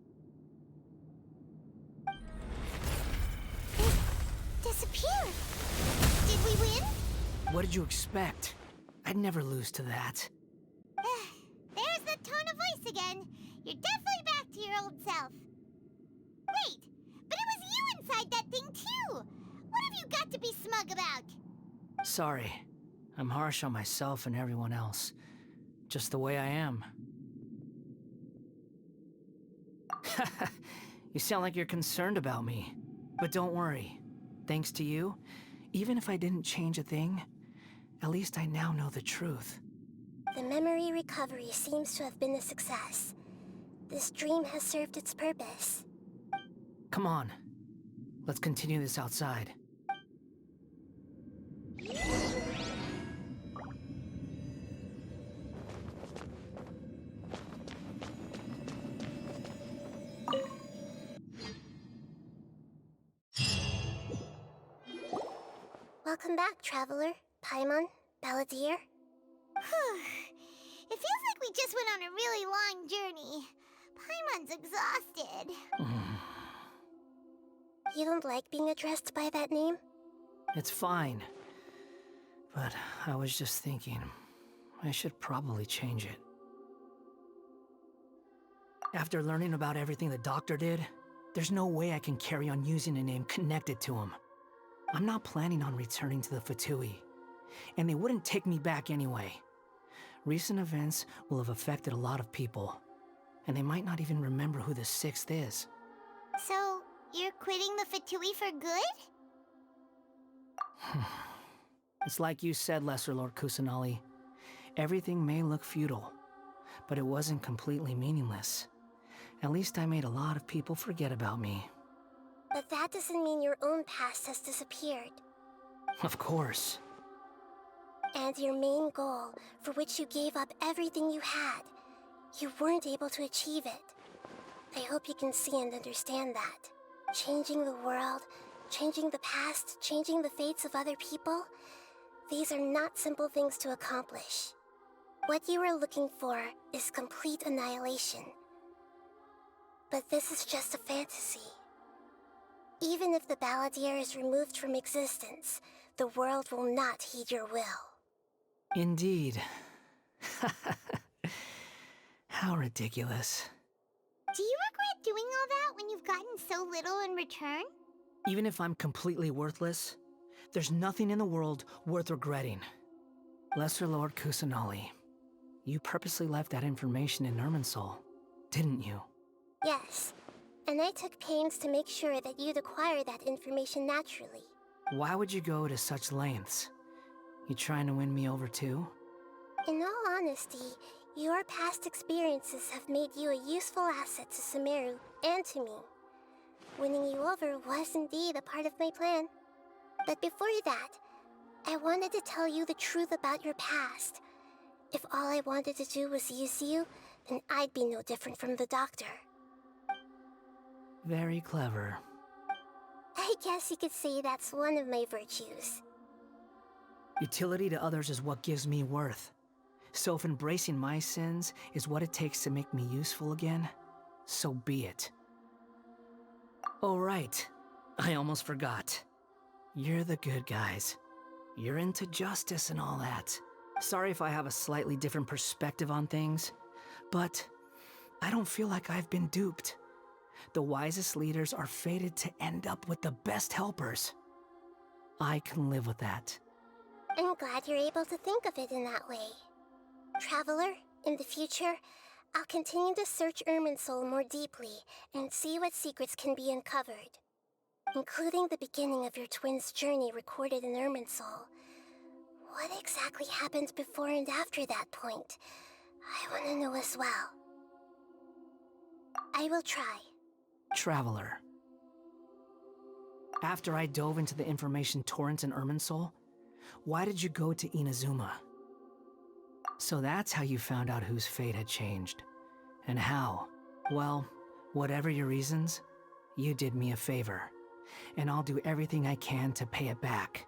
Speaker 3: Disappeared. Did we win?
Speaker 4: What did you expect? I'd never lose to that.
Speaker 3: There's the tone of voice again. You're definitely back to your old self. Wait, but it was you inside that thing too! What have you got to be smug about?
Speaker 4: Sorry. I'm harsh on myself and everyone else. Just the way I am. You sound like you're concerned about me. But don't worry. Thanks to you, even if I didn't change a thing, at least I now know the truth.
Speaker 5: The memory recovery seems to have been a success. This dream has served its purpose.
Speaker 4: Come on. Let's continue this outside.
Speaker 5: Welcome back, Traveler, Paimon, Balladeer.
Speaker 3: It feels like we just went on a really long journey. Paimon's exhausted.
Speaker 5: You don't like being addressed by that name?
Speaker 4: It's fine. But I was just thinking, I should probably change it. After learning about everything the doctor did, there's no way I can carry on using a name connected to him. I'm not planning on returning to the Fatui, and they wouldn't take me back anyway. Recent events will have affected a lot of people, and they might not even remember who the 6th is.
Speaker 3: So, you're quitting the Fatui for good?
Speaker 4: It's like you said, Lesser Lord Kusanali. Everything may look futile, but it wasn't completely meaningless. At least I made a lot of people forget about me.
Speaker 5: But that doesn't mean your own past has disappeared.
Speaker 4: Of course.
Speaker 5: And your main goal, for which you gave up everything you had, you weren't able to achieve it. I hope you can see and understand that. Changing the world, changing the past, changing the fates of other people, these are not simple things to accomplish. What you are looking for is complete annihilation. But this is just a fantasy. Even if the Balladeer is removed from existence, the world will not heed your will.
Speaker 4: Indeed. How ridiculous.
Speaker 3: Do you regret doing all that when you've gotten so little in return?
Speaker 4: Even if I'm completely worthless, there's nothing in the world worth regretting. Lesser Lord Kusanali, you purposely left that information in Irminsul, didn't you?
Speaker 5: Yes, and I took pains to make sure that you'd acquire that information naturally.
Speaker 4: Why would you go to such lengths? You trying to win me over too?
Speaker 5: In all honesty, your past experiences have made you a useful asset to Sumeru and to me. Winning you over was indeed a part of my plan. But before that, I wanted to tell you the truth about your past. If all I wanted to do was use you, then I'd be no different from the doctor.
Speaker 4: Very clever.
Speaker 5: I guess you could say that's one of my virtues.
Speaker 4: Utility to others is what gives me worth. So if embracing my sins is what it takes to make me useful again, so be it. Oh right, I almost forgot. You're the good guys. You're into justice and all that. Sorry if I have a slightly different perspective on things, but I don't feel like I've been duped. The wisest leaders are fated to end up with the best helpers. I can live with that.
Speaker 5: I'm glad you're able to think of it in that way. Traveler, in the future, I'll continue to search Irminsul more deeply and see what secrets can be uncovered, including the beginning of your twins' journey recorded in Irminsul. What exactly happened before and after that point? I want to know as well. I will try.
Speaker 4: Traveler. After I dove into the information torrents in Irminsul, why did you go to Inazuma? So that's how you found out whose fate had changed. And how? Well, whatever your reasons, you did me a favor. And I'll do everything I can to pay it back.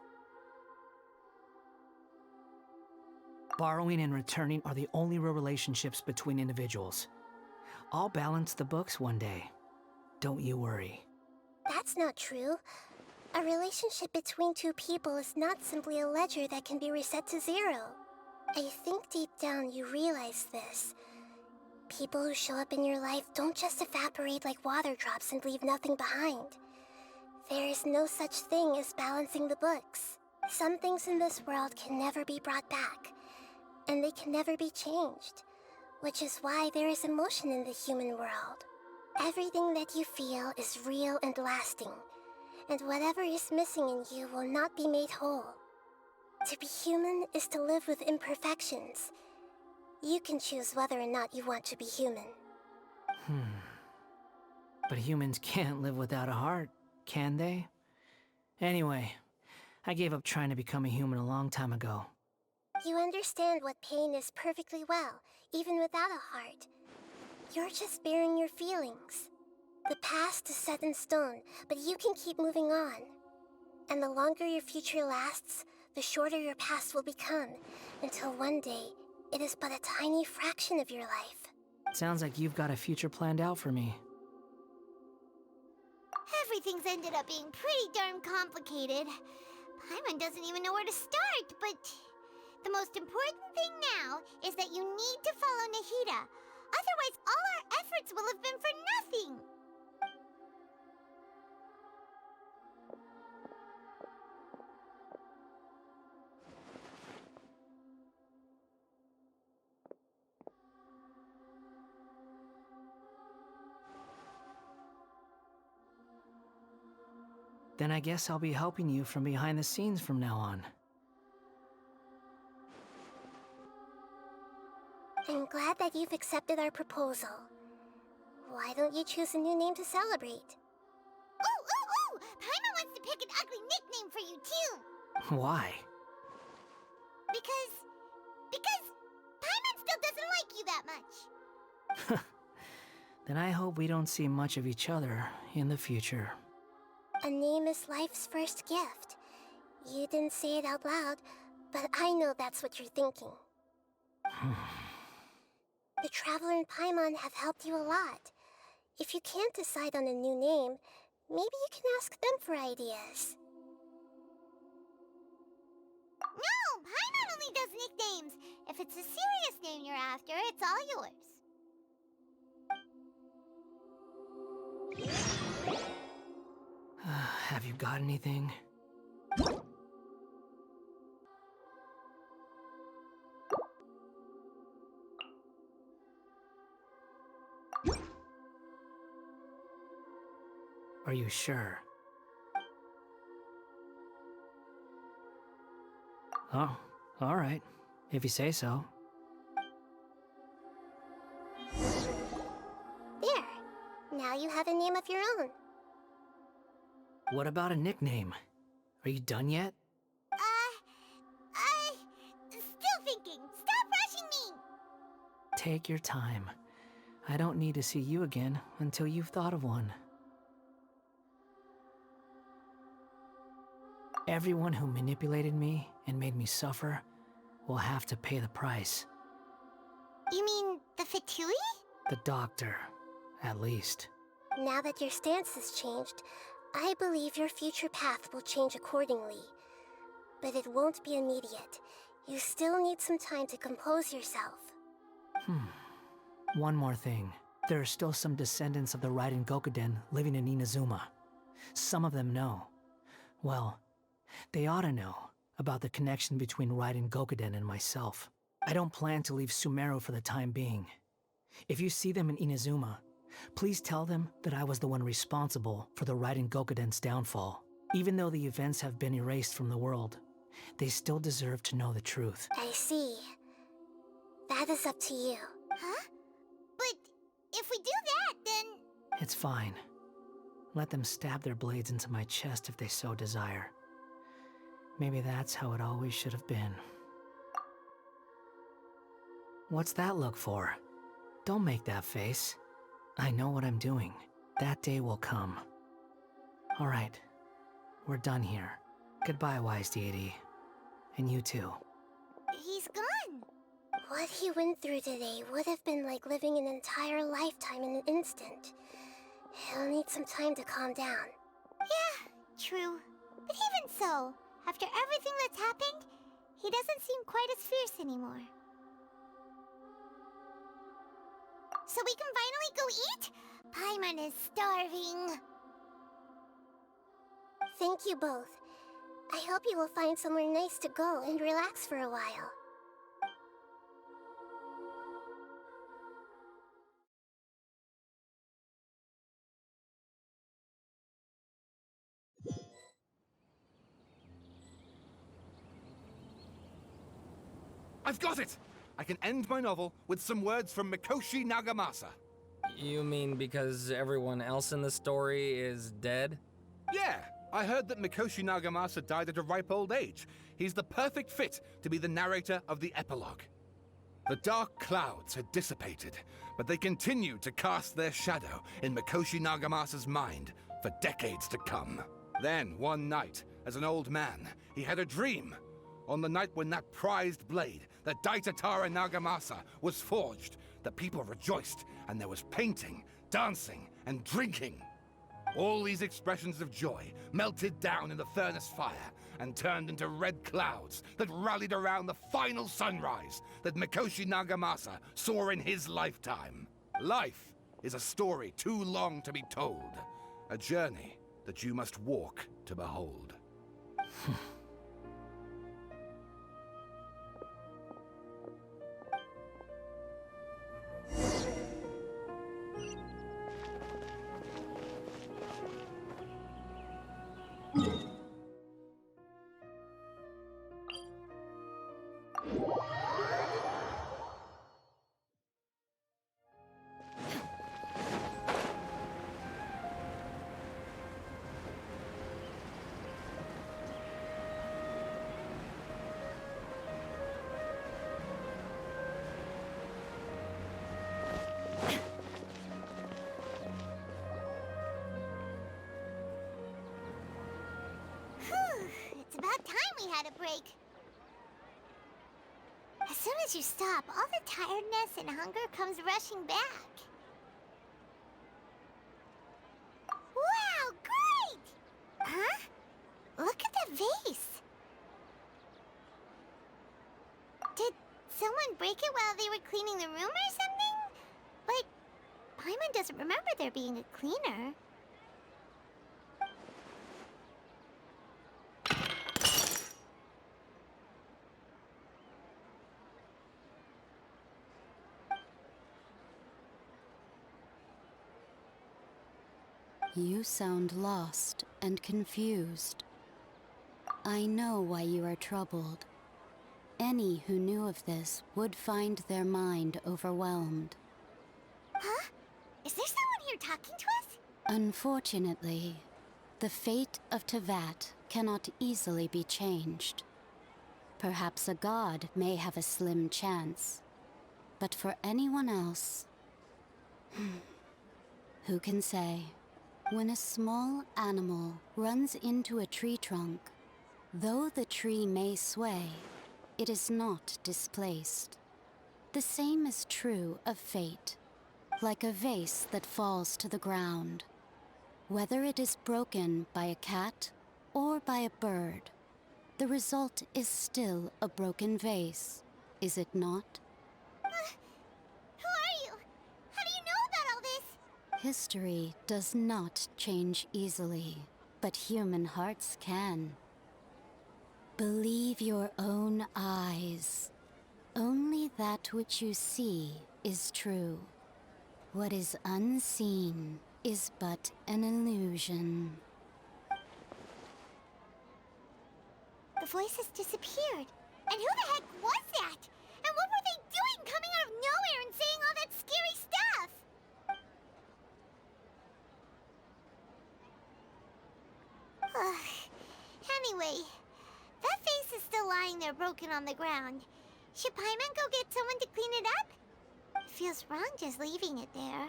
Speaker 4: Borrowing and returning are the only real relationships between individuals. I'll balance the books one day. Don't you worry.
Speaker 5: That's not true. A relationship between two people is not simply a ledger that can be reset to zero. I think deep down you realize this. People who show up in your life don't just evaporate like water drops and leave nothing behind. There is no such thing as balancing the books. Some things in this world can never be brought back, and they can never be changed, which is why there is emotion in the human world. Everything that you feel is real and lasting, and whatever is missing in you will not be made whole. To be human is to live with imperfections. You can choose whether or not you want to be human.
Speaker 4: But humans can't live without a heart, can they? Anyway, I gave up trying to become a human a long time ago.
Speaker 5: You understand what pain is perfectly well, even without a heart. You're just bearing your feelings. The past is set in stone, but you can keep moving on. And the longer your future lasts, the shorter your past will become, until one day, it is but a tiny fraction of your life.
Speaker 4: Sounds like you've got a future planned out for me.
Speaker 3: Everything's ended up being pretty darn complicated. Paimon doesn't even know where to start, but the most important thing now is that you need to follow Nahida. Otherwise, all our efforts will have been for nothing.
Speaker 4: Then I guess I'll be helping you from behind the scenes from now on.
Speaker 5: I'm glad that you've accepted our proposal. Why don't you choose a new name to celebrate?
Speaker 3: Ooh! Paimon wants to pick an ugly nickname for you, too!
Speaker 4: Why?
Speaker 3: Because Paimon still doesn't like you that much.
Speaker 4: Then I hope we don't see much of each other in the future.
Speaker 5: A name is life's first gift. You didn't say it out loud, but I know that's what you're thinking. The Traveler and Paimon have helped you a lot. If you can't decide on a new name, maybe you can ask them for ideas.
Speaker 3: No! Paimon only does nicknames! If it's a serious name you're after, it's all yours.
Speaker 4: Have you got anything? Are you sure? Oh, all right. If you say so.
Speaker 5: There. Now you have a name of your own.
Speaker 4: What about a nickname? Are you done yet?
Speaker 3: Still thinking. Stop rushing me!
Speaker 4: Take your time. I don't need to see you again until you've thought of one. Everyone who manipulated me and made me suffer will have to pay the price.
Speaker 3: You mean the Fatui?
Speaker 4: The doctor, at least.
Speaker 5: Now that your stance has changed, I believe your future path will change accordingly. But it won't be immediate. You still need some time to compose yourself.
Speaker 4: One more thing. There are still some descendants of the Raiden Gokuden living in Inazuma. Some of them know. Well, they ought to know about the connection between Raiden Gokuden and myself. I don't plan to leave Sumeru for the time being. If you see them in Inazuma, please tell them that I was the one responsible for the Raiden Gokuden's downfall. Even though the events have been erased from the world, they still deserve to know the truth.
Speaker 5: I see. That is up to you.
Speaker 3: Huh? But if we do that, then...
Speaker 4: It's fine. Let them stab their blades into my chest if they so desire. Maybe that's how it always should have been. What's that look for? Don't make that face. I know what I'm doing. That day will come. All right. We're done here. Goodbye, wise deity. And you too.
Speaker 3: He's gone.
Speaker 5: What he went through today would have been like living an entire lifetime in an instant. He'll need some time to calm down.
Speaker 3: Yeah, true. But even so, after everything that's happened, he doesn't seem quite as fierce anymore. So we can finally go eat? Paimon is starving.
Speaker 5: Thank you both. I hope you will find somewhere nice to go and relax for a while.
Speaker 2: I've got it! I can end my novel with some words from Mikoshi Nagamasa.
Speaker 1: You mean because everyone else in the story is dead?
Speaker 2: Yeah, I heard that Mikoshi Nagamasa died at a ripe old age. He's the perfect fit to be the narrator of the epilogue. The dark clouds had dissipated, but they continued to cast their shadow in Mikoshi Nagamasa's mind for decades to come. Then, one night, as an old man, he had a dream. On the night when that prized blade, the Daitatara Nagamasa, was forged, the people rejoiced, and there was painting, dancing, and drinking. All these expressions of joy melted down in the furnace fire and turned into red clouds that rallied around the final sunrise that Mikoshi Nagamasa saw in his lifetime. Life is a story too long to be told, a journey that you must walk to behold.
Speaker 3: It's about time we had a break. As soon as you stop, all the tiredness and hunger comes rushing back. Wow, great! Huh? Look at the vase. Did someone break it while they were cleaning the room or something? But Paimon doesn't remember there being a cleaner.
Speaker 19: You sound lost and confused. I know why you are troubled. Any who knew of this would find their mind overwhelmed.
Speaker 3: Huh? Is there someone here talking to us?
Speaker 19: Unfortunately, the fate of Tevat cannot easily be changed. Perhaps a god may have a slim chance, but for anyone else, who can say? When a small animal runs into a tree trunk, though the tree may sway, it is not displaced. The same is true of fate, like a vase that falls to the ground. Whether it is broken by a cat or by a bird, the result is still a broken vase, is it not?
Speaker 3: Who are you? How do you know about all this?
Speaker 19: History does not change easily, but human hearts can. Believe your own eyes. Only that which you see is true. What is unseen is but an illusion.
Speaker 3: The voices disappeared. And who the heck was that? And what were they doing coming out of nowhere and saying all that scary stuff? Anyway, that vase is still lying there broken on the ground. Should Paimon go get someone to clean it up? It feels wrong just leaving it there.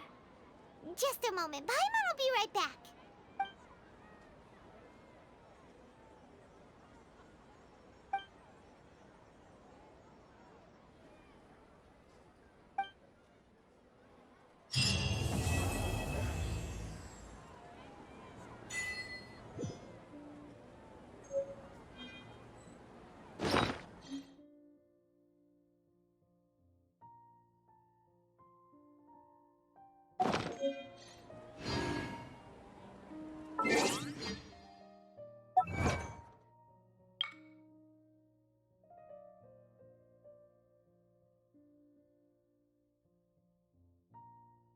Speaker 3: Just a moment. Paimon will be right back.